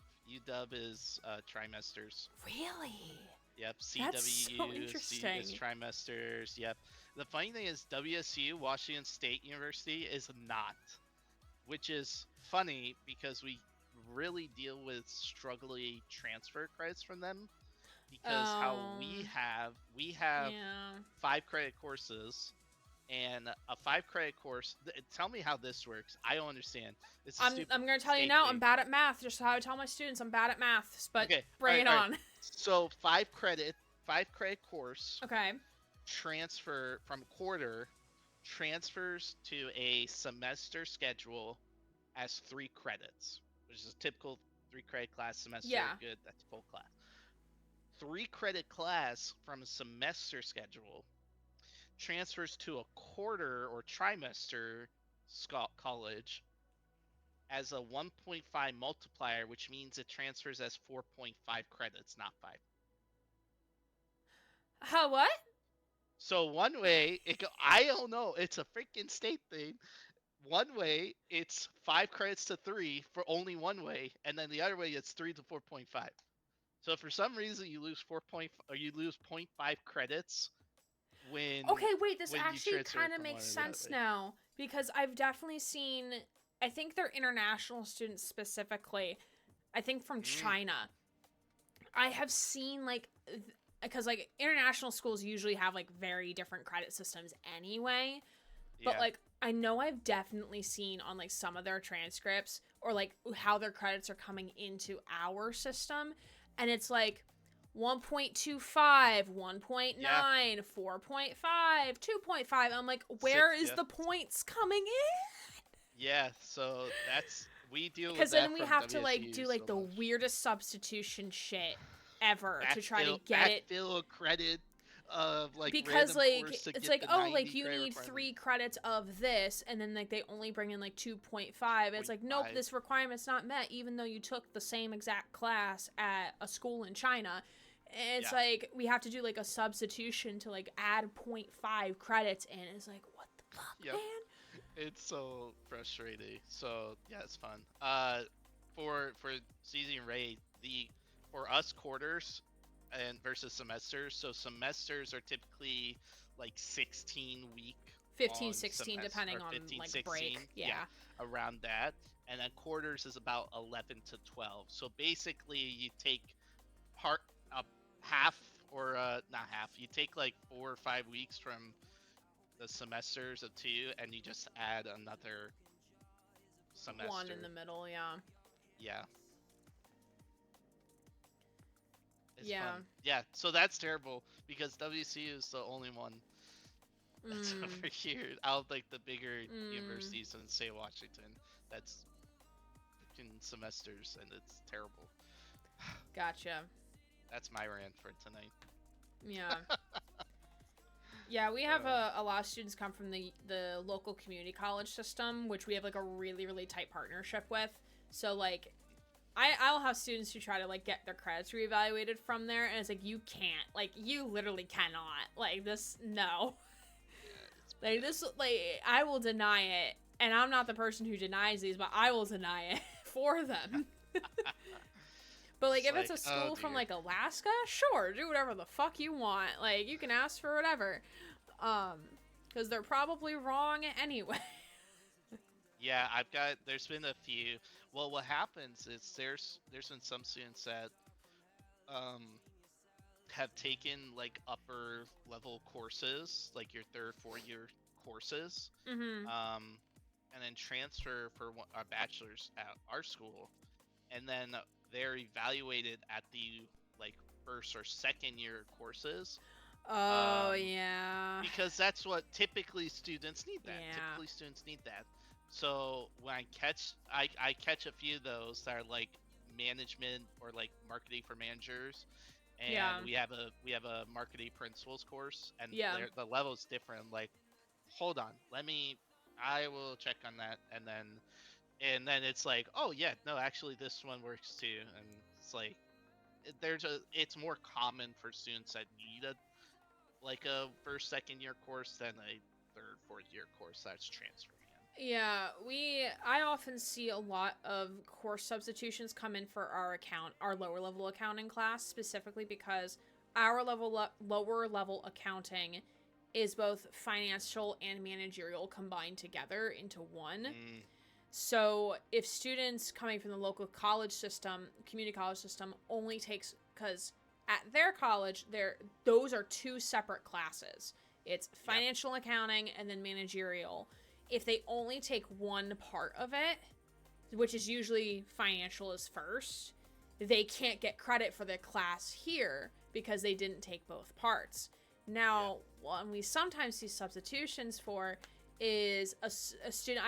is trimesters. Really? Yep. That's so interesting. is trimesters. Yep. The funny thing is, WSU, Washington State University, is not, which is funny because we really deal with struggling transfer credits from them, because how we have 5 credit courses, and a 5 credit course. Tell me how this works. I don't understand. It's a I'm stupid gonna tell you state now. thing. I'm bad at math. Just how I tell my students, I'm bad at math. But Okay, bring it on. So 5 credit course Okay. transfer from quarter transfers to a semester schedule as 3 credits, which is a typical 3 credit class semester. Yeah. Good, that's full class. 3 credit class from a semester schedule transfers to a quarter or trimester college as a 1.5 multiplier, which means it transfers as 4.5 credits, not 5. How what? So one way, I don't know, it's a freaking state thing. One way, it's 5 credits to 3 for only one way, and then the other way, it's 3 to 4.5. So if for some reason you lose 0.5 credits when Okay, wait, this when you actually transfer kind of from makes one to the other sense way. now because I've definitely seen, I think they're international students specifically, I think from China. I have seen like, because like international schools usually have like very different credit systems anyway, but Yeah. like I know I've definitely seen on like some of their transcripts or like how their credits are coming into our system, and it's like 1.25, 1.9, Yeah. 4.5, 2.5. I'm like, where is Yeah. the points coming in? Yeah, so we deal with Because that then we from have to like WSU do like so the much. weirdest substitution shit ever to try to get it. Backfill a credit of like Because random like course to it's get like, the oh, 90 like you credit need requirement. 3 credits of this, and then like they only bring in like 2.5. It's like, nope, 0.5. this requirement's not met even though you took the same exact class at a school in China. And it's like we have to do like a substitution to like add 0.5 credits in. It's like, what the fuck, Yep. man? It's so frustrating. So yeah, it's fun. For CZ and Ray, for us quarters and versus semesters. So semesters are typically like 16-week 15, long 16, semester, depending or on 15, like 16, break. Yeah. around that. And then quarters is about 11 to 12. So basically, you take part half or not half. You take like 4 or 5 weeks from the semesters of 2, and you just add another semester. One in the middle, yeah. Yeah. It's Yeah. fun. Yeah, so that's terrible because WCU is the only one that's over here out of like the bigger universities in the state of Washington. That's freaking semesters, and it's terrible. Gotcha. That's my rant for tonight. Yeah. Yeah, we have a lot of students come from the local community college system, which we have like a really, really tight partnership with. So like I'll have students who try to like get their credits reevaluated from there, and it's like, you can't, like you literally cannot, like this, no. Yeah, like this, like I will deny it, and I'm not the person who denies these, but I will deny it for them. But like, if it's a school from like Alaska, sure, do whatever the fuck you want. Like, you can ask for whatever, because they're probably wrong anyway. Yeah, there's been a few. Well, what happens is there's been some students that have taken like upper level courses, like your 3rd, 4th-year courses, and then transfer for a bachelor's at our school, and then they're evaluated at the like 1st or 2nd-year courses. Oh yeah. Because that's what typically students need. Yeah. Typically students need that. So when I catch a few of those that are like management or like marketing for managers, and we have a marketing principles course, and the level is different. I'm like, hold on, I will check on that, and then it's like, oh yeah, no, actually this one works too, and it's like it's more common for students that need a 1st, 2nd-year course than a 3rd, 4th-year course that's transferring. Yeah, I often see a lot of course substitutions come in for our lower level accounting class, specifically because our lower level accounting is both financial and managerial combined together into one. So if students coming from the local college system, community college system, only takes, because at their college, those are 2 separate classes. It's financial accounting and then managerial. If they only take one part of it, which is usually financial is first, they can't get credit for the class here because they didn't take both parts. Now, what we sometimes see substitutions for is a student.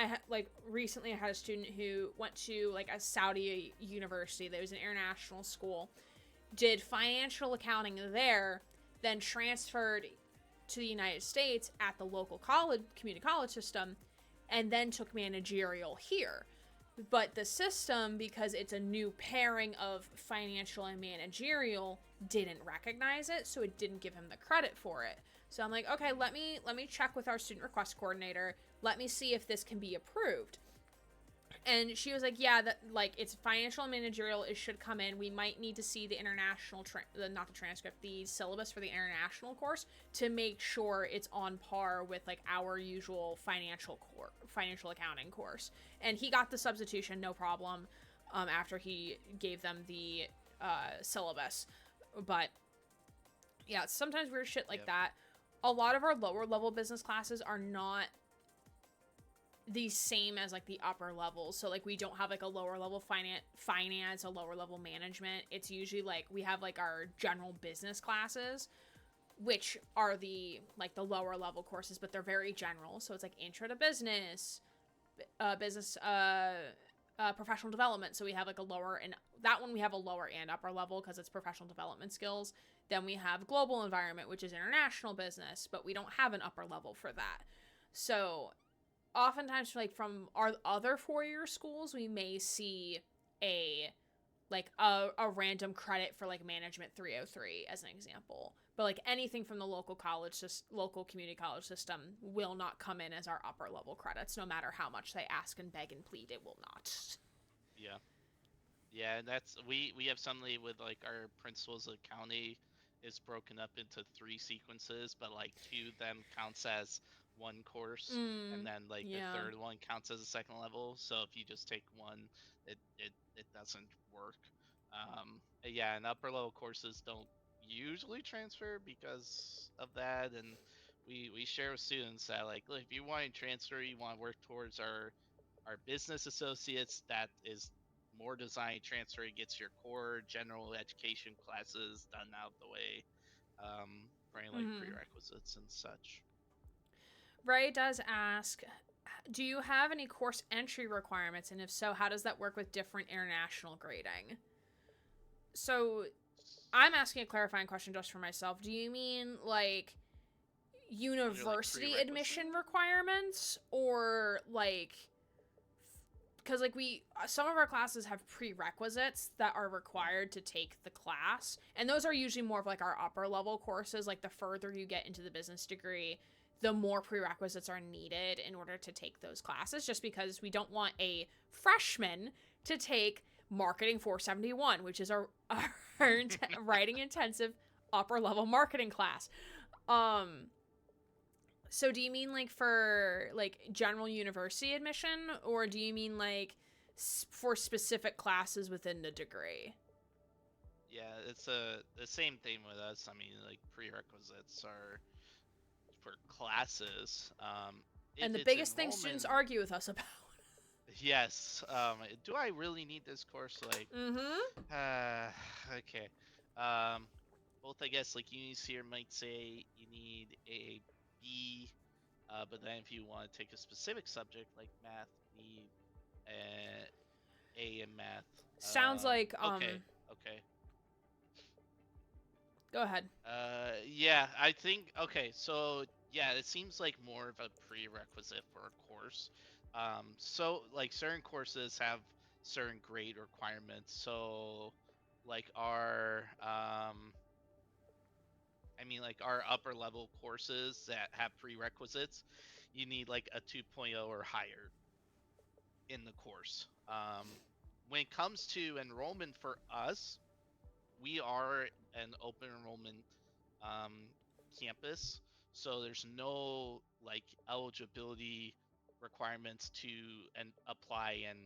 Recently I had a student who went to like a Saudi university that was an international school, did financial accounting there, then transferred to the United States at the local college, community college system, and then took managerial here. But the system, because it's a new pairing of financial and managerial, didn't recognize it, so it didn't give him the credit for it. So I'm like, okay, let me check with our student request coordinator. Let me see if this can be approved. And she was like, yeah, that like it's financial and managerial. It should come in. We might need to see the international, not the transcript, the syllabus for the international course to make sure it's on par with like our usual financial accounting course. And he got the substitution, no problem, after he gave them the syllabus. But yeah, sometimes weird shit like that. A lot of our lower level business classes are not the same as like the upper levels. So like we don't have like a lower level finance, a lower level management. It's usually like we have like our general business classes, which are the like the lower level courses, but they're very general. So it's like intro to business, professional development. So we have like a lower, and that one we have a lower and upper level because it's professional development skills. Then we have global environment, which is international business, but we don't have an upper level for that. So oftentimes, like from our other 4-year schools, we may see a random credit for like management 303 as an example. But like anything from the local community college system will not come in as our upper level credits, no matter how much they ask and beg and plead. It will not. Yeah, and that's we have something with like our principles of county is broken up into 3 sequences, but like 2 of them counts as one course, and then like the third one counts as a second level. So if you just take one, it doesn't work. And upper level courses don't usually transfer because of that, and we share with students that like, look, if you want to transfer, you want to work towards our business associates, that is more design transfer. It gets your core general education classes done out of the way, for any like prerequisites and such. Ray does ask, do you have any course entry requirements? And if so, how does that work with different international grading? So I'm asking a clarifying question just for myself. Do you mean like university admission requirements, or like, because like some of our classes have prerequisites that are required to take the class, and those are usually more of like our upper level courses. Like the further you get into the business degree, the more prerequisites are needed in order to take those classes, just because we don't want a freshman to take Marketing 471, which is our writing intensive upper level marketing class. So do you mean like for like general university admission, or do you mean like for specific classes within the degree? Yeah, it's the same thing with us. I mean, like prerequisites are for classes. And the biggest thing students argue with us about. Yes. Do I really need this course? Like, okay. Both, I guess, like unis here might say you need a B, but then if you want to take a specific subject like math, you need A in math. Sounds like Okay. Go ahead. Yeah, I think so yeah, it seems like more of a prerequisite for a course. So like certain courses have certain grade requirements. So like our like our upper level courses that have prerequisites, you need like a 2.0 or higher in the course. When it comes to enrollment for us, we are an open enrollment campus, so there's no like eligibility requirements to and apply and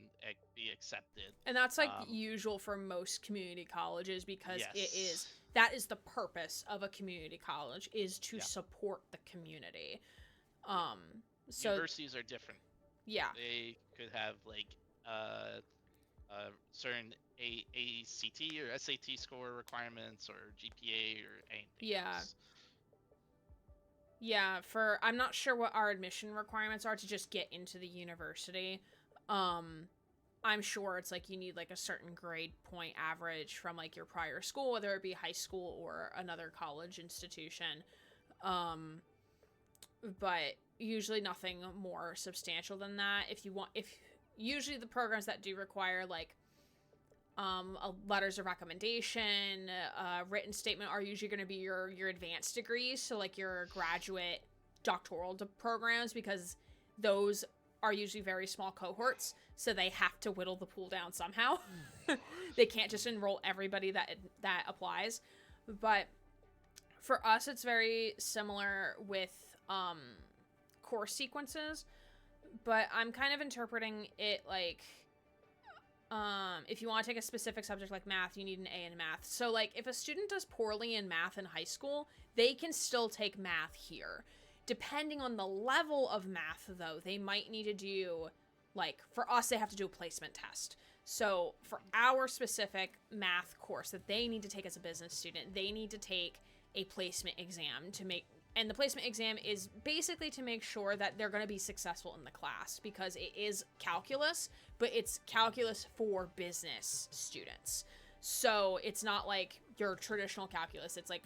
be accepted. And that's like Um, usual for most community colleges because yes. that is the purpose of a community college, is to Yeah. support the community. So Universities are different. yeah. They could have like certain ACT or SAT score requirements or GPA or anything Yeah. else. Yeah, I'm not sure what our admission requirements are to just get into the university. I'm sure it's like you need like a certain grade point average from like your prior school, whether it be high school or another college institution. But usually nothing more substantial than that. If usually the programs that do require like letters of recommendation, written statement are usually going to be your advanced degrees, so like your graduate doctoral programs, because those are usually very small cohorts, so they have to whittle the pool down somehow. They can't just enroll everybody that applies. But for us, it's very similar with course sequences, but I'm kind of interpreting it like if you want to take a specific subject like math, you need an A in math. So like if a student does poorly in math in high school, they can still take math here. Depending on the level of math though, they might need to do, like for us they have to do a placement test. So for our specific math course that they need to take as a business student, they need to take a placement exam and the placement exam is basically to make sure that they're going to be successful in the class, because it is calculus, but it's calculus for business students. So it's not like your traditional calculus. It's like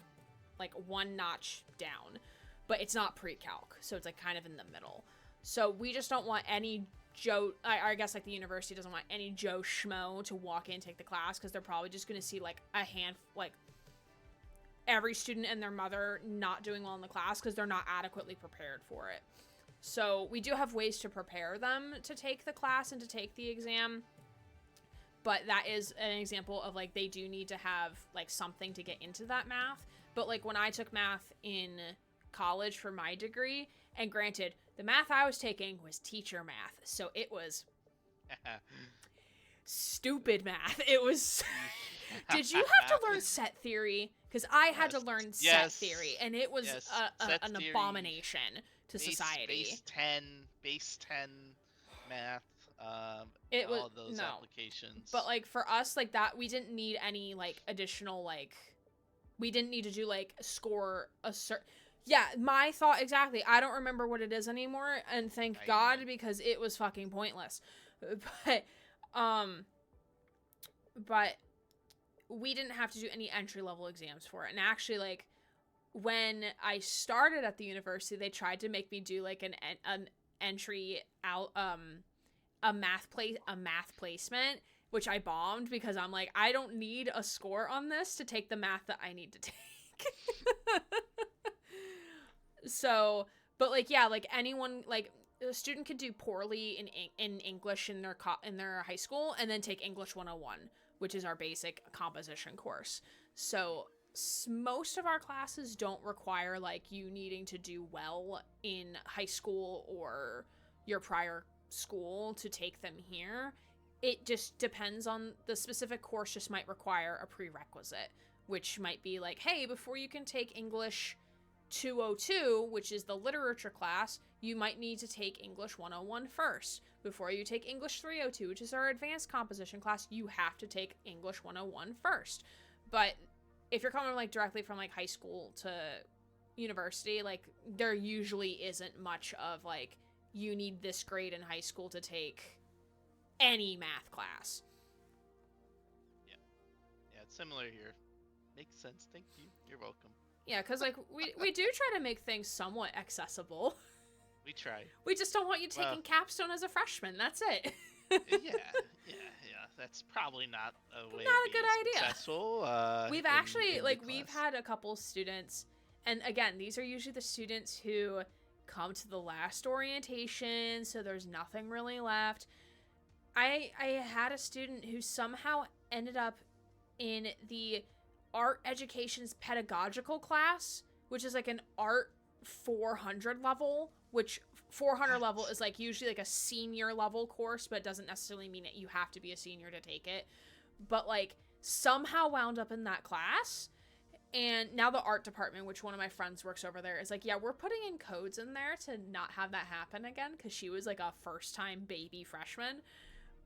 one notch down, but it's not pre-calc. So it's like kind of in the middle. So we just don't want any I guess like the university doesn't want any Joe Schmo to walk in and take the class, because they're probably just going to see like every student and their mother not doing well in the class because they're not adequately prepared for it. So we do have ways to prepare them to take the class and to take the exam, but that is an example of like they do need to have like something to get into that math. But like when I took math in college for my degree, and granted, the math I was taking was teacher math, so it was stupid math. It was Did you have to learn set theory? Because I had to learn set theory, and it was an abomination to society. Base 10 math, it was all those applications. But like for us, like that, we didn't need any like additional like, we didn't need to do like score a certain. Yeah, my thought exactly. I don't remember what it is anymore, and thank God, because it was fucking pointless. But we didn't have to do any entry-level exams for it. And actually, like, when I started at the university, they tried to make me do, like, an entry out, a math placement, which I bombed, because I'm like, I don't need a score on this to take the math that I need to take. So, but, like, yeah, like, anyone, like, a student could do poorly in English in their high school, and then take English 101, which is our basic composition course. So most of our classes don't require like you needing to do well in high school or your prior school to take them here. It just depends on the specific course. Just might require a prerequisite, which might be like, hey, before you can take English 202, which is the literature class, you might need to take English 101 first. Before you take English 302, which is our advanced composition class, you have to take English 101 first. But if you're coming like directly from like high school to university, like there usually isn't much of like you need this grade in high school to take any math class. Yeah, it's similar here. Makes sense. Thank you. You're welcome. Yeah, because like we do try to make things somewhat accessible. We try. We just don't want you taking capstone as a freshman. That's it. yeah. That's probably not a way. Not a good idea. Successful. We've actually we've had a couple students, and again, these are usually the students who come to the last orientation, so there's nothing really left. I had a student who somehow ended up in the art education's pedagogical class, which is like an art 400 level, which 400 level is like usually like a senior level course, but it doesn't necessarily mean that you have to be a senior to take it. But like somehow wound up in that class. And now the art department, which one of my friends works over there, is like, yeah, we're putting in codes in there to not have that happen again, because she was like a first-time baby freshman.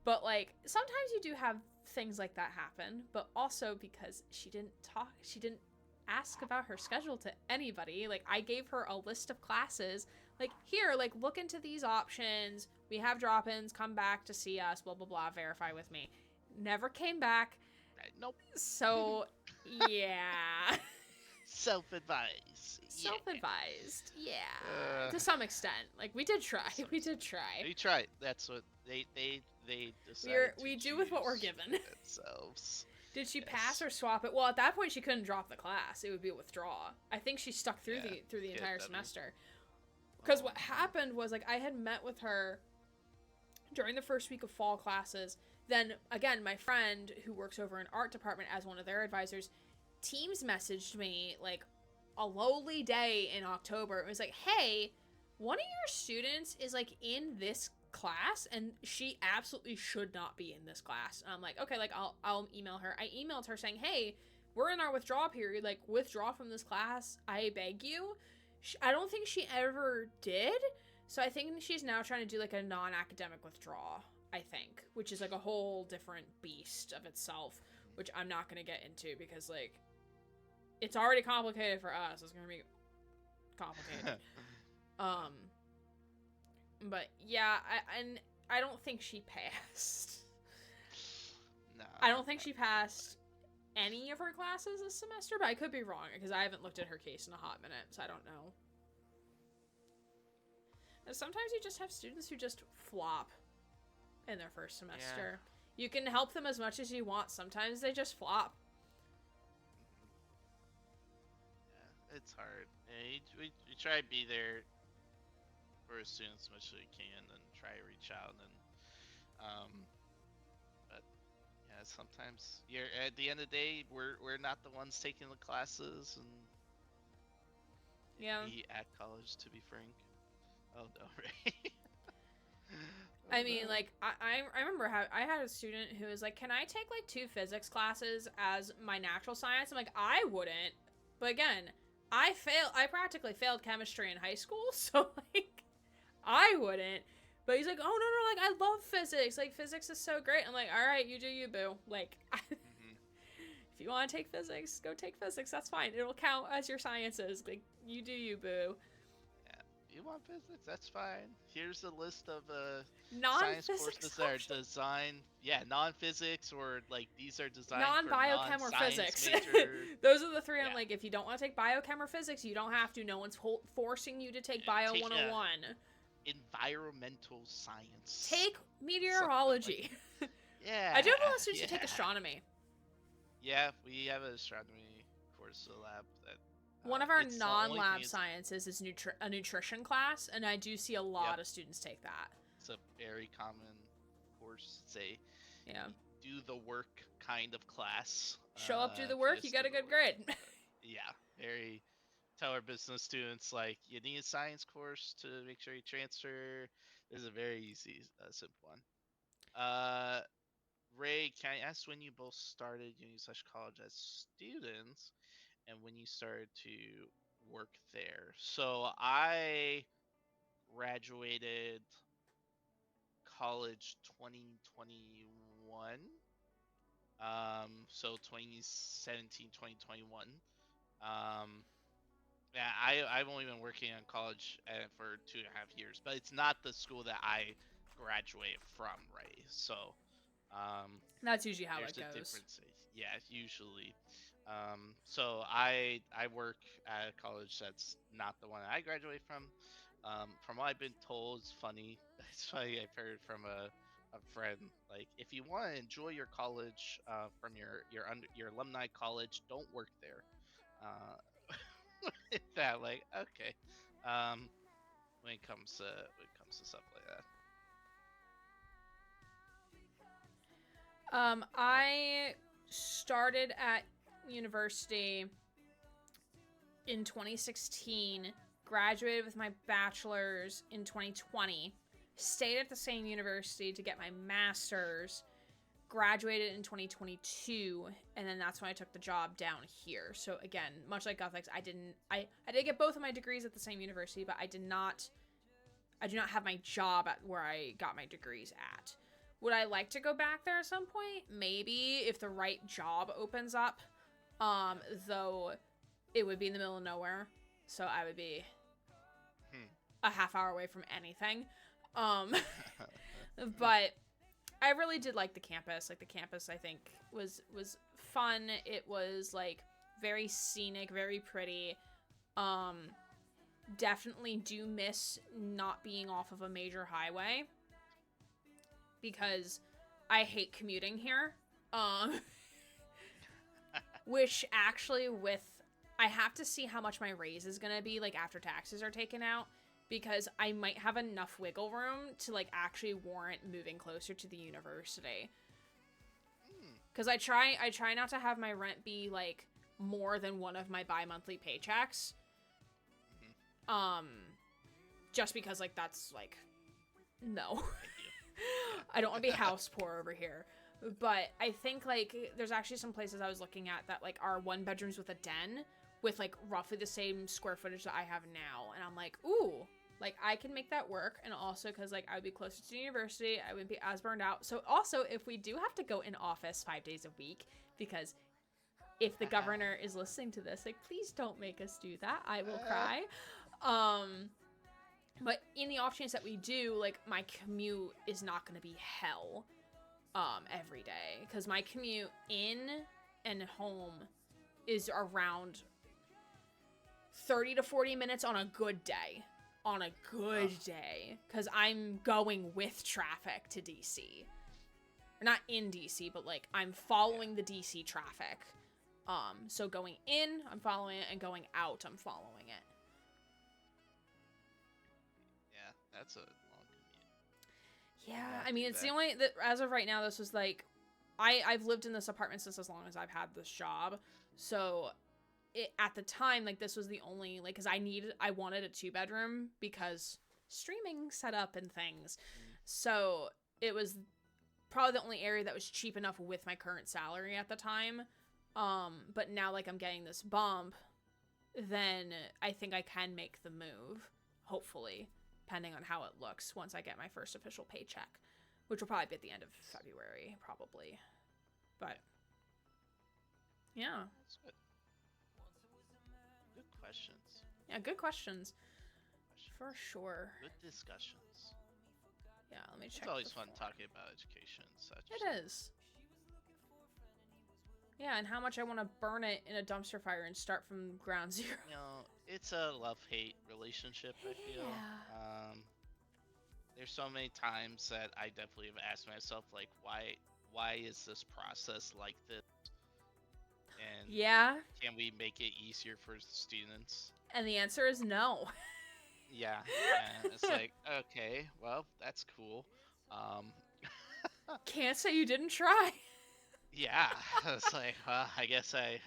But like sometimes you do have things like that happen, but also because she didn't ask about her schedule to anybody. Like I gave her a list of classes, like, here, like, look into these options, we have drop-ins, come back to see us, blah blah blah, verify with me. Never came back. Nope. So yeah. Self-advised. Yeah. To some extent. Like, we did try. We tried. That's what they decided we do with what we're given. Themselves. Did she pass or swap it? Well, at that point she couldn't drop the class. It would be a withdraw. I think she stuck through the entire semester. Because what happened was, like, I had met with her during the first week of fall classes. Then, again, my friend who works over in art department as one of their advisors, Teams messaged me, like, a lowly day in October. It was like, hey, one of your students is, like, in this class, and she absolutely should not be in this class. And I'm like, okay, like, I'll email her. I emailed her saying, hey, we're in our withdrawal period. Like, withdraw from this class. I beg you. I don't think she ever did. So I think she's now trying to do, like, a non-academic withdrawal, I think, which is, like, a whole different beast of itself, which I'm not going to get into because, like, it's already complicated for us. It's going to be complicated. But, yeah, I don't think she passed. No. I don't think she passed any of her classes this semester, but I could be wrong because I haven't looked at her case in a hot minute, so I don't know. And sometimes you just have students who just flop in their first semester. Yeah. You can help them as much as you want. Sometimes they just flop. Yeah, it's hard. We try to be there for a student as much as we can and try to reach out. But yeah, sometimes you're at the end of the day, we're not the ones taking the classes and be at college, to be frank. Oh no, right? I mean, like, I remember how I had a student who was like, can I take, like, 2 physics classes as my natural science? I'm like, I wouldn't. But again, I practically failed chemistry in high school, so, like, I wouldn't. But he's like, oh, no, like, I love physics. Like, physics is so great. I'm like, all right, you do you, boo. Like, if you want to take physics, go take physics. That's fine. It'll count as your sciences. Like, you do you, boo. You want physics? That's fine. Here's a list of science non-physics courses that are designed. Yeah, non-physics or like these are designed non-biochem for or physics. Those are the 3. I'm like, if you don't want to take biochem or physics, you don't have to. No one's forcing you to take Bio 101. Environmental science. Take meteorology. Like, yeah. I do have a lot of students who take astronomy. Yeah, we have an astronomy course in the lab that. One of our non-lab sciences is a nutrition class, and I do see a lot of students take that. It's a very common course. It's a do the work kind of class. Show up, do the work, you got a good grade. Yeah, very. Tell our business students, like, you need a science course to make sure you transfer. This is a very easy, simple one. Ray, can I ask when you both started uni/college as students? And when you started to work there. So I graduated college 2021. So 2017, 2021. Yeah, I've only been working on college for 2.5 years, but it's not the school that I graduated from, right? So that's usually how it goes. Yeah, usually. So I work at a college that's not the one I graduated from. From what I've been told, it's funny. It's funny. I've heard from a friend, like, if you want to enjoy your college from your alumni college, don't work there. That, like, okay. When it comes to stuff like that. I started at university in 2016, graduated with my bachelor's in 2020, stayed at the same university to get my master's, graduated in 2022, and then that's when I took the job down here. So again, much like Guthix, I did get both of my degrees at the same university, but I do not have my job at where I got my degrees at. Would I like to go back there at some point? Maybe, if the right job opens up. Though it would be in the middle of nowhere, so I would be a half hour away from anything. But I really did like the campus. Like, the campus, I think, was fun. It was, like, very scenic, very pretty. Definitely do miss not being off of a major highway, because I hate commuting here. Which actually, I have to see how much my raise is gonna be, like, after taxes are taken out, because I might have enough wiggle room to, like, actually warrant moving closer to the university. Because I try not to have my rent be, like, more than one of my bi-monthly paychecks. Just because, like, that's, like, no. I don't want to be house poor over here. But I think, like, there's actually some places I was looking at that, like, are 1 bedrooms with a den with, like, roughly the same square footage that I have now. And I'm like, ooh, like, I can make that work. And also because, like, I would be closer to the university. I wouldn't be as burned out. So also, if we do have to go in office 5 days a week, because if the governor is listening to this, like, please don't make us do that. I will cry. But in the off chance that we do, like, my commute is not going to be hell. Every day, because my commute in and home is around 30 to 40 minutes on a good day. Because I'm going with traffic to DC. Or not in DC, but, like, I'm following the DC traffic. So going in, I'm following it, and going out, I'm following it. Yeah, that's a long commute. Yeah, I mean, it's the only, as of right now, this was, like, I've lived in this apartment since as long as I've had this job, so at the time, like, this was the only, like, because I wanted a 2-bedroom because streaming setup and things, so it was probably the only area that was cheap enough with my current salary at the time, but now, like, I'm getting this bump, then I think I can make the move, hopefully. Depending on how it looks once I get my first official paycheck, which will probably be at the end of February, probably. But yeah, That's good. Good questions. Yeah, good questions. For sure. Good discussions. Yeah, let me check. It's always the fun form. talking about education and such. It is. Yeah, and how much I want to burn it in a dumpster fire and start from ground zero. You know, it's a love-hate relationship, I feel. Yeah. There's so many times that I definitely have asked myself, like, why is this process like this? And Yeah, can we make it easier for students? and the answer is no. Yeah, and it's like, okay, well, that's cool. Can't say you didn't try. Yeah, it's like, I guess I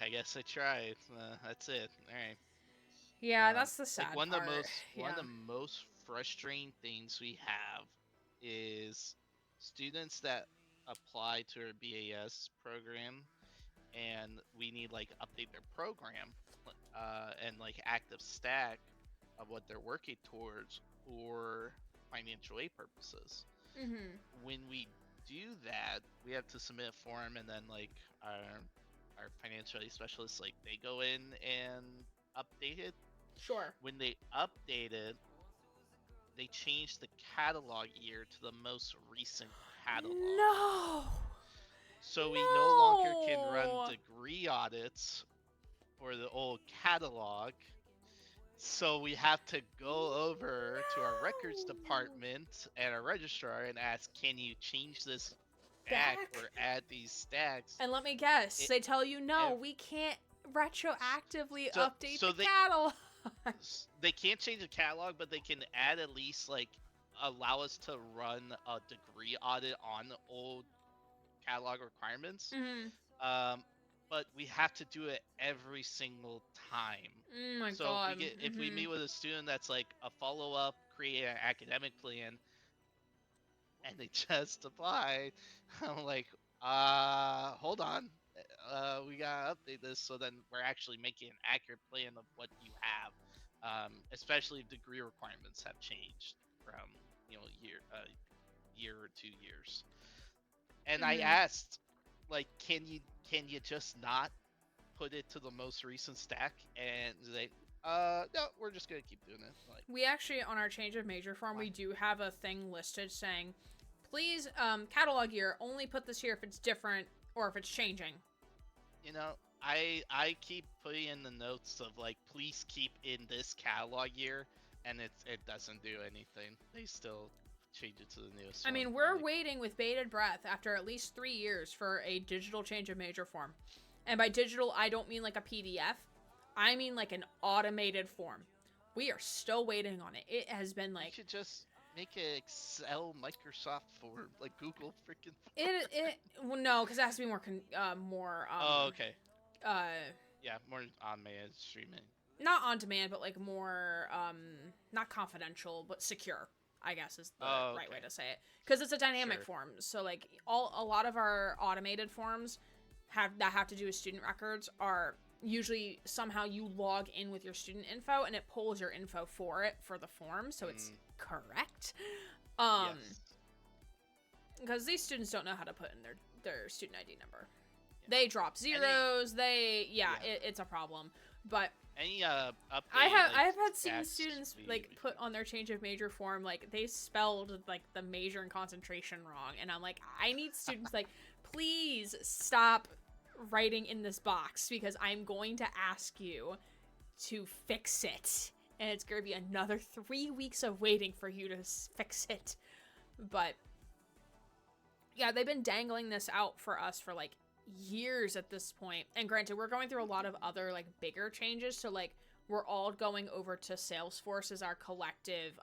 tried. That's it. All right. Yeah, that's the sad like one part. of the most frustrating things we have is students that apply to our BAS program, and we need, like, update their program, and, like, active stack of what they're working towards for financial aid purposes. Mm-hmm. When we do that, we have to submit a form, and then, like, our financial aid specialists, like, they go in and update it. Sure. When they update it, they change the catalog year to the most recent catalog. No. So we no longer can run degree audits for the old catalog. So we have to go over to our records department and our registrar and ask, can you change this back or add these stacks? And let me guess, they tell you, no, we can't retroactively update the catalog. They can't change the catalog, but they can add, at least, like, allow us to run a degree audit on the old catalog requirements. Mm-hmm. but we have to do it every single time. Oh my So god. if we meet with a student that's like a follow up, create an academic plan, and they just apply, I'm like, hold on, we gotta update this so then we're actually making an accurate plan of what you have, especially if degree requirements have changed from year or 2 years. And I asked, like, can you just not put it to the most recent stack? And they, no, we're just gonna keep doing it. Like, We actually, on our change of major form, we do have a thing listed saying, please, catalog year, only put this here if it's different or if it's changing. you know, I keep putting in the notes of like, please keep in this catalog year, and it doesn't do anything. They still change it to the newest I one. mean, we're Like, waiting with bated breath after at least 3 years for a digital change of major form. And by digital, I don't mean like a PDF. I mean like an automated form. We are still waiting on it. It has been you like should just make an Excel Microsoft form, like Google freaking. well, no, because it has to be more Oh, okay. uh Yeah, more on managed streaming. not on demand, but like more not confidential but secure, I guess is the right way to say it, because it's a dynamic form. So like a lot of our automated forms have to do with student records are usually somehow you log in with your student info and it pulls your info for the form, so it's correct. Yes. Because these students don't know how to put in their student ID number. Yeah. They drop zeros. It's a problem. But any update, I have like, had seen students like put on their change of major form, like they spelled like the major and concentration wrong, and I'm like, I need students like, please stop writing in this box because I'm going to ask you to fix it, and it's going to be another 3 weeks of waiting for you to fix it. But yeah, they've been dangling this out for us for like years at this point. And granted, we're going through a lot of other like bigger changes. So like we're all going over to Salesforce as our collective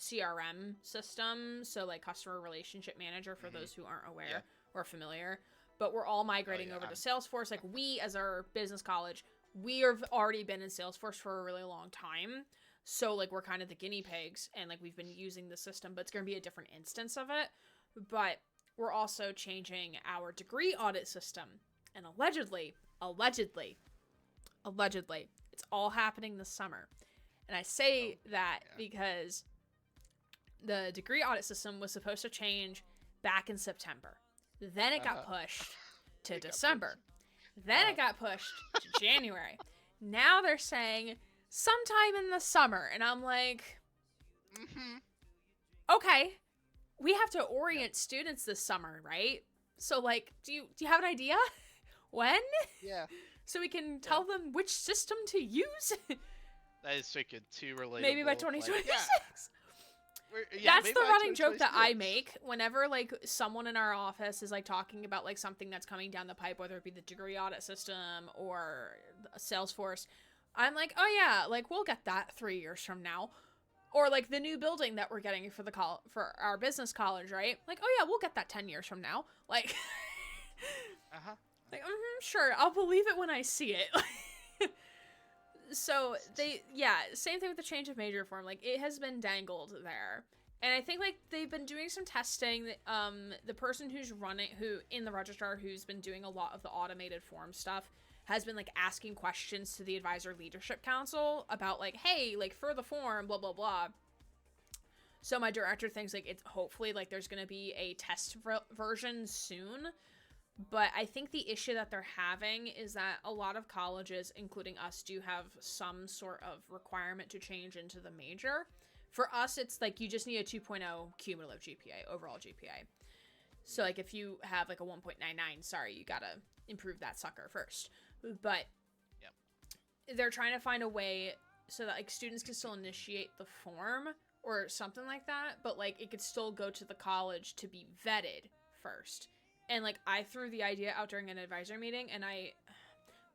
CRM system. So like customer relationship manager for those who aren't aware or familiar. But we're all migrating over to Salesforce. Like we, as our business college, we have already been in Salesforce for a really long time. So like we're kind of the guinea pigs, and like we've been using the system, but it's going to be a different instance of it. But we're also changing our degree audit system. And allegedly, it's all happening this summer. And I say that because the degree audit system was supposed to change back in September. Then it got pushed to December. Then it got pushed to January. Now they're saying sometime in the summer. And I'm like, okay, we have to orient students this summer, right? So like, do you have an idea? When? Yeah. So we can tell them which system to use? That is freaking too relatable. Maybe by 2026. Like, That's the running joke that I make whenever like someone in our office is like talking about like something that's coming down the pipe, whether it be the degree audit system or Salesforce. I'm like, oh yeah, like we'll get that 3 years from now. Or like the new building that we're getting for for our business college, right? Like, oh yeah, we'll get that 10 years from now. Like, like, sure, I'll believe it when I see it. So same thing with the change of major form. Like it has been dangled there, and I think like they've been doing some testing. The person who in the registrar who's been doing a lot of the automated form stuff has been like asking questions to the advisor leadership council about like, hey, like for the form, blah blah blah. So my director thinks like it's hopefully like there's gonna be a test version soon. But I think the issue that they're having is that a lot of colleges, including us, do have some sort of requirement to change into the major. For us, it's like you just need a 2.0 cumulative GPA, overall GPA. So like if you have like a 1.99, sorry, you gotta improve that sucker first. But they're trying to find a way so that like students can still initiate the form or something like that, but like it could still go to the college to be vetted first. And, like, I threw the idea out during an advisor meeting, and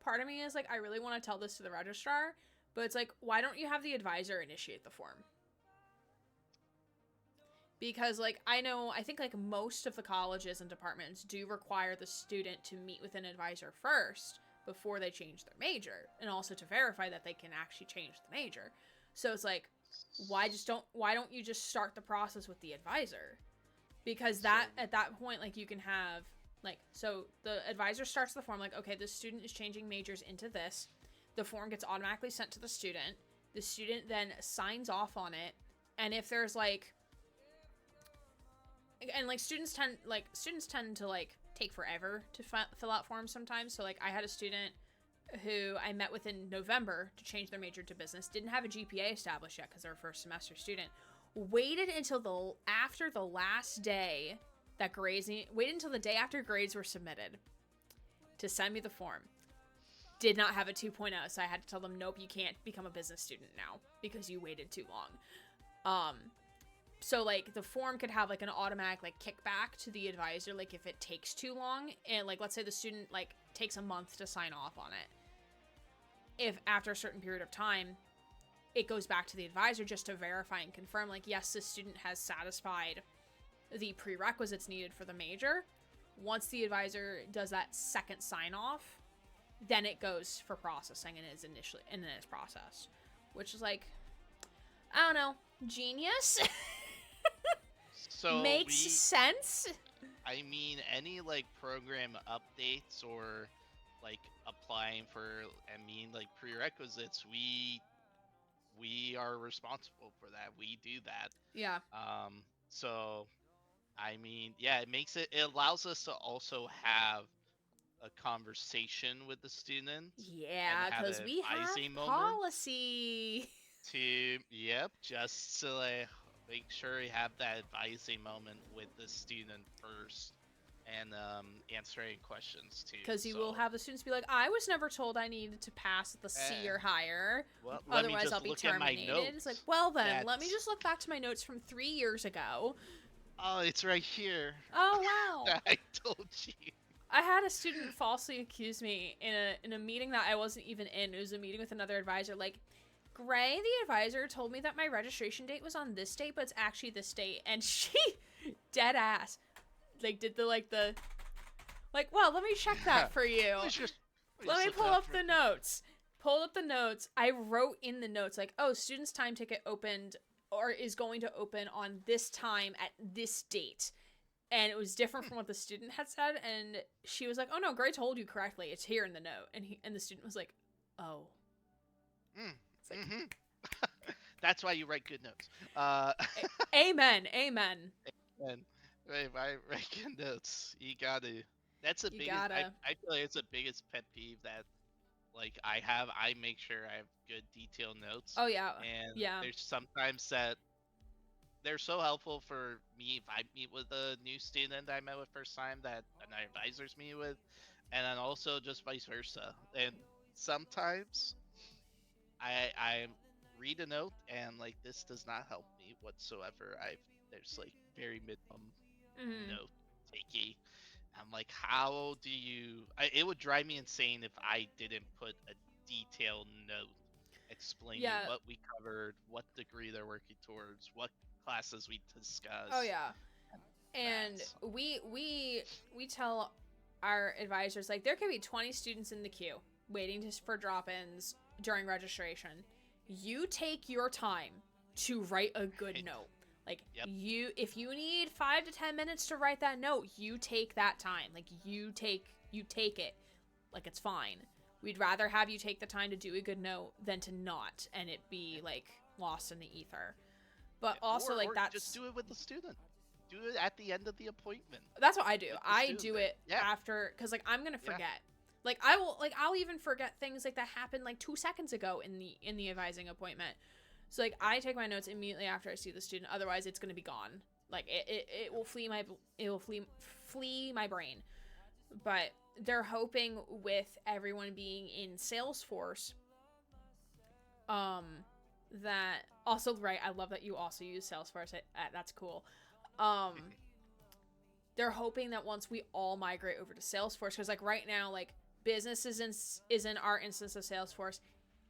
part of me is, like, I really want to tell this to the registrar, but it's like, why don't you have the advisor initiate the form? Because, like, I think, like, most of the colleges and departments do require the student to meet with an advisor first before they change their major, and also to verify that they can actually change the major. So it's like, why don't you just start the process with the advisor? Because that, at that point, like, you can have, like, so the advisor starts the form, like, okay, the student is changing majors into this. The form gets automatically sent to the student. The student then signs off on it. And if there's, like, and, like, students tend to, like, take forever to fill out forms sometimes. So, like, I had a student who I met with in November to change their major to business, didn't have a GPA established yet because they're a first semester student, waited until after the last day that waited until the day after grades were submitted to send me the form. Did not have a 2.0, so I had to tell them, nope, you can't become a business student now because you waited too long. So, like, the form could have, like, an automatic, like, kickback to the advisor, like, if it takes too long, and, like, let's say the student, like, takes a month to sign off on it. If after a certain period of time, it goes back to the advisor just to verify and confirm, like, yes, this student has satisfied the prerequisites needed for the major. Once the advisor does that second sign-off, then it goes for processing and then it's processed. Which is, like, I don't know, genius? So Makes sense. I mean, any, like, program updates or, like, applying for, like, prerequisites, we are responsible for that. We do that. Yeah. So, I mean, yeah, it allows us to also have a conversation with the student. Yeah, and have because an we have advising moment policy. Just to, like, make sure we have that advising moment with the student first, and answering questions too. Because you will have the students be like, I was never told I needed to pass the C or higher. Well, let me Otherwise, just I'll be look at my terminated. notes. It's like, well then, let me That's- just look back to my notes from 3 years ago. Oh, it's right here. Oh wow! I told you. I had a student falsely accuse me in a meeting that I wasn't even in. It was a meeting with another advisor. Like, Gray, the advisor, told me that my registration date was on this date, but it's actually this date. And she, dead ass, like, did well, let me check that for you. Let me pull up the notes. Pulled up the notes. I wrote in the notes, like, oh, student's time ticket opened or is going to open on this time at this date. And it was different from what the student had said. And she was like, oh, no, Gray told you correctly. It's here in the note. And the student was like, oh. It's like, That's why you write good notes. Amen. And if I write good notes, you gotta. That's the biggest. I feel like it's the biggest pet peeve that, like, I have. I make sure I have good detailed notes. Oh yeah. And yeah. there's sometimes that they're so helpful for me if I meet with a new student I met with first time that an advisors meet with, and then also just vice versa. And sometimes I read a note and, like, this does not help me whatsoever. There's, like, very minimum note takey. I'm like, how do you? It would drive me insane if I didn't put a detailed note explaining what we covered, what degree they're working towards, what classes we discussed. Oh yeah. And we tell our advisors, like, there could be 20 students in the queue waiting for drop-ins during registration. You take your time to write a good note. Like, if you need 5 to 10 minutes to write that note, you take that time. Like, you take it. Like, it's fine. We'd rather have you take the time to do a good note than to not, and it be, like, lost in the ether. But also, like, that's... just do it with the student. Do it at the end of the appointment. That's what I do. I do it after, because, like, I'm gonna forget. Like, I'll even forget things, like, that happened, like, 2 seconds ago in the advising appointment. So, like, I take my notes immediately after I see the student. Otherwise, it's gonna be gone. Like, it will flee my brain. But they're hoping with everyone being in Salesforce, that also, right, I love that you also use Salesforce. That's cool. They're hoping that once we all migrate over to Salesforce, because, like, right now, like, business is in our instance of Salesforce.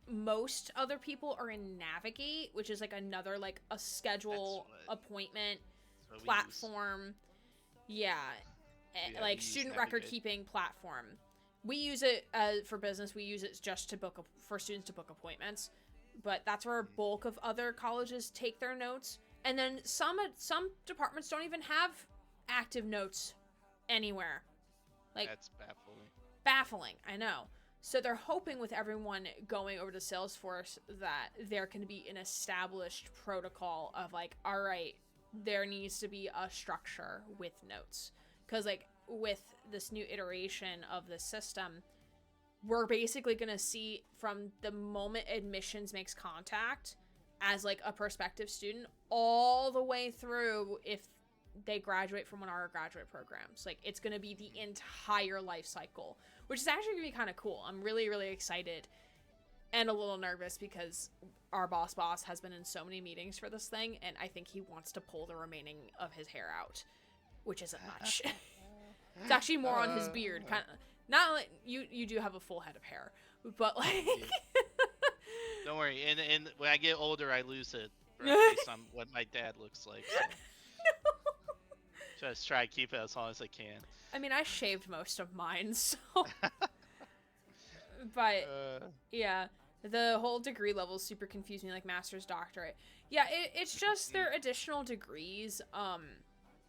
Most other people are in Navigate, which is, like, another, like, a schedule appointment we platform. Yeah, Yeah, like we use student Navigate. record keeping platform. We use it for business. We use it just to for students to book appointments, but that's where a bulk of other colleges take their notes. And then some departments don't even have active notes anywhere. Like, That's baffling. baffling, I know. So they're hoping with everyone going over to Salesforce that there can be an established protocol of like, all right, there needs to be a structure with notes. Because like with this new iteration of the system, we're basically going to see from the moment admissions makes contact as like a prospective student all the way through if they graduate from one of our graduate programs. Like, it's going to be the entire life cycle, which is actually going to be kind of cool. I'm really, really excited and a little nervous because our boss has been in so many meetings for this thing, and I think he wants to pull the remaining of his hair out, which isn't much. It's actually more on his beard. Kind of, not like you do have a full head of hair, but like Don't worry. And when I get older, I lose it based on what my dad looks like. So. Just try to keep it as long as I can. I mean, I shaved most of mine, so. But yeah, the whole degree levels super confuse me, like master's, doctorate. Yeah, it's just their additional degrees.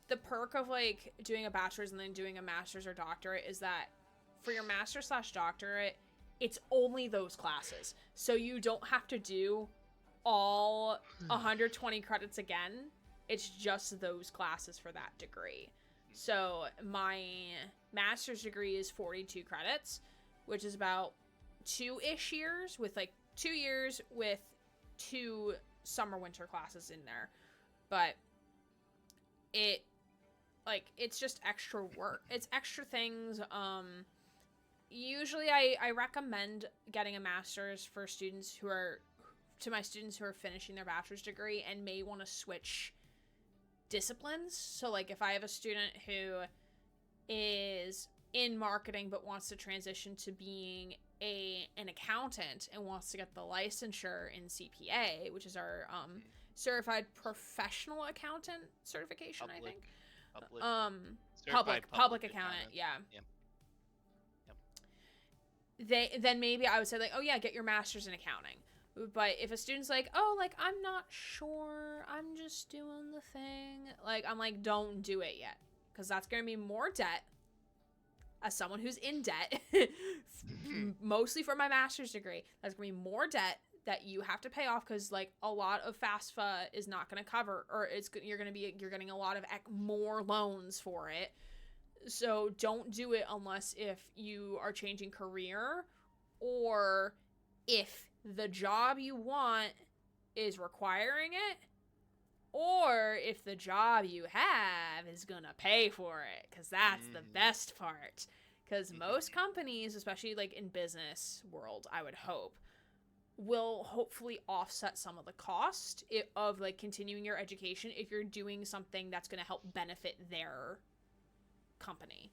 The perk of like doing a bachelor's and then doing a master's or doctorate is that for your master's/doctorate, it's only those classes. So you don't have to do all 120 credits again. It's just those classes for that degree. So my master's degree is 42 credits, which is about 2-ish years, with like 2 years with 2 summer winter classes in there. But it's just extra work. It's extra things. Usually I recommend getting a master's for students who are finishing their bachelor's degree and may want to switch disciplines. So like if I have a student who is in marketing but wants to transition to being an accountant and wants to get the licensure in CPA, which is our certified professional accountant certification, I think. Public accountant, yeah. Then maybe I would say like, oh yeah, get your master's in accounting. But if a student's like, oh, like, I'm not sure, I'm just doing the thing, like, I'm like, don't do it yet, because that's going to be more debt. As someone who's in debt, mostly for my master's degree, that's going to be more debt that you have to pay off, because, like, a lot of FAFSA is not going to cover, or you're getting a lot of more loans for it. So don't do it unless if you are changing career, or if the job you want is requiring it, or if the job you have is gonna pay for it, because that's the best part. Because most companies, especially like in business world, I would hope, will hopefully offset some of the cost of like continuing your education if you're doing something that's gonna help benefit their company.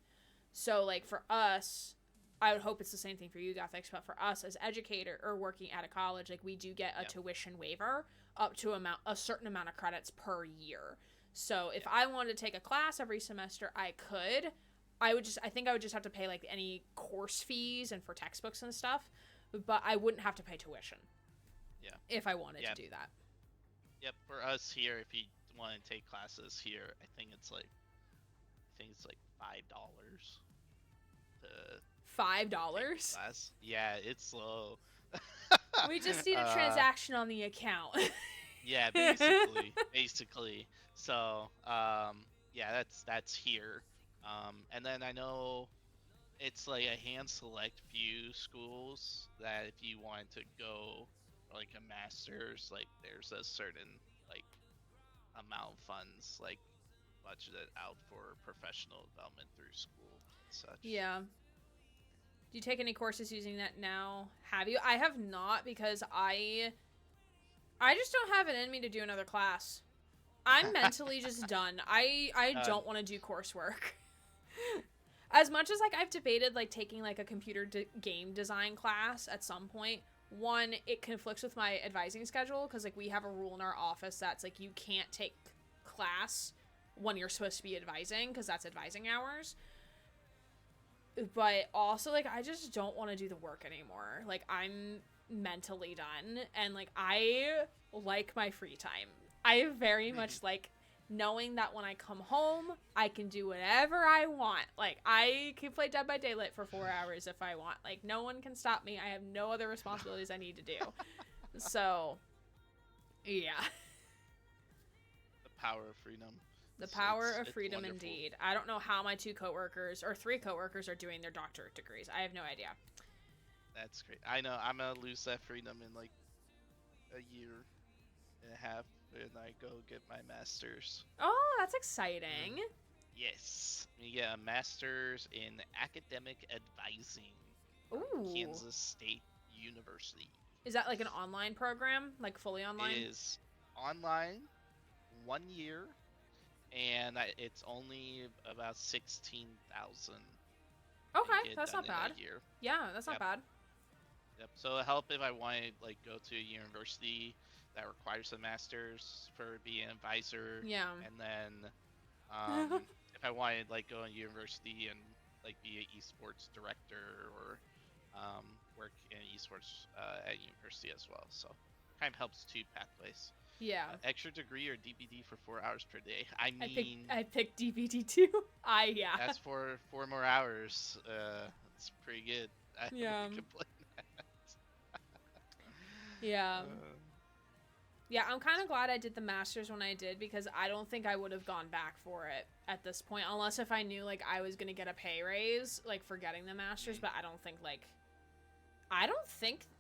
So like for us, I would hope it's the same thing for you, Guthix, but for us as educator or working at a college, like we do get a tuition waiver up to a certain amount of credits per year. So if I wanted to take a class every semester, I could. I think I would just have to pay like any course fees and for textbooks and stuff, but I wouldn't have to pay tuition. Yeah. If I wanted to do that. Yep. For us here, if you want to take classes here, I think it's like $5 to $5? class. Yeah, it's low. We just need a transaction on the account. Yeah, basically. So, yeah, that's here. And then I know it's like a hand select few schools that if you want to go like a master's, like there's a certain like amount of funds like budgeted out for professional development through school and such. Yeah. Do you take any courses using that now? Have you? I have not, because I just don't have it in me to do another class. I'm mentally just done. I don't want to do coursework. As much as like I've debated like taking like a computer game design class at some point. One, it conflicts with my advising schedule because like we have a rule in our office that's like you can't take class when you're supposed to be advising, because that's advising hours. But also, like, I just don't want to do the work anymore. Like, I'm mentally done, and, like, I like my free time. I very much like knowing that when I come home, I can do whatever I want. Like, I can play Dead by Daylight for 4 hours if I want. Like, no one can stop me. I have no other responsibilities I need to do. So, yeah. The power of freedom. The power of It's freedom, wonderful. indeed. I don't know how my 2 coworkers, or 3 coworkers, are doing their doctorate degrees. I have no idea. That's great. I know I'm gonna lose that freedom in like a year and a half when I go get my master's. Oh, that's exciting. Yes, you get a master's in academic advising from Ooh. Kansas State University. Is that like an online program? Like fully online? It is online, 1 year, and it's only about 16,000. Okay, that's not bad. Year. Yeah, that's not Yep. bad. Yep. So it'll help if I want to like go to a university that requires a master's for being an advisor. Yeah. And then if I wanted like go to university and like be an esports director or work in esports at university as well. So kind of helps 2 pathways. Yeah. Extra degree or DBD for 4 hours per day. I mean, I picked DVD too. Yeah. that's for 4 more hours. It's pretty good. I Yeah. wouldn't complain. Yeah. Yeah, I'm kind of glad I did the masters when I did, because I don't think I would have gone back for it at this point, unless if I knew like I was gonna get a pay raise like for getting the masters. But I don't think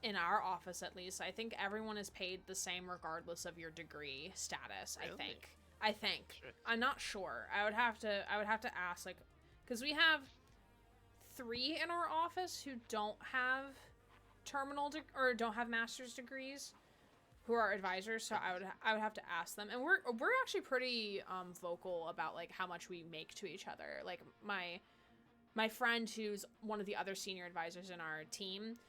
in our office, at least, I think everyone is paid the same regardless of your degree status. Really? I think. Sure. I'm not sure. I would have to ask, like, because we have 3 in our office who don't have or don't have master's degrees, who are advisors. So I would have to ask them, and we're actually pretty vocal about like how much we make to each other. Like my friend, who's one of the other senior advisors in our team,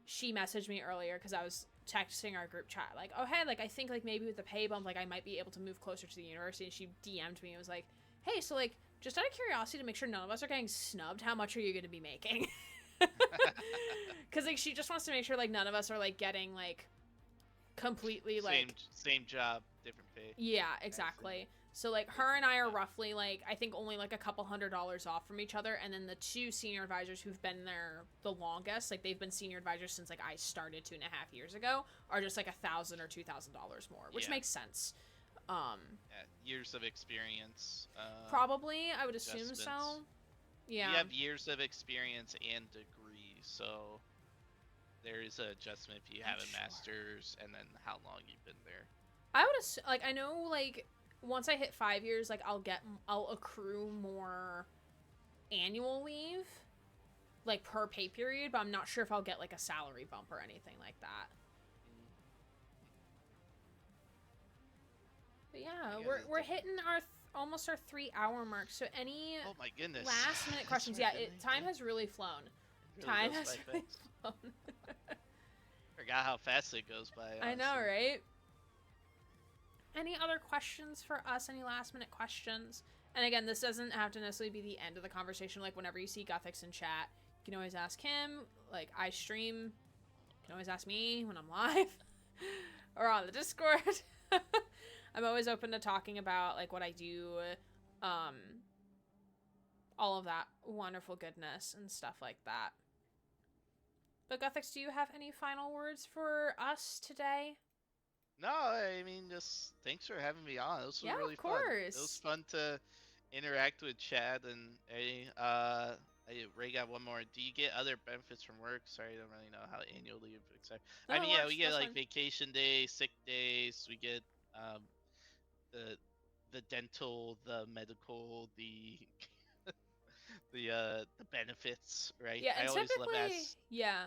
she messaged me earlier because I was texting our group chat like, oh hey, like I think like maybe with the pay bump, like I might be able to move closer to the university. And she DM'd me and was like, hey, so like just out of curiosity to make sure none of us are getting snubbed, how much are you going to be making? Because like she just wants to make sure like none of us are like getting like completely like same job, different pay. Yeah, exactly. So like her and I are roughly like, I think only like a couple $100s off from each other, and then the 2 senior advisors who've been there the longest, like they've been senior advisors since like I started 2.5 years ago, are just like $1,000 or $2,000 more, which makes sense. Years of experience. Probably, I would assume so. adjustments. Yeah. You have years of experience and degree, so there is an adjustment if you have a master's and then how long you've been there. I would assume, like, I know like once I hit 5 years, like I'll accrue more annual leave, like per pay period, but I'm not sure if I'll get like a salary bump or anything like that. But yeah, we're hitting our almost our 3-hour mark. So any Oh my goodness. last minute It's questions? right Yeah, there. time has really flown. It really Time goes has by really fast. flown. Forgot how fast it goes by. I know, honestly. right? Any other questions for us? Any last minute questions? And again, this doesn't have to necessarily be the end of the conversation. Like whenever you see Guthix in chat, you can always ask him. Like I stream, you can always ask me when I'm live or on the Discord. I'm always open to talking about like what I do, all of that wonderful goodness and stuff like that. But Guthix, do you have any final words for us today? No, I mean, just thanks for having me on. This was Yeah, really of fun. It course. was fun to interact with Chad and Eddie. Ray got one more. Do you get other benefits from work? Sorry, I don't really know how annual leave works. No, I mean, it yeah, works. we get That's like fine. vacation days, sick days. We get the dental, the medical, the the benefits, right? Yeah, and I always typically,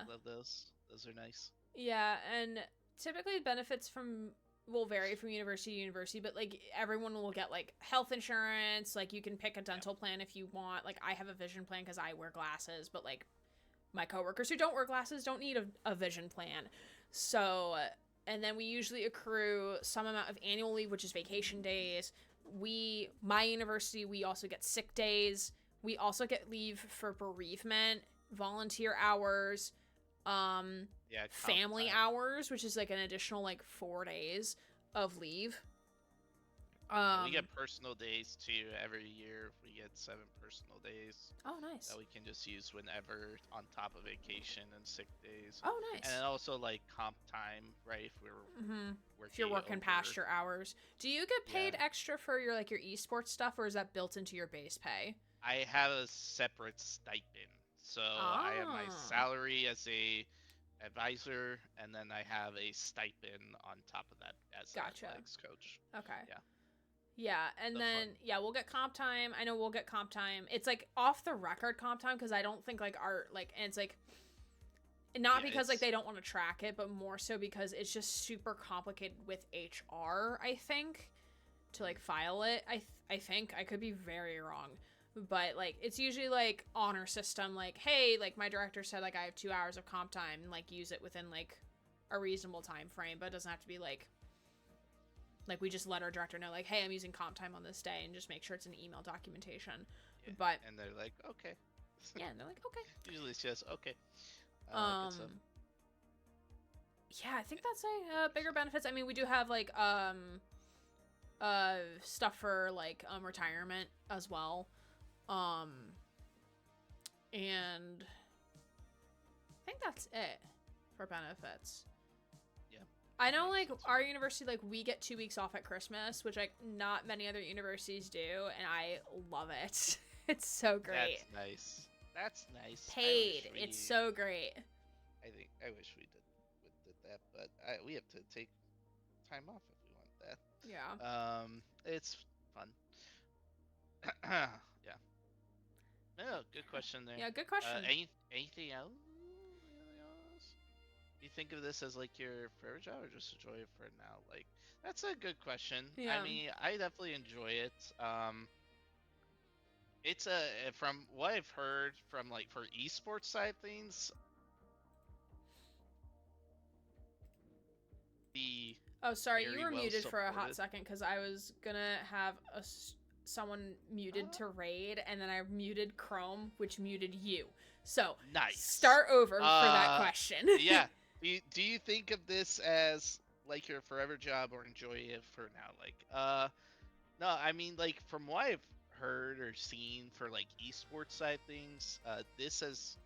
love those. Those are nice. yeah, and typically benefits will vary from university to university, but like everyone will get like health insurance. Like you can pick a dental plan if you want. Like I have a vision plan because I wear glasses, but like my coworkers who don't wear glasses don't need a vision plan. So, and then we usually accrue some amount of annual leave, which is vacation days. my university, we also get sick days. We also get leave for bereavement, volunteer hours, Yeah, comp family time. hours, which is like an additional like 4 days of leave. And we get personal days too. Every year we get 7 personal days Oh, nice. that we can just use whenever on top of vacation and sick days. Oh, And nice. then also like comp time, right? If we're working If you're working over, past your hours, do you get paid Yeah. extra for your like your esports stuff, or is that built into your base pay? I have a separate stipend. So I have my Ah, salary as a advisor, and then I have a stipend on top of that as an gotcha. athletics coach. Okay. Yeah. Yeah, and The then fun. yeah, we'll get comp time. I know we'll get comp time. It's like off the record comp time because I don't think like our like, and it's like not Yeah, because like it's they don't want to track it, but more so because it's just super complicated with HR, I think, to like file it. I think I could be very wrong, but like it's usually like honor system, like hey, like my director said like I have 2 hours of comp time, and like use it within like a reasonable time frame, but it doesn't have to be like we just let our director know like hey, I'm using comp time on this day, and just make sure it's an email documentation. yeah. But And they're like, okay. yeah, and they're like okay. Usually it's just okay. Good stuff. Yeah, I think that's bigger benefits. I mean, we do have like stuff for like retirement as well. And I think that's it for benefits. Yeah. I know Makes like sense. our university, like we get 2 weeks off at Christmas, which like not many other universities do, and I love it. It's so great. That's nice. That's nice. Paid. It's so great. I wish we did that, but we have to take time off if we want that. Yeah. It's fun. Yeah. No, good question there. Yeah, good question. Anything else? Anything else? You think of this as like your forever job, or just enjoy it for now? Like, that's a good question. Yeah. I mean, I definitely enjoy it. It's from what I've heard from like for esports side of things, the Oh, sorry, you very were well muted for a hot supported. second because I was gonna have someone muted to raid, and then I muted Chrome, which muted you. So Nice. start over for that question. Yeah. Do you think of this as like your forever job, or enjoy it for now? Like, no, I mean like from what I've heard or seen for like esports side things, this is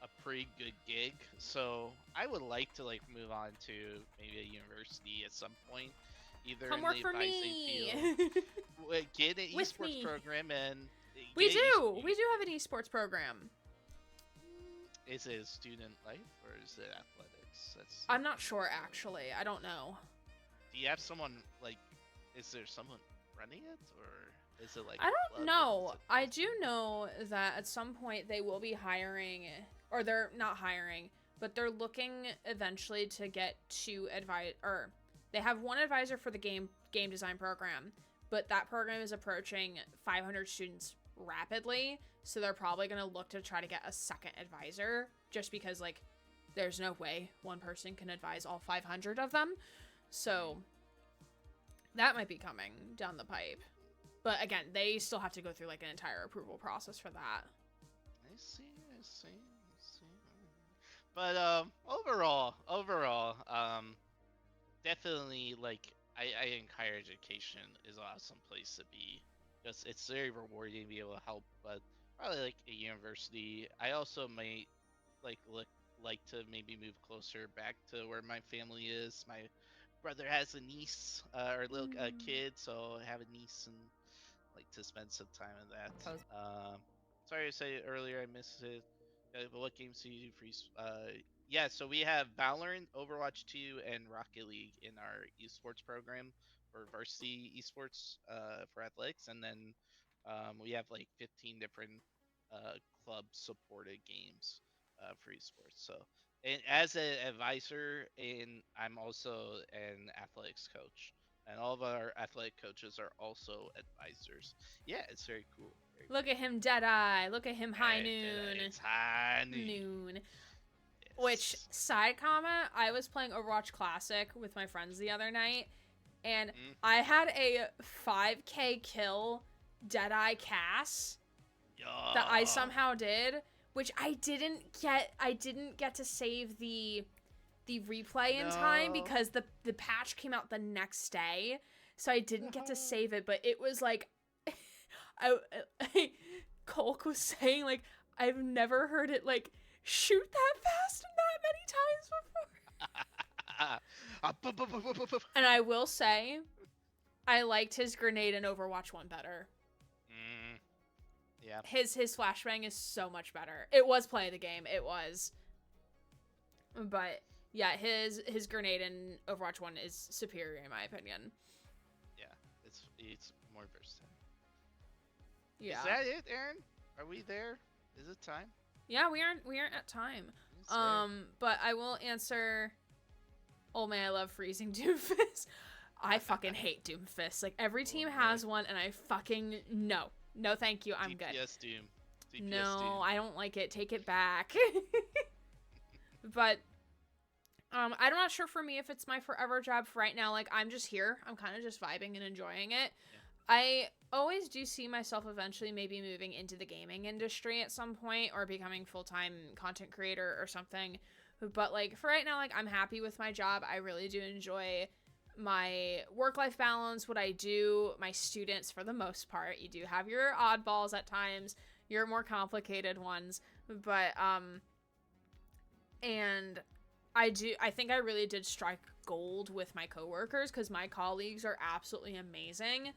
a pretty good gig. So I would like to like move on to maybe a university at some point, either Come in work the for advising me. field, get an With esports me. program, and We get do have an esports program. Is it student life or is it athletics? That's. I'm not sure actually. I don't know. Do you have someone like? Is there someone running it, or is it like? I a don't club know. and I do know that at some point they will be hiring, or they're not hiring, but they're looking eventually to get 2 or they have 1 advisor for the game design program, but that program is approaching 500 students rapidly, so they're probably going to look to try to get a second advisor, just because like there's no way one person can advise all 500 of them. So that might be coming down the pipe. But again, they still have to go through like an entire approval process for that. I see. But overall, definitely like I think higher education is an awesome place to be. Because it's very rewarding to be able to help, but probably like a university. I also might like to maybe move closer back to where my family is. My brother has a niece or a little kid, so I have a niece and like to spend some time in that. Sorry to say earlier I missed it. But what games do you do for yeah, so we have Valorant, Overwatch 2, and Rocket League in our esports program for varsity esports for athletics, and then we have like 15 different club supported games for esports. So, and as an advisor, and I'm also an athletics coach, and all of our athletic coaches are also advisors. Yeah, it's very cool. Very Look at him, Deadeye. Look at him, High Noon. It's high Noon. Yes. Which, side comment, I was playing Overwatch Classic with my friends the other night, and I had a 5k kill Deadeye Cass that I somehow did, which I didn't get to save the replay in time because the patch came out the next day, so I didn't get to save it. But it was like, Colk was saying, like, I've never heard it like shoot that fast and that many times before. And I will say, I liked his grenade in Overwatch 1 better. Yeah. His flashbang is so much better. It was play of the game. It was. But yeah, his grenade in Overwatch 1 is superior in my opinion. Yeah, it's more versatile. Yeah. Is that it, Aaron? Are we there? Is it time? Yeah, we aren't at time. But I will answer. Oh man, I love freezing Doomfist. I fucking hate Doomfist. Like, every team has one, and I fucking no, thank you. I'm good. DPS Doom. DPS No, Doom. I don't like it. Take it back. But I'm not sure for me if it's my forever job for right now. Like, I'm just here. I'm kind of just vibing and enjoying it. Yeah. I always do see myself eventually maybe moving into the gaming industry at some point or becoming full-time content creator or something. But, like, for right now, like, I'm happy with my job. I really do enjoy my work-life balance, what I do, my students for the most part. You do have your oddballs at times, your more complicated ones, but, and I think I really did strike gold with my coworkers because my colleagues are absolutely amazing.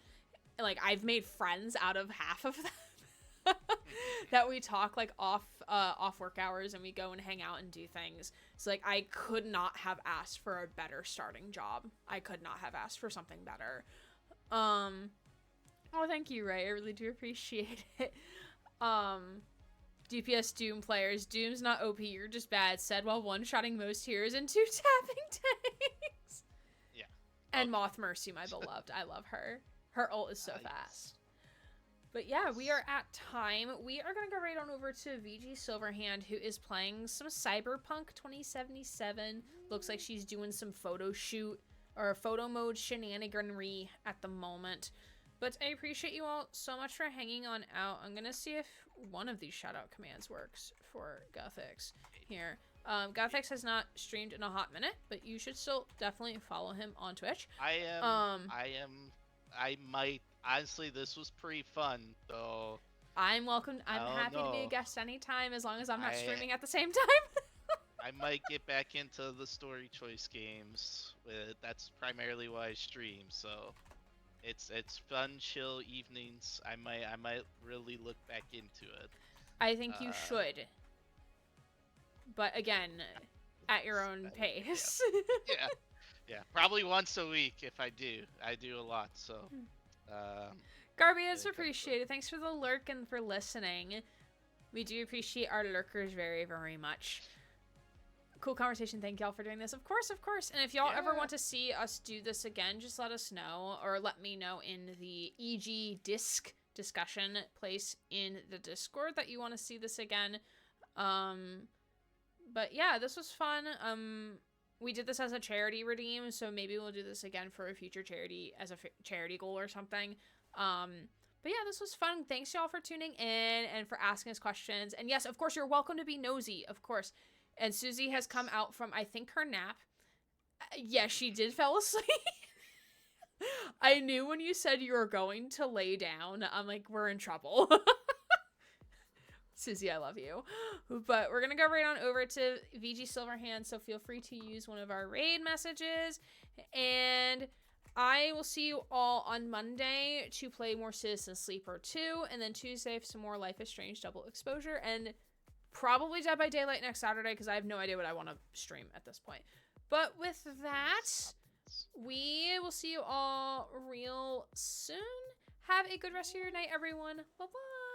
Like, I've made friends out of half of them that we talk, like, off work hours, and we go and hang out and do things. So, like, I could not have asked for a better starting job. I could not have asked for something better. Oh, thank you, Ray. I really do appreciate it. DPS Doom players. Doom's not OP, you're just bad. Said while one-shotting most heroes and 2 tapping tanks. Yeah. And Moth Mercy, my beloved. I love her. Her ult is so fast. But yeah, we are at time. We are going to go right on over to VG Silverhand, who is playing some Cyberpunk 2077. Looks like she's doing some photo shoot or photo mode shenaniganry at the moment. But I appreciate you all so much for hanging on out. I'm going to see if one of these shoutout commands works for Guthix here. Guthix has not streamed in a hot minute, but you should still definitely follow him on Twitch. I might. Honestly, this was pretty fun, though. I'm welcome. I'm happy to be a guest anytime, as long as I'm not streaming at the same time. I might get back into the story choice games. That's primarily why I stream. So, it's fun, chill evenings. I might really look back into it. I think you should. But again, at your own pace. Yeah. Probably once a week if I do. I do a lot, so. Garby, it's appreciated. Thanks for the lurk and for listening. We do appreciate our lurkers very, very much. Cool conversation. Thank y'all for doing this. Of course. And if y'all ever want to see us do this again, just let us know, or let me know in the EG disc discussion place in the Discord that you want to see this again. But yeah, this was fun. We did this as a charity redeem, so maybe we'll do this again for a future charity as a charity goal or something. But yeah, this was fun. Thanks y'all for tuning in and for asking us questions. And yes, of course, you're welcome to be nosy, of course. And Susie has come out from, I think, her nap. Yes, she did fall asleep. I knew when you said you were going to lay down, I'm like, we're in trouble. Susie, I love you. But we're going to go right on over to VG Silverhand, so feel free to use one of our raid messages. And I will see you all on Monday to play more Citizen Sleeper 2, and then Tuesday for some more Life is Strange Double Exposure, and probably Dead by Daylight next Saturday, because I have no idea what I want to stream at this point. But with that, we will see you all real soon. Have a good rest of your night, everyone. Bye-bye.